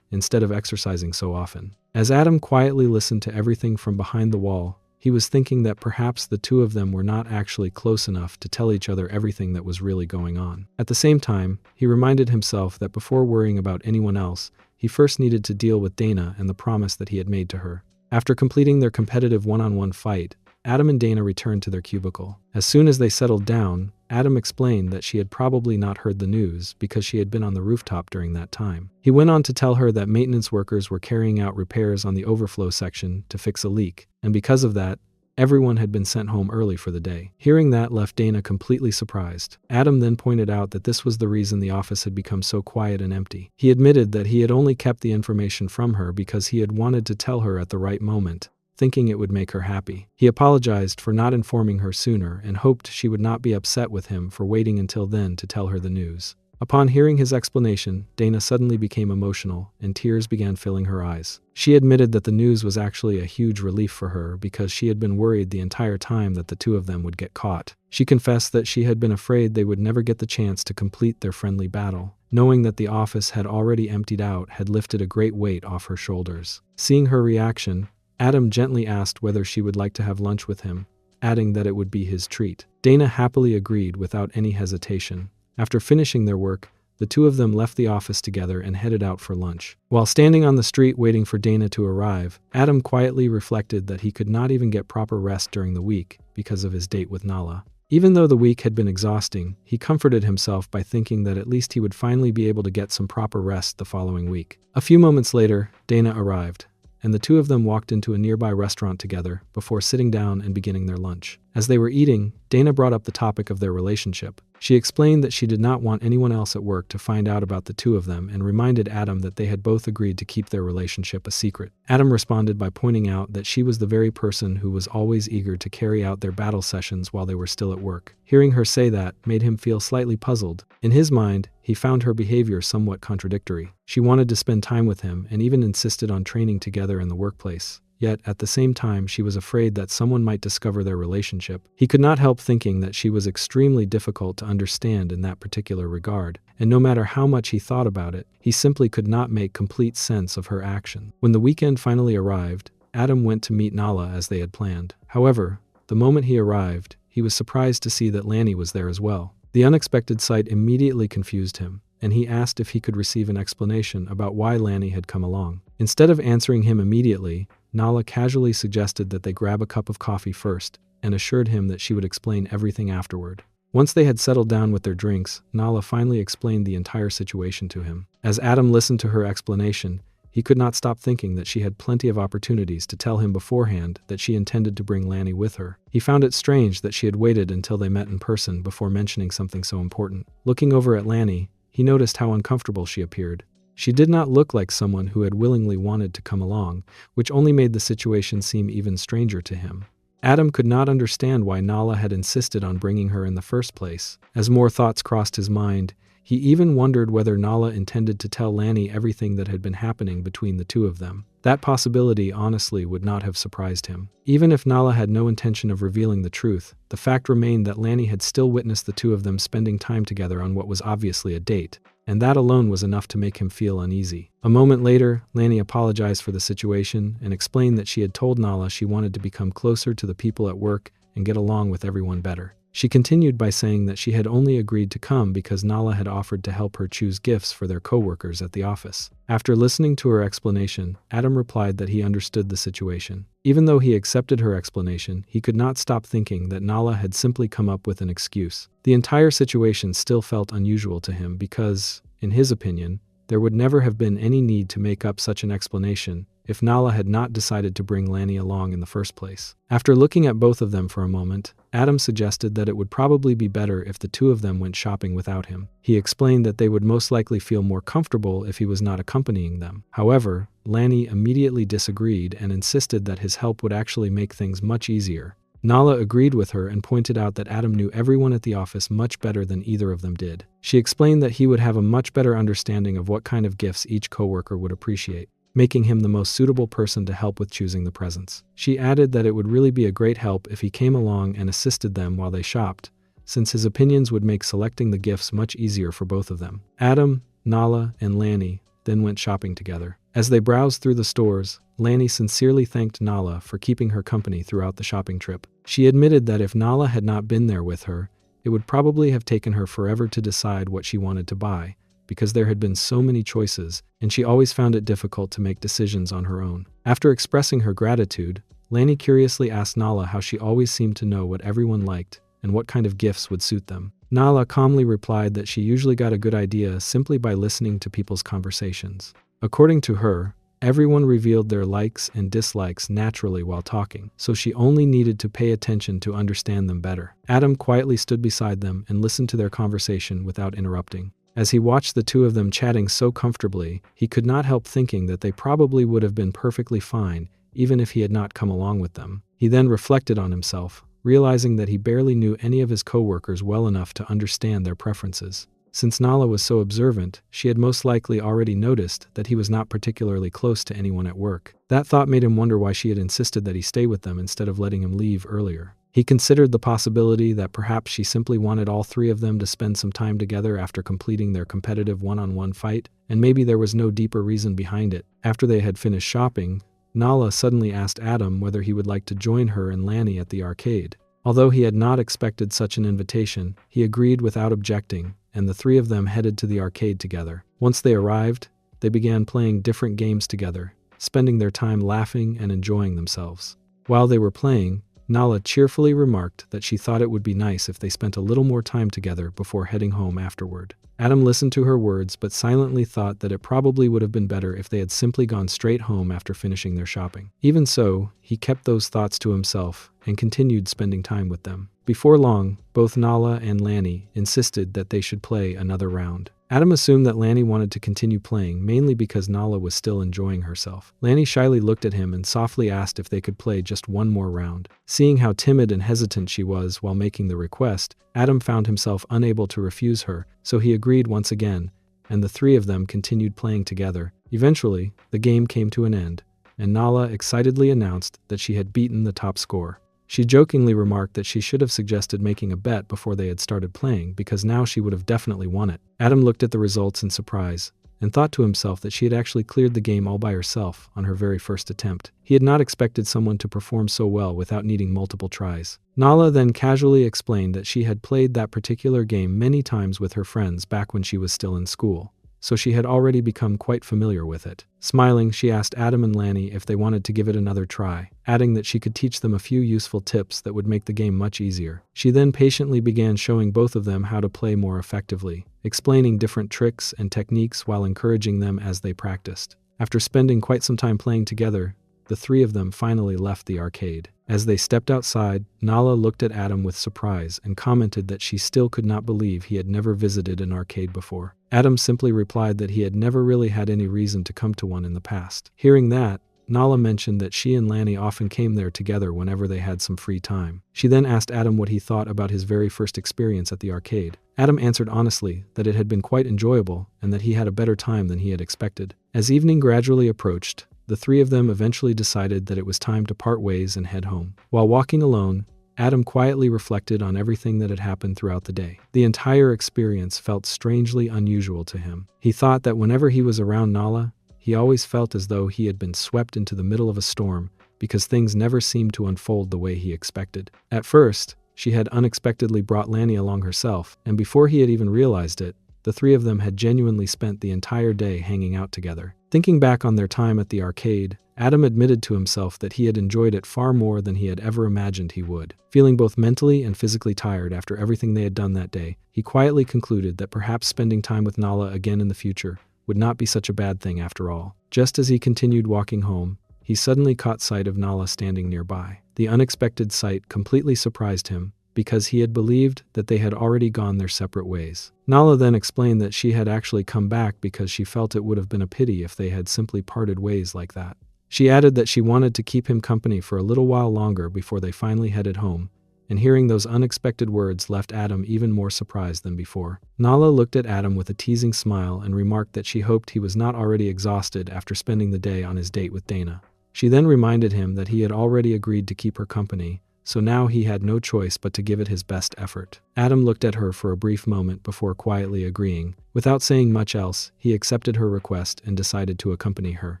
instead of exercising so often. As Adam quietly listened to everything from behind the wall, he was thinking that perhaps the two of them were not actually close enough to tell each other everything that was really going on. At the same time, he reminded himself that before worrying about anyone else, he first needed to deal with Dana and the promise that he had made to her. After completing their competitive one-on-one fight, Adam and Dana returned to their cubicle. As soon as they settled down, Adam explained that she had probably not heard the news because she had been on the rooftop during that time. He went on to tell her that maintenance workers were carrying out repairs on the overflow section to fix a leak, and because of that, everyone had been sent home early for the day. Hearing that left Dana completely surprised. Adam then pointed out that this was the reason the office had become so quiet and empty. He admitted that he had only kept the information from her because he had wanted to tell her at the right moment, thinking it would make her happy. He apologized for not informing her sooner and hoped she would not be upset with him for waiting until then to tell her the news. Upon hearing his explanation, Dana suddenly became emotional, and tears began filling her eyes. She admitted that the news was actually a huge relief for her because she had been worried the entire time that the two of them would get caught. She confessed that she had been afraid they would never get the chance to complete their friendly battle. Knowing that the office had already emptied out had lifted a great weight off her shoulders. Seeing her reaction, Adam gently asked whether she would like to have lunch with him, adding that it would be his treat. Dana happily agreed without any hesitation. After finishing their work, the two of them left the office together and headed out for lunch. While standing on the street waiting for Dana to arrive, Adam quietly reflected that he could not even get proper rest during the week because of his date with Nala. Even though the week had been exhausting, he comforted himself by thinking that at least he would finally be able to get some proper rest the following week. A few moments later, Dana arrived, and the two of them walked into a nearby restaurant together before sitting down and beginning their lunch. As they were eating, Dana brought up the topic of their relationship. She explained that she did not want anyone else at work to find out about the two of them and reminded Adam that they had both agreed to keep their relationship a secret. Adam responded by pointing out that she was the very person who was always eager to carry out their battle sessions while they were still at work. Hearing her say that made him feel slightly puzzled. In his mind, he found her behavior somewhat contradictory. She wanted to spend time with him and even insisted on training together in the workplace. Yet, at the same time, she was afraid that someone might discover their relationship. He could not help thinking that she was extremely difficult to understand in that particular regard, and no matter how much he thought about it, he simply could not make complete sense of her action. When the weekend finally arrived, Adam went to meet Nala as they had planned. However, the moment he arrived, he was surprised to see that Lanny was there as well. The unexpected sight immediately confused him, and he asked if he could receive an explanation about why Lanny had come along. Instead of answering him immediately, Nala casually suggested that they grab a cup of coffee first, and assured him that she would explain everything afterward. Once they had settled down with their drinks, Nala finally explained the entire situation to him. As Adam listened to her explanation, he could not stop thinking that she had plenty of opportunities to tell him beforehand that she intended to bring Lanny with her. He found it strange that she had waited until they met in person before mentioning something so important. Looking over at Lanny, he noticed how uncomfortable she appeared. She did not look like someone who had willingly wanted to come along, which only made the situation seem even stranger to him. Adam could not understand why Nala had insisted on bringing her in the first place. As more thoughts crossed his mind, He even wondered whether Nala intended to tell Lanny everything that had been happening between the two of them. That possibility honestly would not have surprised him. Even if Nala had no intention of revealing the truth, the fact remained that Lanny had still witnessed the two of them spending time together on what was obviously a date, and that alone was enough to make him feel uneasy. A moment later, Lanny apologized for the situation and explained that she had told Nala she wanted to become closer to the people at work and get along with everyone better. She continued by saying that she had only agreed to come because Nala had offered to help her choose gifts for their co-workers at the office. After listening to her explanation, Adam replied that he understood the situation. Even though he accepted her explanation, he could not stop thinking that Nala had simply come up with an excuse. The entire situation still felt unusual to him because, in his opinion, there would never have been any need to make up such an explanation if Nala had not decided to bring Lanny along in the first place. After looking at both of them for a moment, Adam suggested that it would probably be better if the two of them went shopping without him. He explained that they would most likely feel more comfortable if he was not accompanying them. However, Lanny immediately disagreed and insisted that his help would actually make things much easier. Nala agreed with her and pointed out that Adam knew everyone at the office much better than either of them did. She explained that he would have a much better understanding of what kind of gifts each coworker would appreciate, making him the most suitable person to help with choosing the presents. She added that it would really be a great help if he came along and assisted them while they shopped, since his opinions would make selecting the gifts much easier for both of them. Adam, Nala, and Lanny then went shopping together. As they browsed through the stores, Lanny sincerely thanked Nala for keeping her company throughout the shopping trip. She admitted that if Nala had not been there with her, it would probably have taken her forever to decide what she wanted to buy, because there had been so many choices, and she always found it difficult to make decisions on her own. After expressing her gratitude, Lanny curiously asked Nala how she always seemed to know what everyone liked and what kind of gifts would suit them. Nala calmly replied that she usually got a good idea simply by listening to people's conversations. According to her, everyone revealed their likes and dislikes naturally while talking, so she only needed to pay attention to understand them better. Adam quietly stood beside them and listened to their conversation without interrupting. As he watched the two of them chatting so comfortably, he could not help thinking that they probably would have been perfectly fine even if he had not come along with them. He then reflected on himself, realizing that he barely knew any of his co-workers well enough to understand their preferences. Since Nala was so observant, she had most likely already noticed that he was not particularly close to anyone at work. That thought made him wonder why she had insisted that he stay with them instead of letting him leave earlier. He considered the possibility that perhaps she simply wanted all three of them to spend some time together after completing their competitive one-on-one fight, and maybe there was no deeper reason behind it. After they had finished shopping, Nala suddenly asked Adam whether he would like to join her and Lanny at the arcade. Although he had not expected such an invitation, he agreed without objecting, and the three of them headed to the arcade together. Once they arrived, they began playing different games together, spending their time laughing and enjoying themselves. While they were playing, Nala cheerfully remarked that she thought it would be nice if they spent a little more time together before heading home afterward. Adam listened to her words but silently thought that it probably would have been better if they had simply gone straight home after finishing their shopping. Even so, he kept those thoughts to himself and continued spending time with them. Before long, both Nala and Lanny insisted that they should play another round. Adam assumed that Lanny wanted to continue playing, mainly because Nala was still enjoying herself. Lanny shyly looked at him and softly asked if they could play just one more round. Seeing how timid and hesitant she was while making the request, Adam found himself unable to refuse her, so he agreed once again, and the three of them continued playing together. Eventually, the game came to an end, and Nala excitedly announced that she had beaten the top score. She jokingly remarked that she should have suggested making a bet before they had started playing because now she would have definitely won it. Adam looked at the results in surprise and thought to himself that she had actually cleared the game all by herself on her very first attempt. He had not expected someone to perform so well without needing multiple tries. Nala then casually explained that she had played that particular game many times with her friends back when she was still in school, so she had already become quite familiar with it. Smiling, she asked Adam and Lanny if they wanted to give it another try, adding that she could teach them a few useful tips that would make the game much easier. She then patiently began showing both of them how to play more effectively, explaining different tricks and techniques while encouraging them as they practiced. After spending quite some time playing together, the three of them finally left the arcade. As they stepped outside, Nala looked at Adam with surprise and commented that she still could not believe he had never visited an arcade before. Adam simply replied that he had never really had any reason to come to one in the past. Hearing that, Nala mentioned that she and Lanny often came there together whenever they had some free time. She then asked Adam what he thought about his very first experience at the arcade. Adam answered honestly that it had been quite enjoyable and that he had a better time than he had expected. As evening gradually approached, the three of them eventually decided that it was time to part ways and head home. While walking alone, Adam quietly reflected on everything that had happened throughout the day. The entire experience felt strangely unusual to him. He thought that whenever he was around Nala, he always felt as though he had been swept into the middle of a storm because things never seemed to unfold the way he expected. At first, she had unexpectedly brought Lanny along herself, and before he had even realized it, the three of them had genuinely spent the entire day hanging out together. Thinking back on their time at the arcade, Adam admitted to himself that he had enjoyed it far more than he had ever imagined he would. Feeling both mentally and physically tired after everything they had done that day, he quietly concluded that perhaps spending time with Nala again in the future would not be such a bad thing after all. Just as he continued walking home, he suddenly caught sight of Nala standing nearby. The unexpected sight completely surprised him, because he had believed that they had already gone their separate ways. Nala then explained that she had actually come back because she felt it would have been a pity if they had simply parted ways like that. She added that she wanted to keep him company for a little while longer before they finally headed home, and hearing those unexpected words left Adam even more surprised than before. Nala looked at Adam with a teasing smile and remarked that she hoped he was not already exhausted after spending the day on his date with Dana. She then reminded him that he had already agreed to keep her company, so now he had no choice but to give it his best effort. Adam looked at her for a brief moment before quietly agreeing. Without saying much else, he accepted her request and decided to accompany her.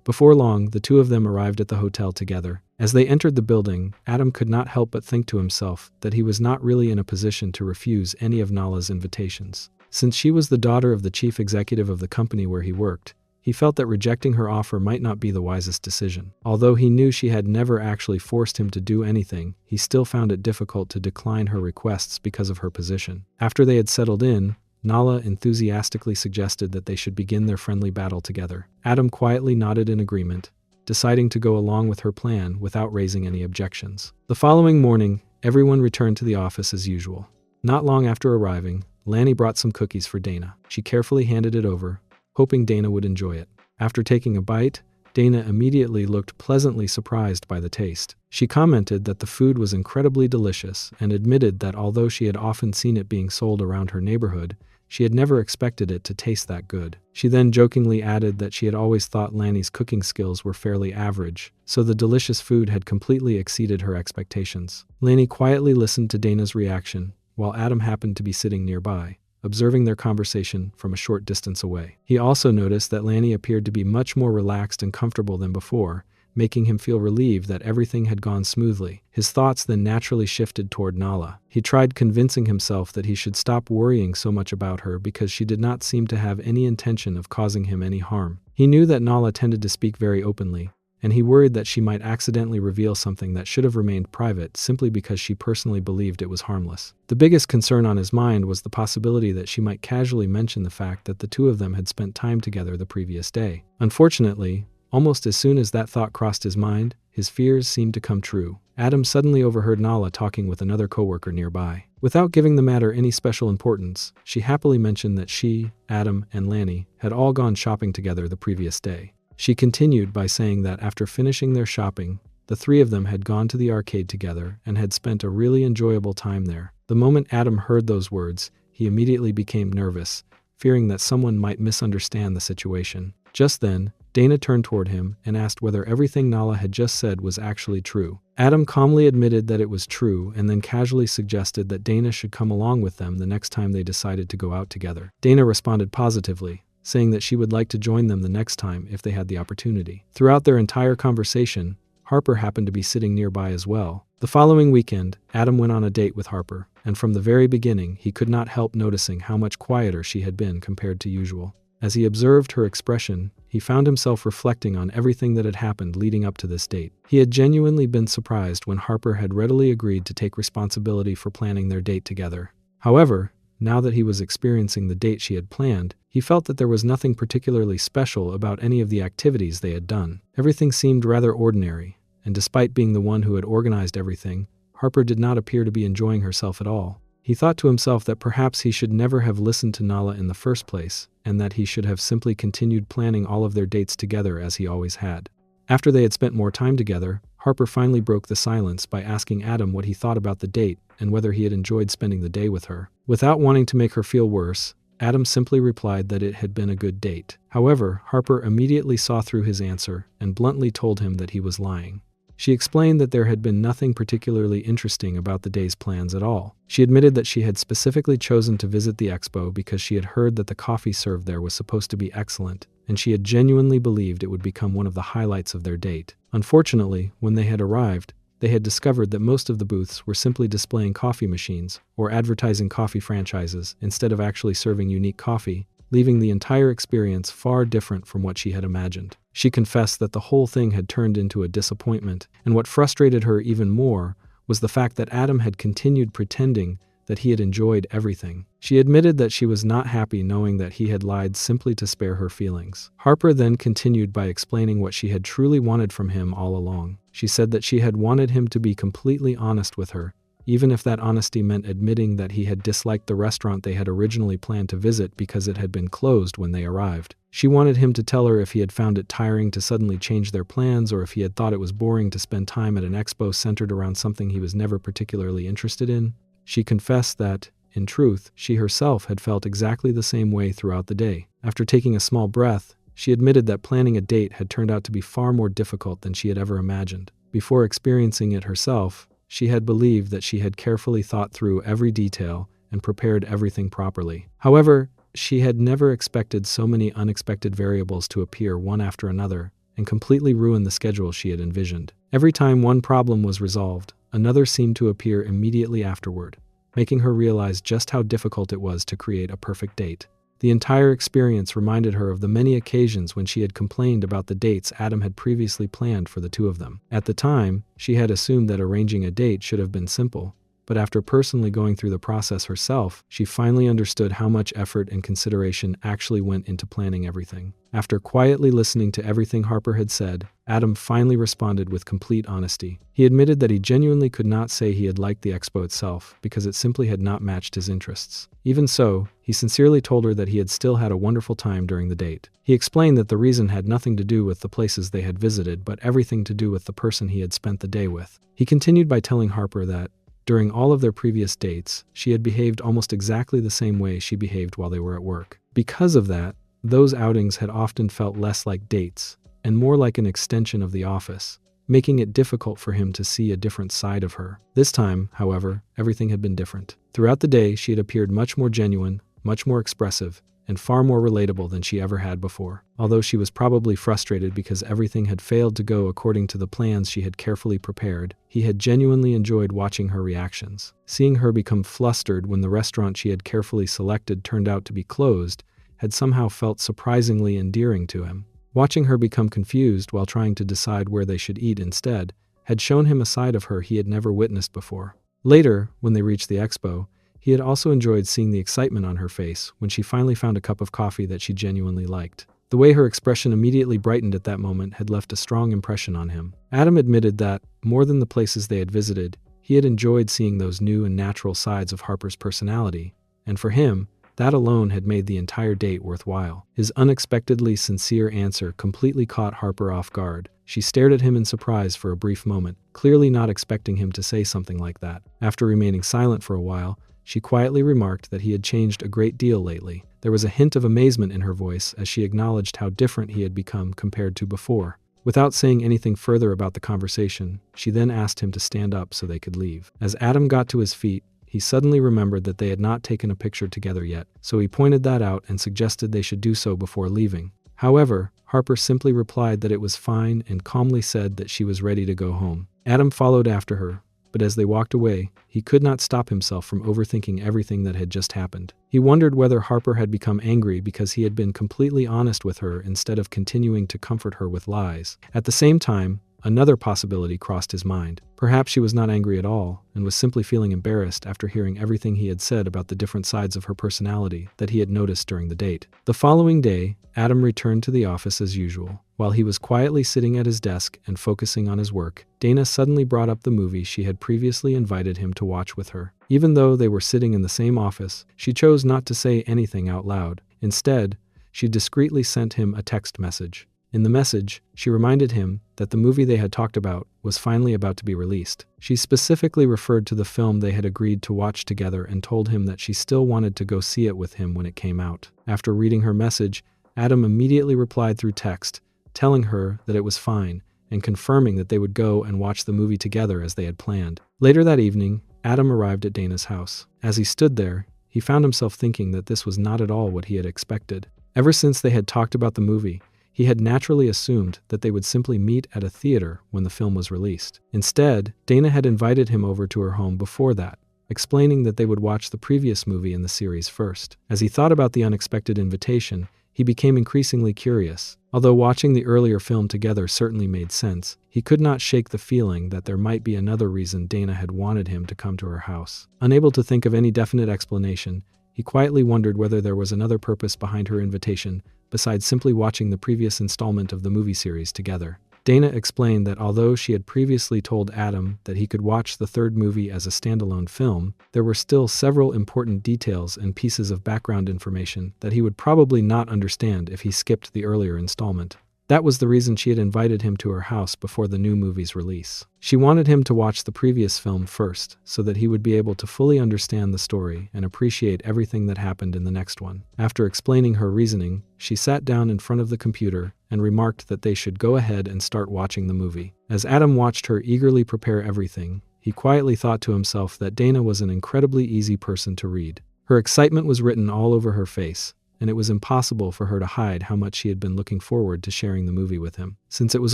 Before long, the two of them arrived at the hotel together. As they entered the building, Adam could not help but think to himself that he was not really in a position to refuse any of Nala's invitations. Since she was the daughter of the chief executive of the company where he worked, he felt that rejecting her offer might not be the wisest decision. Although he knew she had never actually forced him to do anything, he still found it difficult to decline her requests because of her position. After they had settled in, Nala enthusiastically suggested that they should begin their friendly battle together. Adam quietly nodded in agreement, deciding to go along with her plan without raising any objections. The following morning, everyone returned to the office as usual. Not long after arriving, Lanny brought some cookies for Dana. She carefully handed it over, hoping Dana would enjoy it. After taking a bite, Dana immediately looked pleasantly surprised by the taste. She commented that the food was incredibly delicious and admitted that although she had often seen it being sold around her neighborhood, she had never expected it to taste that good. She then jokingly added that she had always thought Lanny's cooking skills were fairly average, so the delicious food had completely exceeded her expectations. Lanny quietly listened to Dana's reaction, while Adam happened to be sitting nearby, observing their conversation from a short distance away. He also noticed that Lanny appeared to be much more relaxed and comfortable than before, making him feel relieved that everything had gone smoothly. His thoughts then naturally shifted toward Nala. He tried convincing himself that he should stop worrying so much about her because she did not seem to have any intention of causing him any harm. He knew that Nala tended to speak very openly, and he worried that she might accidentally reveal something that should have remained private simply because she personally believed it was harmless. The biggest concern on his mind was the possibility that she might casually mention the fact that the two of them had spent time together the previous day. Unfortunately, almost as soon as that thought crossed his mind, his fears seemed to come true. Adam suddenly overheard Nala talking with another coworker nearby. Without giving the matter any special importance, she happily mentioned that she, Adam, and Lanny had all gone shopping together the previous day. She continued by saying that after finishing their shopping, the three of them had gone to the arcade together and had spent a really enjoyable time there. The moment Adam heard those words, he immediately became nervous, fearing that someone might misunderstand the situation. Just then, Dana turned toward him and asked whether everything Nala had just said was actually true. Adam calmly admitted that it was true and then casually suggested that Dana should come along with them the next time they decided to go out together. Dana responded positively, saying that she would like to join them the next time if they had the opportunity. Throughout their entire conversation, Harper happened to be sitting nearby as well. The following weekend, Adam went on a date with Harper, and from the very beginning he could not help noticing how much quieter she had been compared to usual. As he observed her expression, he found himself reflecting on everything that had happened leading up to this date. He had genuinely been surprised when Harper had readily agreed to take responsibility for planning their date together. However, now that he was experiencing the date she had planned, he felt that there was nothing particularly special about any of the activities they had done. Everything seemed rather ordinary, and despite being the one who had organized everything, Harper did not appear to be enjoying herself at all. He thought to himself that perhaps he should never have listened to Nala in the first place, and that he should have simply continued planning all of their dates together as he always had. After they had spent more time together, Harper finally broke the silence by asking Adam what he thought about the date and whether he had enjoyed spending the day with her. Without wanting to make her feel worse, Adam simply replied that it had been a good date. However, Harper immediately saw through his answer and bluntly told him that he was lying. She explained that there had been nothing particularly interesting about the day's plans at all. She admitted that she had specifically chosen to visit the expo because she had heard that the coffee served there was supposed to be excellent, and she had genuinely believed it would become one of the highlights of their date. Unfortunately, when they had arrived, they had discovered that most of the booths were simply displaying coffee machines or advertising coffee franchises instead of actually serving unique coffee, leaving the entire experience far different from what she had imagined. She confessed that the whole thing had turned into a disappointment, and what frustrated her even more was the fact that Adam had continued pretending that he had enjoyed everything. She admitted that she was not happy knowing that he had lied simply to spare her feelings. Harper then continued by explaining what she had truly wanted from him all along. She said that she had wanted him to be completely honest with her, even if that honesty meant admitting that he had disliked the restaurant they had originally planned to visit because it had been closed when they arrived. She wanted him to tell her if he had found it tiring to suddenly change their plans or if he had thought it was boring to spend time at an expo centered around something he was never particularly interested in. She confessed that, in truth, she herself had felt exactly the same way throughout the day. After taking a small breath, she admitted that planning a date had turned out to be far more difficult than she had ever imagined. Before experiencing it herself, she had believed that she had carefully thought through every detail and prepared everything properly. However, she had never expected so many unexpected variables to appear one after another and completely ruin the schedule she had envisioned. Every time one problem was resolved, another seemed to appear immediately afterward, making her realize just how difficult it was to create a perfect date. The entire experience reminded her of the many occasions when she had complained about the dates Adam had previously planned for the two of them. At the time, she had assumed that arranging a date should have been simple, but after personally going through the process herself, she finally understood how much effort and consideration actually went into planning everything. After quietly listening to everything Harper had said, Adam finally responded with complete honesty. He admitted that he genuinely could not say he had liked the expo itself because it simply had not matched his interests. Even so, he sincerely told her that he had still had a wonderful time during the date. He explained that the reason had nothing to do with the places they had visited, but everything to do with the person he had spent the day with. He continued by telling Harper that, during all of their previous dates, she had behaved almost exactly the same way she behaved while they were at work. Because of that, those outings had often felt less like dates and more like an extension of the office, making it difficult for him to see a different side of her. This time, however, everything had been different. Throughout the day, she had appeared much more genuine, much more expressive, and far more relatable than she ever had before. Although she was probably frustrated because everything had failed to go according to the plans she had carefully prepared, he had genuinely enjoyed watching her reactions. Seeing her become flustered when the restaurant she had carefully selected turned out to be closed had somehow felt surprisingly endearing to him. Watching her become confused while trying to decide where they should eat instead had shown him a side of her he had never witnessed before. Later, when they reached the expo, he had also enjoyed seeing the excitement on her face when she finally found a cup of coffee that she genuinely liked. The way her expression immediately brightened at that moment had left a strong impression on him. Adam admitted that, more than the places they had visited, he had enjoyed seeing those new and natural sides of Harper's personality, and for him, that alone had made the entire date worthwhile. His unexpectedly sincere answer completely caught Harper off guard. She stared at him in surprise for a brief moment, clearly not expecting him to say something like that. After remaining silent for a while, she quietly remarked that he had changed a great deal lately. There was a hint of amazement in her voice as she acknowledged how different he had become compared to before. Without saying anything further about the conversation, she then asked him to stand up so they could leave. As Adam got to his feet, he suddenly remembered that they had not taken a picture together yet, so he pointed that out and suggested they should do so before leaving. However, Harper simply replied that it was fine and calmly said that she was ready to go home. Adam followed after her, but as they walked away, he could not stop himself from overthinking everything that had just happened. He wondered whether Harper had become angry because he had been completely honest with her instead of continuing to comfort her with lies. At the same time, another possibility crossed his mind. Perhaps she was not angry at all and was simply feeling embarrassed after hearing everything he had said about the different sides of her personality that he had noticed during the date. The following day, Adam returned to the office as usual. While he was quietly sitting at his desk and focusing on his work, Dana suddenly brought up the movie she had previously invited him to watch with her. Even though they were sitting in the same office, she chose not to say anything out loud. Instead, she discreetly sent him a text message. In the message, she reminded him that the movie they had talked about was finally about to be released. She specifically referred to the film they had agreed to watch together and told him that she still wanted to go see it with him when it came out. After reading her message, Adam immediately replied through text, telling her that it was fine and confirming that they would go and watch the movie together as they had planned. Later that evening, Adam arrived at Dana's house. As he stood there, he found himself thinking that this was not at all what he had expected. Ever since they had talked about the movie, he had naturally assumed that they would simply meet at a theater when the film was released. Instead, Dana had invited him over to her home before that, explaining that they would watch the previous movie in the series first. As he thought about the unexpected invitation, he became increasingly curious. Although watching the earlier film together certainly made sense, he could not shake the feeling that there might be another reason Dana had wanted him to come to her house. Unable to think of any definite explanation, he quietly wondered whether there was another purpose behind her invitation besides simply watching the previous installment of the movie series together. Dana explained that although she had previously told Adam that he could watch the third movie as a standalone film, there were still several important details and pieces of background information that he would probably not understand if he skipped the earlier installment. That was the reason she had invited him to her house before the new movie's release. She wanted him to watch the previous film first, so that he would be able to fully understand the story and appreciate everything that happened in the next one. After explaining her reasoning, she sat down in front of the computer and remarked that they should go ahead and start watching the movie. As Adam watched her eagerly prepare everything, he quietly thought to himself that Dana was an incredibly easy person to read. Her excitement was written all over her face, and it was impossible for her to hide how much she had been looking forward to sharing the movie with him. Since it was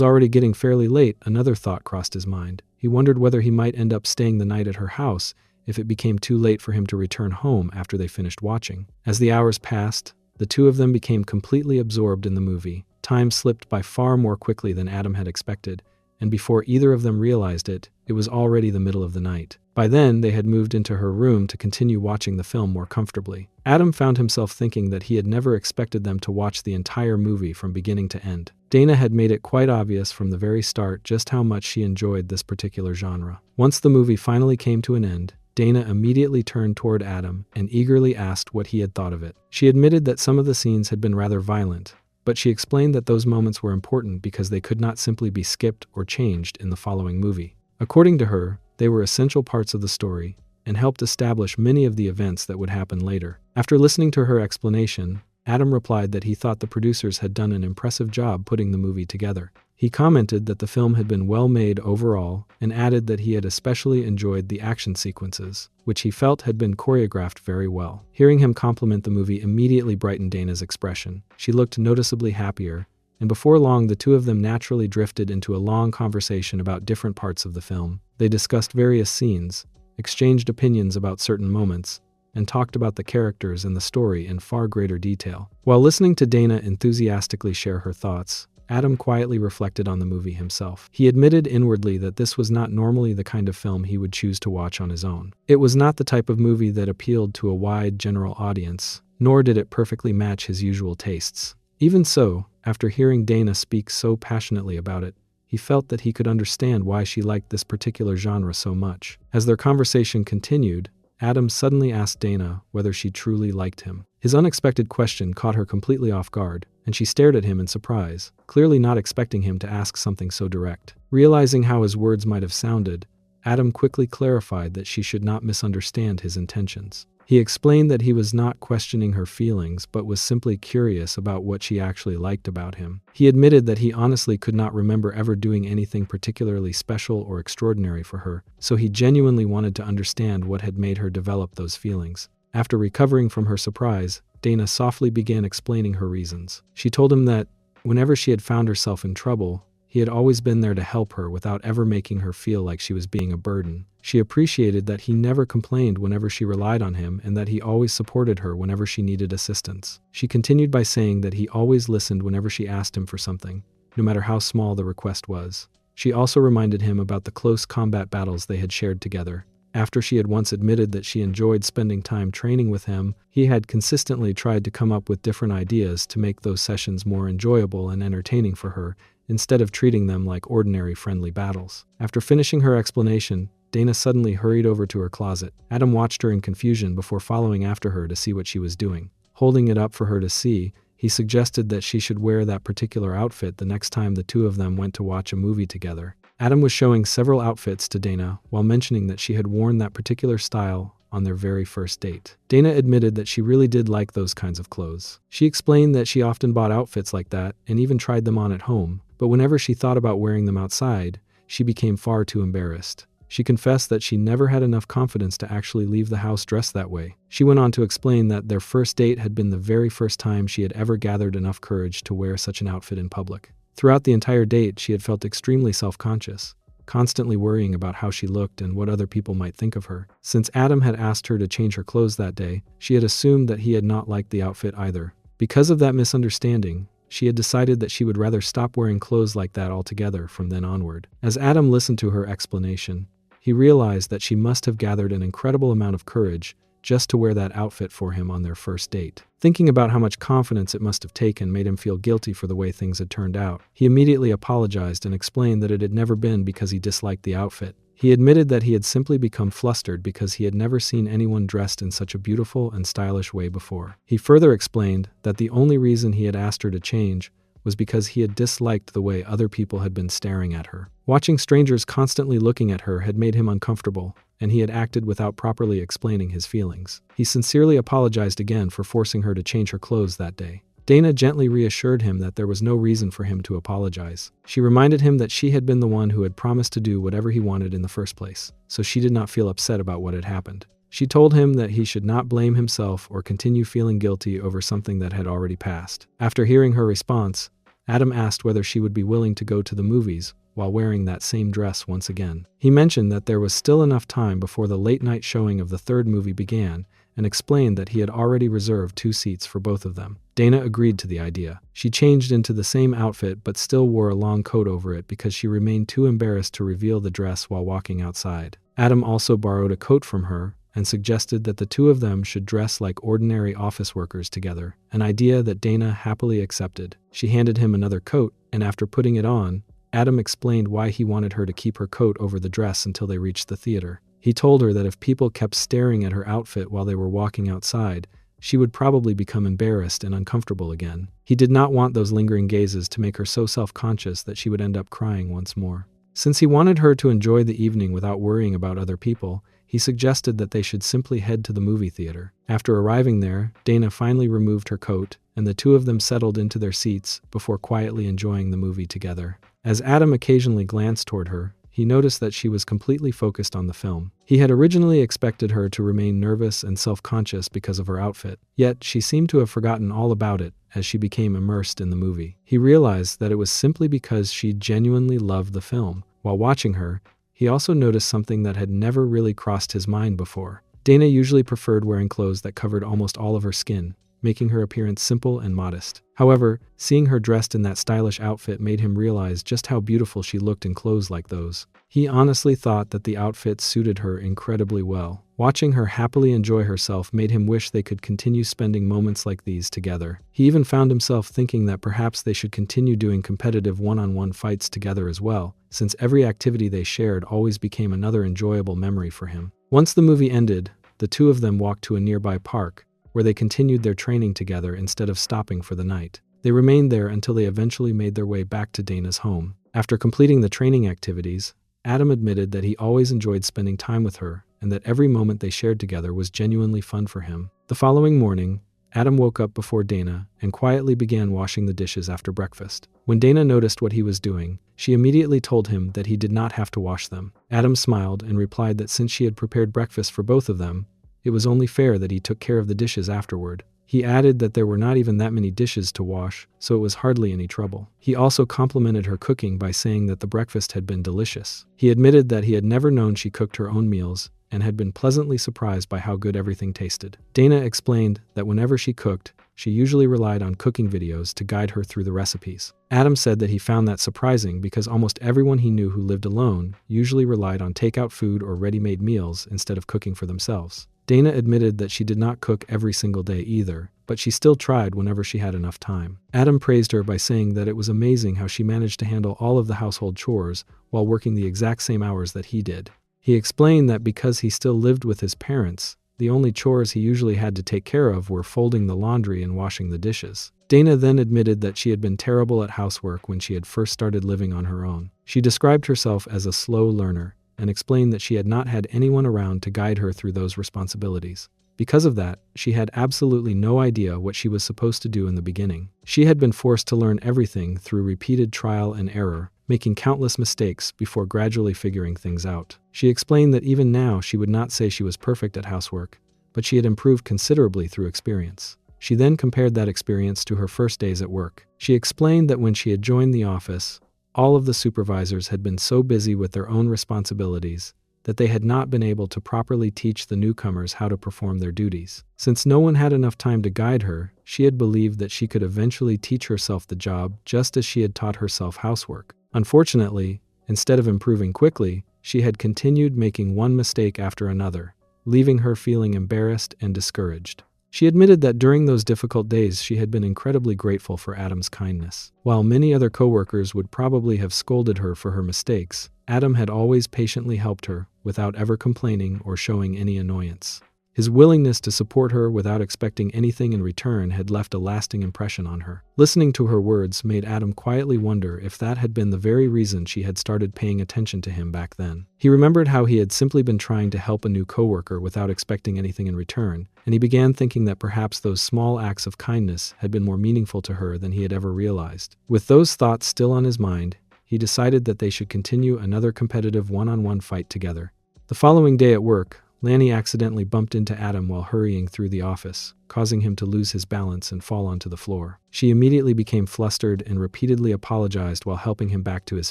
already getting fairly late, another thought crossed his mind. He wondered whether he might end up staying the night at her house if it became too late for him to return home after they finished watching. As the hours passed, the two of them became completely absorbed in the movie. Time slipped by far more quickly than Adam had expected, and before either of them realized it, it was already the middle of the night. By then, they had moved into her room to continue watching the film more comfortably. Adam found himself thinking that he had never expected them to watch the entire movie from beginning to end. Dana had made it quite obvious from the very start just how much she enjoyed this particular genre. Once the movie finally came to an end, Dana immediately turned toward Adam and eagerly asked what he had thought of it. She admitted that some of the scenes had been rather violent, but she explained that those moments were important because they could not simply be skipped or changed in the following movie. According to her, they were essential parts of the story and helped establish many of the events that would happen later. After listening to her explanation, Adam replied that he thought the producers had done an impressive job putting the movie together. He commented that the film had been well made overall and added that he had especially enjoyed the action sequences, which he felt had been choreographed very well. Hearing him compliment the movie immediately brightened Dana's expression. She looked noticeably happier, and before long the two of them naturally drifted into a long conversation about different parts of the film. They discussed various scenes, exchanged opinions about certain moments, and talked about the characters and the story in far greater detail. While listening to Dana enthusiastically share her thoughts, Adam quietly reflected on the movie himself. He admitted inwardly that this was not normally the kind of film he would choose to watch on his own. It was not the type of movie that appealed to a wide general audience, nor did it perfectly match his usual tastes. Even so, after hearing Dana speak so passionately about it, he felt that he could understand why she liked this particular genre so much. As their conversation continued, Adam suddenly asked Dana whether she truly liked him. His unexpected question caught her completely off guard, and she stared at him in surprise, clearly not expecting him to ask something so direct. Realizing how his words might have sounded, Adam quickly clarified that she should not misunderstand his intentions. He explained that he was not questioning her feelings but was simply curious about what she actually liked about him. He admitted that he honestly could not remember ever doing anything particularly special or extraordinary for her, so he genuinely wanted to understand what had made her develop those feelings. After recovering from her surprise, Dana softly began explaining her reasons. She told him that, whenever she had found herself in trouble, he had always been there to help her without ever making her feel like she was being a burden. She appreciated that he never complained whenever she relied on him and that he always supported her whenever she needed assistance. She continued by saying that he always listened whenever she asked him for something, no matter how small the request was. She also reminded him about the close combat battles they had shared together. After she had once admitted that she enjoyed spending time training with him, he had consistently tried to come up with different ideas to make those sessions more enjoyable and entertaining for her, instead of treating them like ordinary friendly battles. After finishing her explanation, Dana suddenly hurried over to her closet. Adam watched her in confusion before following after her to see what she was doing. Holding it up for her to see, he suggested that she should wear that particular outfit the next time the two of them went to watch a movie together. Adam was showing several outfits to Dana while mentioning that she had worn that particular style on their very first date. Dana admitted that she really did like those kinds of clothes. She explained that she often bought outfits like that and even tried them on at home, but whenever she thought about wearing them outside, she became far too embarrassed. She confessed that she never had enough confidence to actually leave the house dressed that way. She went on to explain that their first date had been the very first time she had ever gathered enough courage to wear such an outfit in public. Throughout the entire date, she had felt extremely self-conscious, constantly worrying about how she looked and what other people might think of her. Since Adam had asked her to change her clothes that day, she had assumed that he had not liked the outfit either. Because of that misunderstanding, she had decided that she would rather stop wearing clothes like that altogether from then onward. As Adam listened to her explanation, he realized that she must have gathered an incredible amount of courage just to wear that outfit for him on their first date. Thinking about how much confidence it must have taken made him feel guilty for the way things had turned out. He immediately apologized and explained that it had never been because he disliked the outfit. He admitted that he had simply become flustered because he had never seen anyone dressed in such a beautiful and stylish way before. He further explained that the only reason he had asked her to change was because he had disliked the way other people had been staring at her. Watching strangers constantly looking at her had made him uncomfortable, and he had acted without properly explaining his feelings. He sincerely apologized again for forcing her to change her clothes that day. Dana gently reassured him that there was no reason for him to apologize. She reminded him that she had been the one who had promised to do whatever he wanted in the first place, so she did not feel upset about what had happened. She told him that he should not blame himself or continue feeling guilty over something that had already passed. After hearing her response, Adam asked whether she would be willing to go to the movies while wearing that same dress once again. He mentioned that there was still enough time before the late-night showing of the third movie began and explained that he had already reserved 2 seats for both of them. Dana agreed to the idea. She changed into the same outfit but still wore a long coat over it because she remained too embarrassed to reveal the dress while walking outside. Adam also borrowed a coat from her and suggested that the two of them should dress like ordinary office workers together, an idea that Dana happily accepted. She handed him another coat, and after putting it on, Adam explained why he wanted her to keep her coat over the dress until they reached the theater. He told her that if people kept staring at her outfit while they were walking outside, she would probably become embarrassed and uncomfortable again. He did not want those lingering gazes to make her so self-conscious that she would end up crying once more. Since he wanted her to enjoy the evening without worrying about other people, he suggested that they should simply head to the movie theater. After arriving there, Dana finally removed her coat, and the two of them settled into their seats before quietly enjoying the movie together. As Adam occasionally glanced toward her, he noticed that she was completely focused on the film. He had originally expected her to remain nervous and self-conscious because of her outfit, yet she seemed to have forgotten all about it as she became immersed in the movie. He realized that it was simply because she genuinely loved the film. While watching her, he also noticed something that had never really crossed his mind before. Dana usually preferred wearing clothes that covered almost all of her skin, making her appearance simple and modest. However, seeing her dressed in that stylish outfit made him realize just how beautiful she looked in clothes like those. He honestly thought that the outfit suited her incredibly well. Watching her happily enjoy herself made him wish they could continue spending moments like these together. He even found himself thinking that perhaps they should continue doing competitive one-on-one fights together as well, since every activity they shared always became another enjoyable memory for him. Once the movie ended, the two of them walked to a nearby park, where they continued their training together instead of stopping for the night. They remained there until they eventually made their way back to Dana's home. After completing the training activities, Adam admitted that he always enjoyed spending time with her and that every moment they shared together was genuinely fun for him. The following morning, Adam woke up before Dana and quietly began washing the dishes after breakfast. When Dana noticed what he was doing, she immediately told him that he did not have to wash them. Adam smiled and replied that since she had prepared breakfast for both of them, it was only fair that he took care of the dishes afterward. He added that there were not even that many dishes to wash, so it was hardly any trouble. He also complimented her cooking by saying that the breakfast had been delicious. He admitted that he had never known she cooked her own meals and had been pleasantly surprised by how good everything tasted. Dana explained that whenever she cooked, she usually relied on cooking videos to guide her through the recipes. Adam said that he found that surprising because almost everyone he knew who lived alone usually relied on takeout food or ready-made meals instead of cooking for themselves. Dana admitted that she did not cook every single day either, but she still tried whenever she had enough time. Adam praised her by saying that it was amazing how she managed to handle all of the household chores while working the exact same hours that he did. He explained that because he still lived with his parents, the only chores he usually had to take care of were folding the laundry and washing the dishes. Dana then admitted that she had been terrible at housework when she had first started living on her own. She described herself as a slow learner and explained that she had not had anyone around to guide her through those responsibilities. Because of that, she had absolutely no idea what she was supposed to do in the beginning. She had been forced to learn everything through repeated trial and error, making countless mistakes before gradually figuring things out. She explained that even now she would not say she was perfect at housework, but she had improved considerably through experience. She then compared that experience to her first days at work. She explained that when she had joined the office, all of the supervisors had been so busy with their own responsibilities that they had not been able to properly teach the newcomers how to perform their duties. Since no one had enough time to guide her, she had believed that she could eventually teach herself the job just as she had taught herself housework. Unfortunately, instead of improving quickly, she had continued making one mistake after another, leaving her feeling embarrassed and discouraged. She admitted that during those difficult days she had been incredibly grateful for Adam's kindness. While many other coworkers would probably have scolded her for her mistakes, Adam had always patiently helped her without ever complaining or showing any annoyance. His willingness to support her without expecting anything in return had left a lasting impression on her. Listening to her words made Adam quietly wonder if that had been the very reason she had started paying attention to him back then. He remembered how he had simply been trying to help a new coworker without expecting anything in return, and he began thinking that perhaps those small acts of kindness had been more meaningful to her than he had ever realized. With those thoughts still on his mind, he decided that they should continue another competitive one-on-one fight together. The following day at work, Lanny accidentally bumped into Adam while hurrying through the office, causing him to lose his balance and fall onto the floor. She immediately became flustered and repeatedly apologized while helping him back to his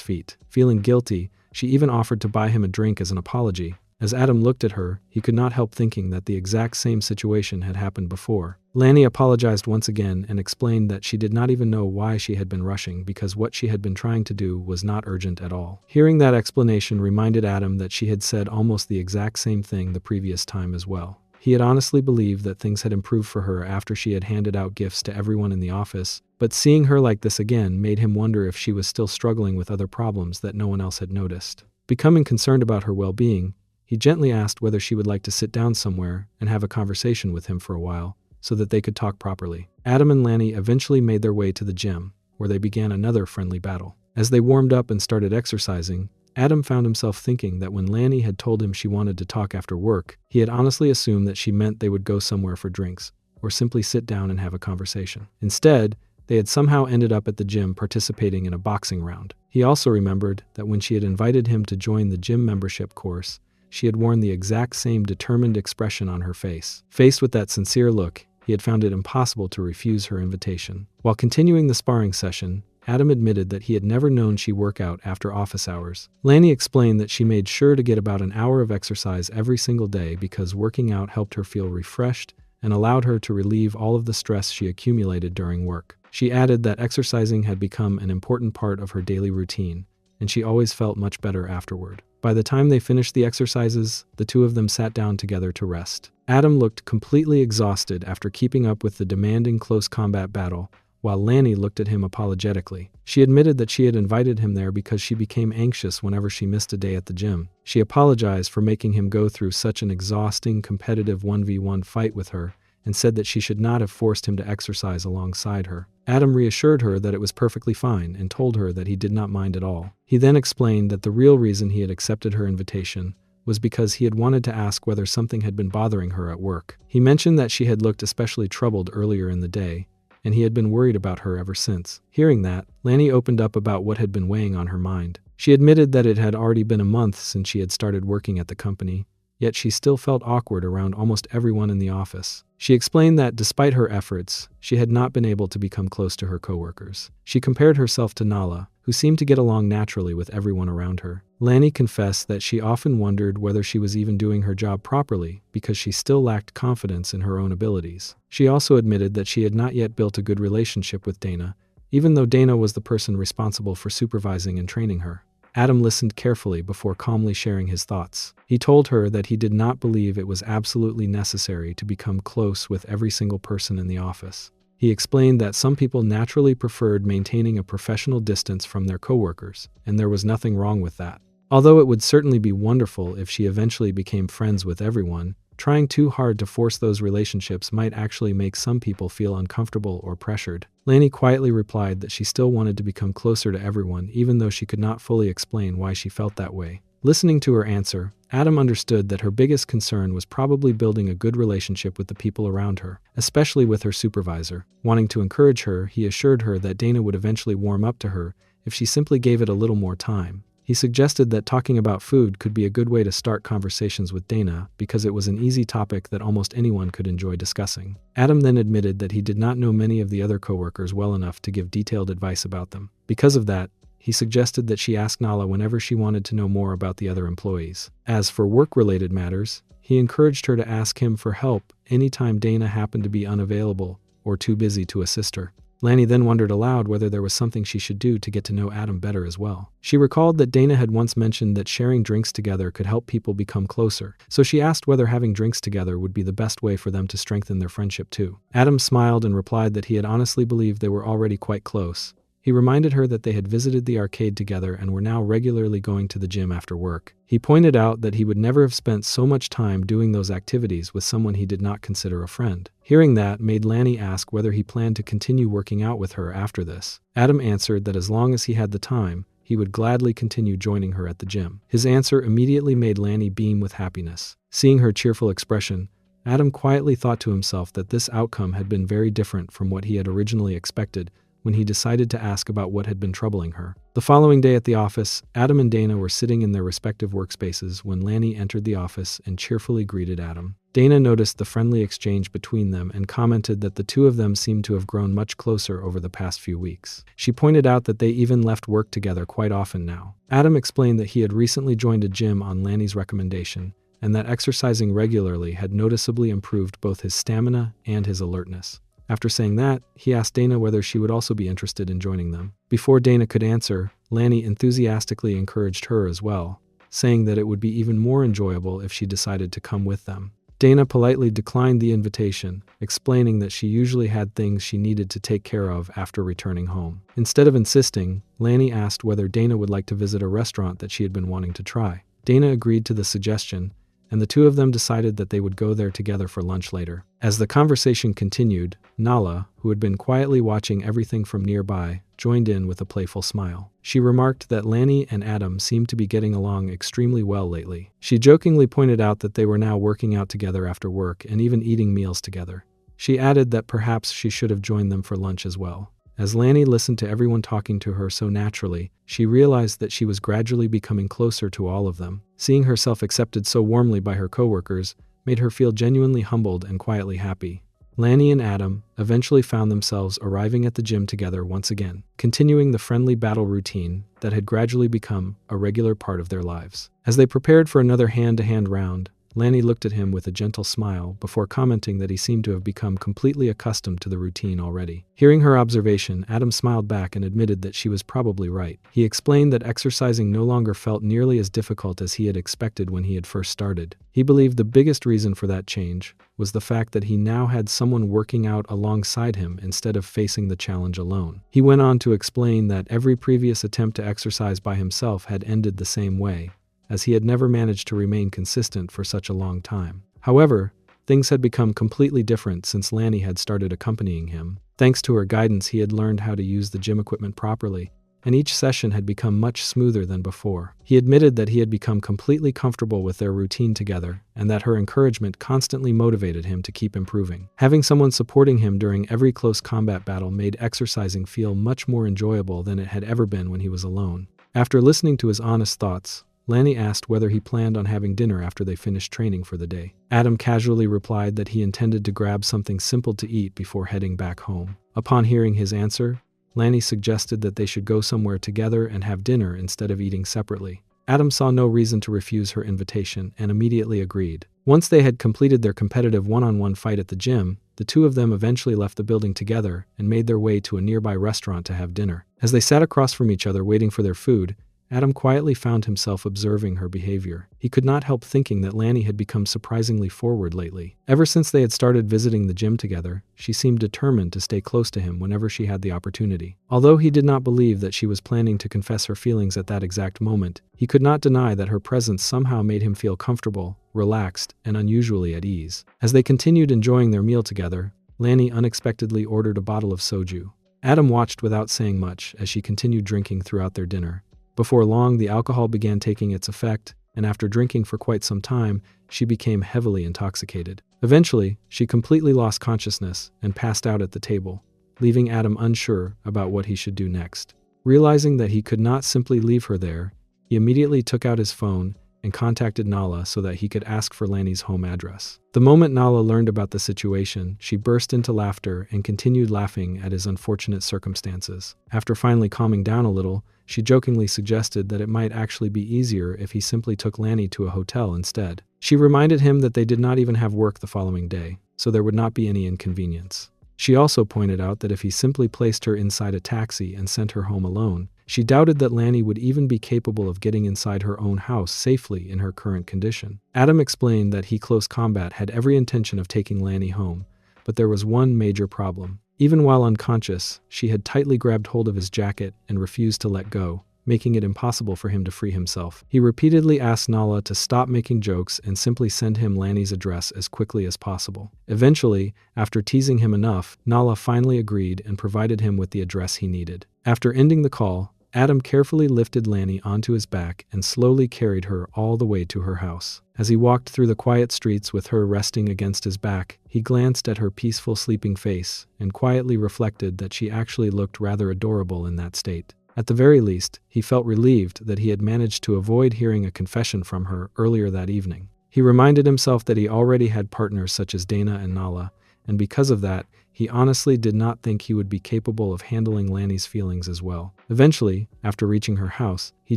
feet. Feeling guilty, she even offered to buy him a drink as an apology. As Adam looked at her, he could not help thinking that the exact same situation had happened before. Lanny apologized once again and explained that she did not even know why she had been rushing because what she had been trying to do was not urgent at all. Hearing that explanation reminded Adam that she had said almost the exact same thing the previous time as well. He had honestly believed that things had improved for her after she had handed out gifts to everyone in the office, but seeing her like this again made him wonder if she was still struggling with other problems that no one else had noticed. Becoming concerned about her well-being, he gently asked whether she would like to sit down somewhere and have a conversation with him for a while, so that they could talk properly. Adam and Lanny eventually made their way to the gym, where they began another friendly battle. As they warmed up and started exercising, Adam found himself thinking that when Lanny had told him she wanted to talk after work, he had honestly assumed that she meant they would go somewhere for drinks, or simply sit down and have a conversation. Instead, they had somehow ended up at the gym participating in a boxing round. He also remembered that when she had invited him to join the gym membership course, she had worn the exact same determined expression on her face. Faced with that sincere look, he had found it impossible to refuse her invitation. While continuing the sparring session, Adam admitted that he had never known she work out after office hours. Lanny explained that she made sure to get about an hour of exercise every single day because working out helped her feel refreshed and allowed her to relieve all of the stress she accumulated during work. She added that exercising had become an important part of her daily routine, and she always felt much better afterward. By the time they finished the exercises, the two of them sat down together to rest. Adam looked completely exhausted after keeping up with the demanding close combat battle, while Lanny looked at him apologetically. She admitted that she had invited him there because she became anxious whenever she missed a day at the gym. She apologized for making him go through such an exhausting, competitive 1v1 fight with her, and said that she should not have forced him to exercise alongside her. Adam reassured her that it was perfectly fine and told her that he did not mind at all. He then explained that the real reason he had accepted her invitation was because he had wanted to ask whether something had been bothering her at work. He mentioned that she had looked especially troubled earlier in the day, and he had been worried about her ever since. Hearing that, Lanny opened up about what had been weighing on her mind. She admitted that it had already been a month since she had started working at the company, yet she still felt awkward around almost everyone in the office. She explained that despite her efforts, she had not been able to become close to her coworkers. She compared herself to Nala, who seemed to get along naturally with everyone around her. Lanny confessed that she often wondered whether she was even doing her job properly because she still lacked confidence in her own abilities. She also admitted that she had not yet built a good relationship with Dana, even though Dana was the person responsible for supervising and training her. Adam listened carefully before calmly sharing his thoughts. He told her that he did not believe it was absolutely necessary to become close with every single person in the office. He explained that some people naturally preferred maintaining a professional distance from their coworkers, and there was nothing wrong with that. Although it would certainly be wonderful if she eventually became friends with everyone, Trying too hard to force those relationships might actually make some people feel uncomfortable or pressured. Lanny quietly replied that she still wanted to become closer to everyone, even though she could not fully explain why she felt that way. Listening to her answer, Adam understood that her biggest concern was probably building a good relationship with the people around her, especially with her supervisor. Wanting to encourage her, he assured her that Dana would eventually warm up to her if she simply gave it a little more time. He suggested that talking about food could be a good way to start conversations with Dana because it was an easy topic that almost anyone could enjoy discussing. Adam then admitted that he did not know many of the other coworkers well enough to give detailed advice about them. Because of that, he suggested that she ask Nala whenever she wanted to know more about the other employees. As for work-related matters, he encouraged her to ask him for help anytime Dana happened to be unavailable or too busy to assist her. Lanny then wondered aloud whether there was something she should do to get to know Adam better as well. She recalled that Dana had once mentioned that sharing drinks together could help people become closer, so she asked whether having drinks together would be the best way for them to strengthen their friendship too. Adam smiled and replied that he had honestly believed they were already quite close. He reminded her that they had visited the arcade together and were now regularly going to the gym after work. He pointed out that he would never have spent so much time doing those activities with someone he did not consider a friend. Hearing that made Lanny ask whether he planned to continue working out with her after this. Adam answered that as long as he had the time, he would gladly continue joining her at the gym. His answer immediately made Lanny beam with happiness. Seeing her cheerful expression, Adam quietly thought to himself that this outcome had been very different from what he had originally expected when he decided to ask about what had been troubling her. The following day at the office, Adam and Dana were sitting in their respective workspaces when Lanny entered the office and cheerfully greeted Adam. Dana noticed the friendly exchange between them and commented that the two of them seemed to have grown much closer over the past few weeks. She pointed out that they even left work together quite often now. Adam explained that he had recently joined a gym on Lanny's recommendation, and that exercising regularly had noticeably improved both his stamina and his alertness. After saying that, he asked Dana whether she would also be interested in joining them. Before Dana could answer, Lanny enthusiastically encouraged her as well, saying that it would be even more enjoyable if she decided to come with them. Dana politely declined the invitation, explaining that she usually had things she needed to take care of after returning home. Instead of insisting, Lanny asked whether Dana would like to visit a restaurant that she had been wanting to try. Dana agreed to the suggestion, and the two of them decided that they would go there together for lunch later. As the conversation continued, Nala, who had been quietly watching everything from nearby, joined in with a playful smile. She remarked that Lanny and Adam seemed to be getting along extremely well lately. She jokingly pointed out that they were now working out together after work and even eating meals together. She added that perhaps she should have joined them for lunch as well. As Lanny listened to everyone talking to her so naturally, she realized that she was gradually becoming closer to all of them. Seeing herself accepted so warmly by her coworkers made her feel genuinely humbled and quietly happy. Lanny and Adam eventually found themselves arriving at the gym together once again, continuing the friendly battle routine that had gradually become a regular part of their lives. As they prepared for another hand-to-hand round, Lanny looked at him with a gentle smile before commenting that he seemed to have become completely accustomed to the routine already. Hearing her observation, Adam smiled back and admitted that she was probably right. He explained that exercising no longer felt nearly as difficult as he had expected when he had first started. He believed the biggest reason for that change was the fact that he now had someone working out alongside him instead of facing the challenge alone. He went on to explain that every previous attempt to exercise by himself had ended the same way, as he had never managed to remain consistent for such a long time. However, things had become completely different since Lanny had started accompanying him. Thanks to her guidance, he had learned how to use the gym equipment properly, and each session had become much smoother than before. He admitted that he had become completely comfortable with their routine together, and that her encouragement constantly motivated him to keep improving. Having someone supporting him during every close combat battle made exercising feel much more enjoyable than it had ever been when he was alone. After listening to his honest thoughts, Lanny asked whether he planned on having dinner after they finished training for the day. Adam casually replied that he intended to grab something simple to eat before heading back home. Upon hearing his answer, Lanny suggested that they should go somewhere together and have dinner instead of eating separately. Adam saw no reason to refuse her invitation and immediately agreed. Once they had completed their competitive one-on-one fight at the gym, the two of them eventually left the building together and made their way to a nearby restaurant to have dinner. As they sat across from each other waiting for their food, Adam quietly found himself observing her behavior. He could not help thinking that Lanny had become surprisingly forward lately. Ever since they had started visiting the gym together, she seemed determined to stay close to him whenever she had the opportunity. Although he did not believe that she was planning to confess her feelings at that exact moment, he could not deny that her presence somehow made him feel comfortable, relaxed, and unusually at ease. As they continued enjoying their meal together, Lanny unexpectedly ordered a bottle of soju. Adam watched without saying much as she continued drinking throughout their dinner. Before long, the alcohol began taking its effect, and after drinking for quite some time, she became heavily intoxicated. Eventually, she completely lost consciousness and passed out at the table, leaving Adam unsure about what he should do next. Realizing that he could not simply leave her there, he immediately took out his phone and contacted Nala so that he could ask for Lanny's home address. The moment Nala learned about the situation, she burst into laughter and continued laughing at his unfortunate circumstances. After finally calming down a little, she jokingly suggested that it might actually be easier if he simply took Lanny to a hotel instead. She reminded him that they did not even have work the following day, so there would not be any inconvenience. She also pointed out that if he simply placed her inside a taxi and sent her home alone, she doubted that Lanny would even be capable of getting inside her own house safely in her current condition. Adam explained that he close combat had every intention of taking Lanny home, but there was one major problem. Even while unconscious, she had tightly grabbed hold of his jacket and refused to let go, making it impossible for him to free himself. He repeatedly asked Nala to stop making jokes and simply send him Lanny's address as quickly as possible. Eventually, after teasing him enough, Nala finally agreed and provided him with the address he needed. After ending the call, Adam carefully lifted Lanny onto his back and slowly carried her all the way to her house. As he walked through the quiet streets with her resting against his back, he glanced at her peaceful sleeping face and quietly reflected that she actually looked rather adorable in that state. At the very least, he felt relieved that he had managed to avoid hearing a confession from her earlier that evening. He reminded himself that he already had partners such as Dana and Nala, and because of that, he honestly did not think he would be capable of handling Lanny's feelings as well. Eventually, after reaching her house, he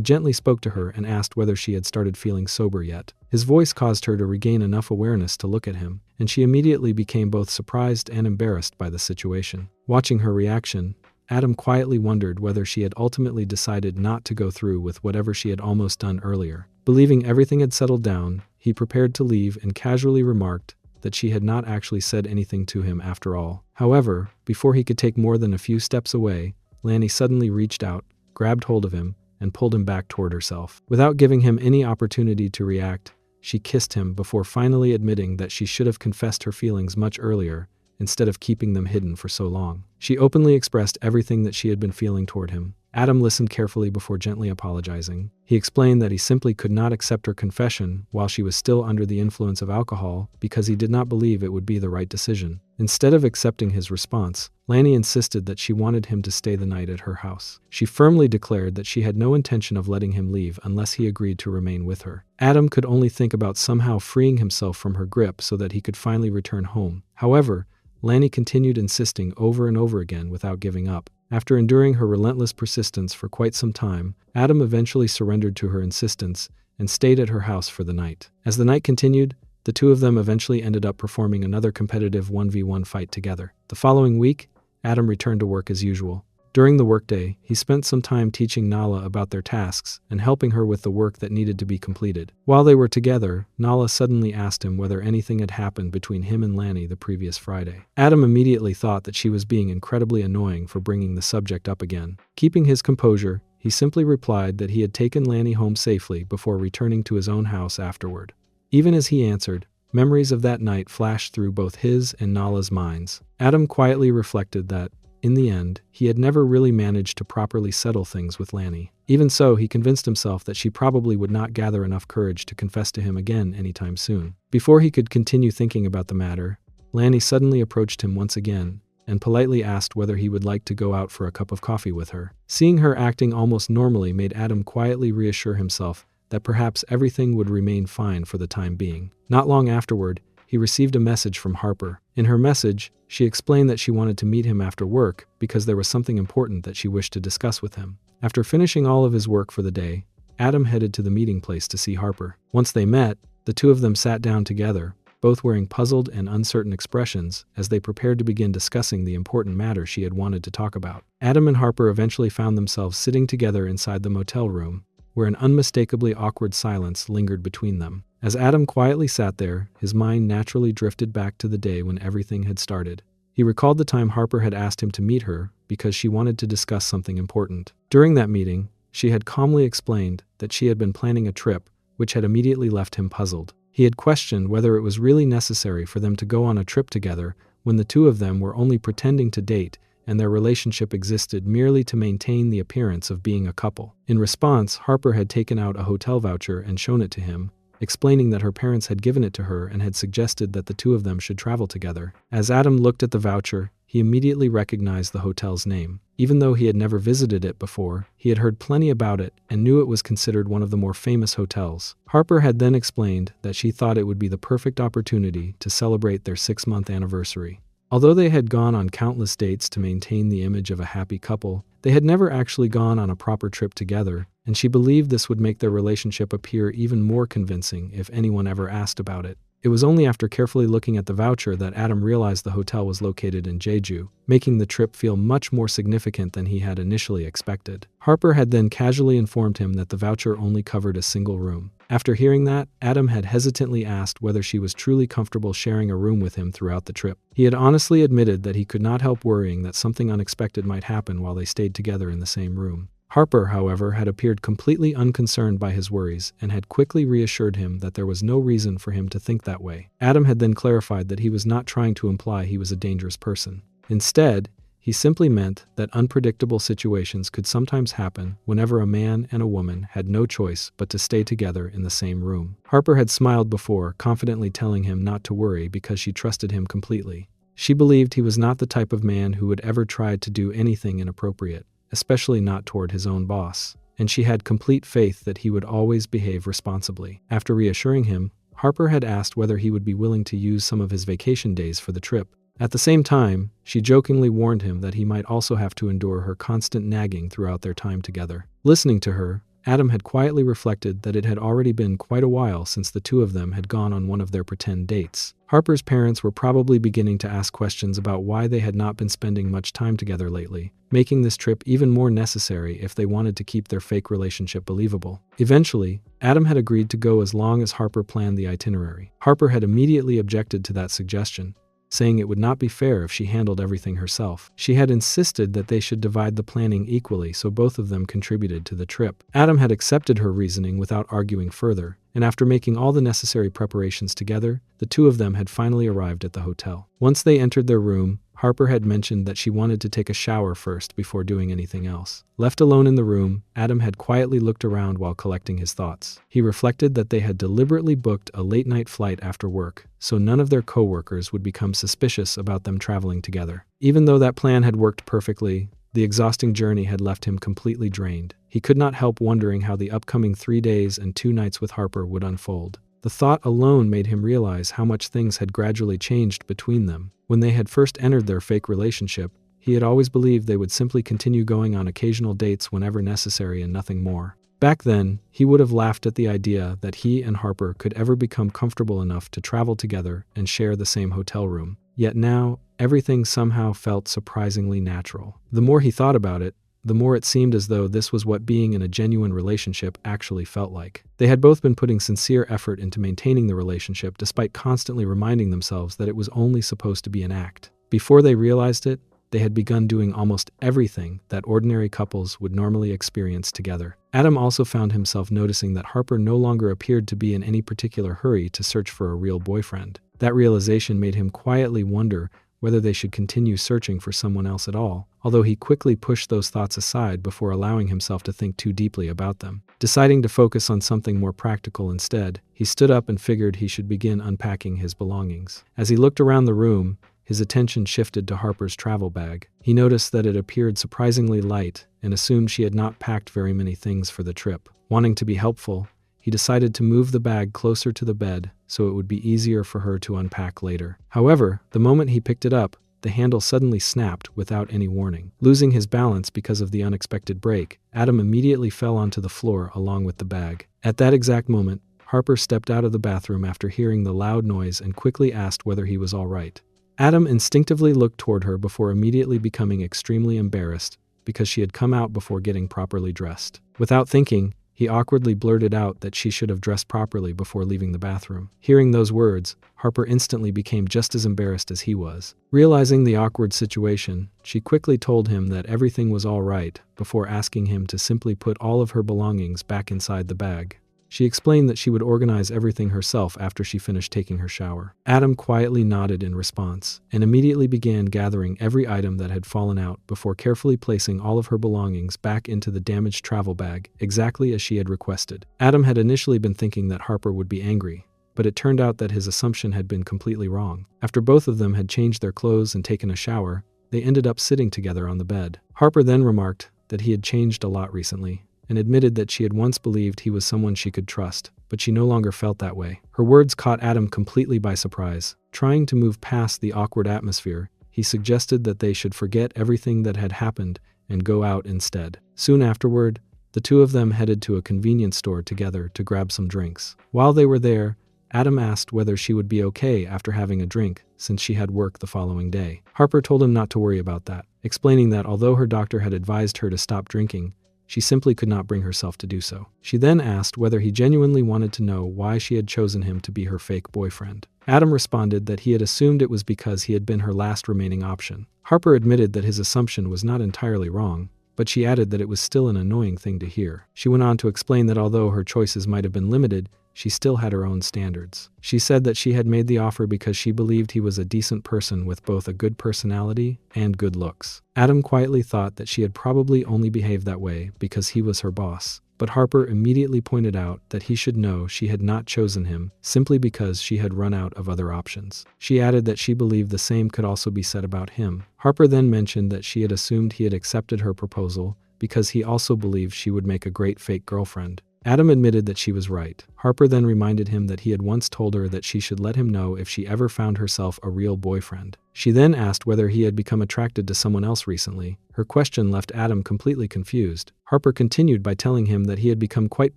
gently spoke to her and asked whether she had started feeling sober yet. His voice caused her to regain enough awareness to look at him, and she immediately became both surprised and embarrassed by the situation. Watching her reaction, Adam quietly wondered whether she had ultimately decided not to go through with whatever she had almost done earlier. Believing everything had settled down, he prepared to leave and casually remarked that she had not actually said anything to him after all. However, before he could take more than a few steps away, Lanny suddenly reached out, grabbed hold of him, and pulled him back toward herself. Without giving him any opportunity to react, she kissed him before finally admitting that she should have confessed her feelings much earlier, instead of keeping them hidden for so long. She openly expressed everything that she had been feeling toward him. Adam listened carefully before gently apologizing. He explained that he simply could not accept her confession while she was still under the influence of alcohol because he did not believe it would be the right decision. Instead of accepting his response, Lanny insisted that she wanted him to stay the night at her house. She firmly declared that she had no intention of letting him leave unless he agreed to remain with her. Adam could only think about somehow freeing himself from her grip so that he could finally return home. However, Lanny continued insisting over and over again without giving up. After enduring her relentless persistence for quite some time, Adam eventually surrendered to her insistence and stayed at her house for the night. As the night continued, the two of them eventually ended up performing another competitive 1v1 fight together. The following week, Adam returned to work as usual. During the workday, he spent some time teaching Nala about their tasks and helping her with the work that needed to be completed. While they were together, Nala suddenly asked him whether anything had happened between him and Lanny the previous Friday. Adam immediately thought that she was being incredibly annoying for bringing the subject up again. Keeping his composure, he simply replied that he had taken Lanny home safely before returning to his own house afterward. Even as he answered, memories of that night flashed through both his and Nala's minds. Adam quietly reflected that, in the end, he had never really managed to properly settle things with Lanny. Even so, he convinced himself that she probably would not gather enough courage to confess to him again anytime soon. Before he could continue thinking about the matter, Lanny suddenly approached him once again and politely asked whether he would like to go out for a cup of coffee with her. Seeing her acting almost normally made Adam quietly reassure himself that perhaps everything would remain fine for the time being. Not long afterward, he received a message from Harper. In her message, she explained that she wanted to meet him after work because there was something important that she wished to discuss with him. After finishing all of his work for the day, Adam headed to the meeting place to see Harper. Once they met, the two of them sat down together, both wearing puzzled and uncertain expressions as they prepared to begin discussing the important matter she had wanted to talk about. Adam and Harper eventually found themselves sitting together inside the motel room, where an unmistakably awkward silence lingered between them. As Adam quietly sat there, his mind naturally drifted back to the day when everything had started. He recalled the time Harper had asked him to meet her because she wanted to discuss something important. During that meeting, she had calmly explained that she had been planning a trip, which had immediately left him puzzled. He had questioned whether it was really necessary for them to go on a trip together when the two of them were only pretending to date and their relationship existed merely to maintain the appearance of being a couple. In response, Harper had taken out a hotel voucher and shown it to him, explaining that her parents had given it to her and had suggested that the two of them should travel together. As Adam looked at the voucher, he immediately recognized the hotel's name. Even though he had never visited it before, he had heard plenty about it and knew it was considered one of the more famous hotels. Harper had then explained that she thought it would be the perfect opportunity to celebrate their 6-month anniversary. Although they had gone on countless dates to maintain the image of a happy couple, they had never actually gone on a proper trip together, and she believed this would make their relationship appear even more convincing if anyone ever asked about it. It was only after carefully looking at the voucher that Adam realized the hotel was located in Jeju, making the trip feel much more significant than he had initially expected. Harper had then casually informed him that the voucher only covered a single room. After hearing that, Adam had hesitantly asked whether she was truly comfortable sharing a room with him throughout the trip. He had honestly admitted that he could not help worrying that something unexpected might happen while they stayed together in the same room. Harper, however, had appeared completely unconcerned by his worries and had quickly reassured him that there was no reason for him to think that way. Adam had then clarified that he was not trying to imply he was a dangerous person. Instead, he simply meant that unpredictable situations could sometimes happen whenever a man and a woman had no choice but to stay together in the same room. Harper had smiled before, confidently telling him not to worry because she trusted him completely. She believed he was not the type of man who would ever try to do anything inappropriate, especially not toward his own boss, and she had complete faith that he would always behave responsibly. After reassuring him, Harper had asked whether he would be willing to use some of his vacation days for the trip. At the same time, she jokingly warned him that he might also have to endure her constant nagging throughout their time together. Listening to her, Adam had quietly reflected that it had already been quite a while since the two of them had gone on one of their pretend dates. Harper's parents were probably beginning to ask questions about why they had not been spending much time together lately, making this trip even more necessary if they wanted to keep their fake relationship believable. Eventually, Adam had agreed to go as long as Harper planned the itinerary. Harper had immediately objected to that suggestion, saying it would not be fair if she handled everything herself. She had insisted that they should divide the planning equally so both of them contributed to the trip. Adam had accepted her reasoning without arguing further, and after making all the necessary preparations together, the two of them had finally arrived at the hotel. Once they entered their room, Harper had mentioned that she wanted to take a shower first before doing anything else. Left alone in the room, Adam had quietly looked around while collecting his thoughts. He reflected that they had deliberately booked a late-night flight after work, so none of their co-workers would become suspicious about them traveling together. Even though that plan had worked perfectly, the exhausting journey had left him completely drained. He could not help wondering how the upcoming 3 days and 2 nights with Harper would unfold. The thought alone made him realize how much things had gradually changed between them. When they had first entered their fake relationship, he had always believed they would simply continue going on occasional dates whenever necessary and nothing more. Back then, he would have laughed at the idea that he and Harper could ever become comfortable enough to travel together and share the same hotel room. Yet now, everything somehow felt surprisingly natural. The more he thought about it, the more it seemed as though this was what being in a genuine relationship actually felt like. They had both been putting sincere effort into maintaining the relationship despite constantly reminding themselves that it was only supposed to be an act. Before they realized it, they had begun doing almost everything that ordinary couples would normally experience together. Adam also found himself noticing that Harper no longer appeared to be in any particular hurry to search for a real boyfriend. That realization made him quietly wonder whether they should continue searching for someone else at all, although he quickly pushed those thoughts aside before allowing himself to think too deeply about them. Deciding to focus on something more practical instead, he stood up and figured he should begin unpacking his belongings. As he looked around the room, his attention shifted to Harper's travel bag. He noticed that it appeared surprisingly light and assumed she had not packed very many things for the trip. Wanting to be helpful, he decided to move the bag closer to the bed so it would be easier for her to unpack later. However, the moment he picked it up, the handle suddenly snapped without any warning. Losing his balance because of the unexpected break, Adam immediately fell onto the floor along with the bag. At that exact moment, Harper stepped out of the bathroom after hearing the loud noise and quickly asked whether he was all right. Adam instinctively looked toward her before immediately becoming extremely embarrassed because she had come out before getting properly dressed. Without thinking, he awkwardly blurted out that she should have dressed properly before leaving the bathroom. Hearing those words, Harper instantly became just as embarrassed as he was. Realizing the awkward situation, she quickly told him that everything was all right before asking him to simply put all of her belongings back inside the bag. She explained that she would organize everything herself after she finished taking her shower. Adam quietly nodded in response, and immediately began gathering every item that had fallen out before carefully placing all of her belongings back into the damaged travel bag, exactly as she had requested. Adam had initially been thinking that Harper would be angry, but it turned out that his assumption had been completely wrong. After both of them had changed their clothes and taken a shower, they ended up sitting together on the bed. Harper then remarked that he had changed a lot recently, and admitted that she had once believed he was someone she could trust, but she no longer felt that way. Her words caught Adam completely by surprise. Trying to move past the awkward atmosphere, he suggested that they should forget everything that had happened and go out instead. Soon afterward, the two of them headed to a convenience store together to grab some drinks. While they were there, Adam asked whether she would be okay after having a drink, since she had work the following day. Harper told him not to worry about that, explaining that although her doctor had advised her to stop drinking, she simply could not bring herself to do so. She then asked whether he genuinely wanted to know why she had chosen him to be her fake boyfriend. Adam responded that he had assumed it was because he had been her last remaining option. Harper admitted that his assumption was not entirely wrong, but she added that it was still an annoying thing to hear. She went on to explain that although her choices might have been limited, she still had her own standards. She said that she had made the offer because she believed he was a decent person with both a good personality and good looks. Adam quietly thought that she had probably only behaved that way because he was her boss, but Harper immediately pointed out that he should know she had not chosen him simply because she had run out of other options. She added that she believed the same could also be said about him. Harper then mentioned that she had assumed he had accepted her proposal because he also believed she would make a great fake girlfriend. Adam admitted that she was right. Harper then reminded him that he had once told her that she should let him know if she ever found herself a real boyfriend. She then asked whether he had become attracted to someone else recently. Her question left Adam completely confused. Harper continued by telling him that he had become quite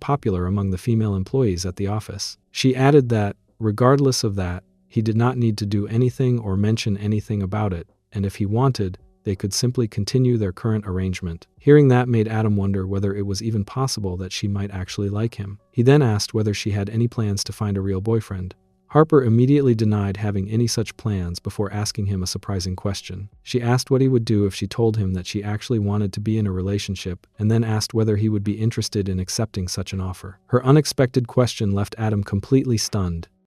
popular among the female employees at the office. She added that, regardless of that, he did not need to do anything or mention anything about it, and if he wanted, they could simply continue their current arrangement. Hearing that made Adam wonder whether it was even possible that she might actually like him. He then asked whether she had any plans to find a real boyfriend. Harper immediately denied having any such plans before asking him a surprising question. She asked what he would do if she told him that she actually wanted to be in a relationship, and then asked whether he would be interested in accepting such an offer. Her unexpected question left Adam completely stunned,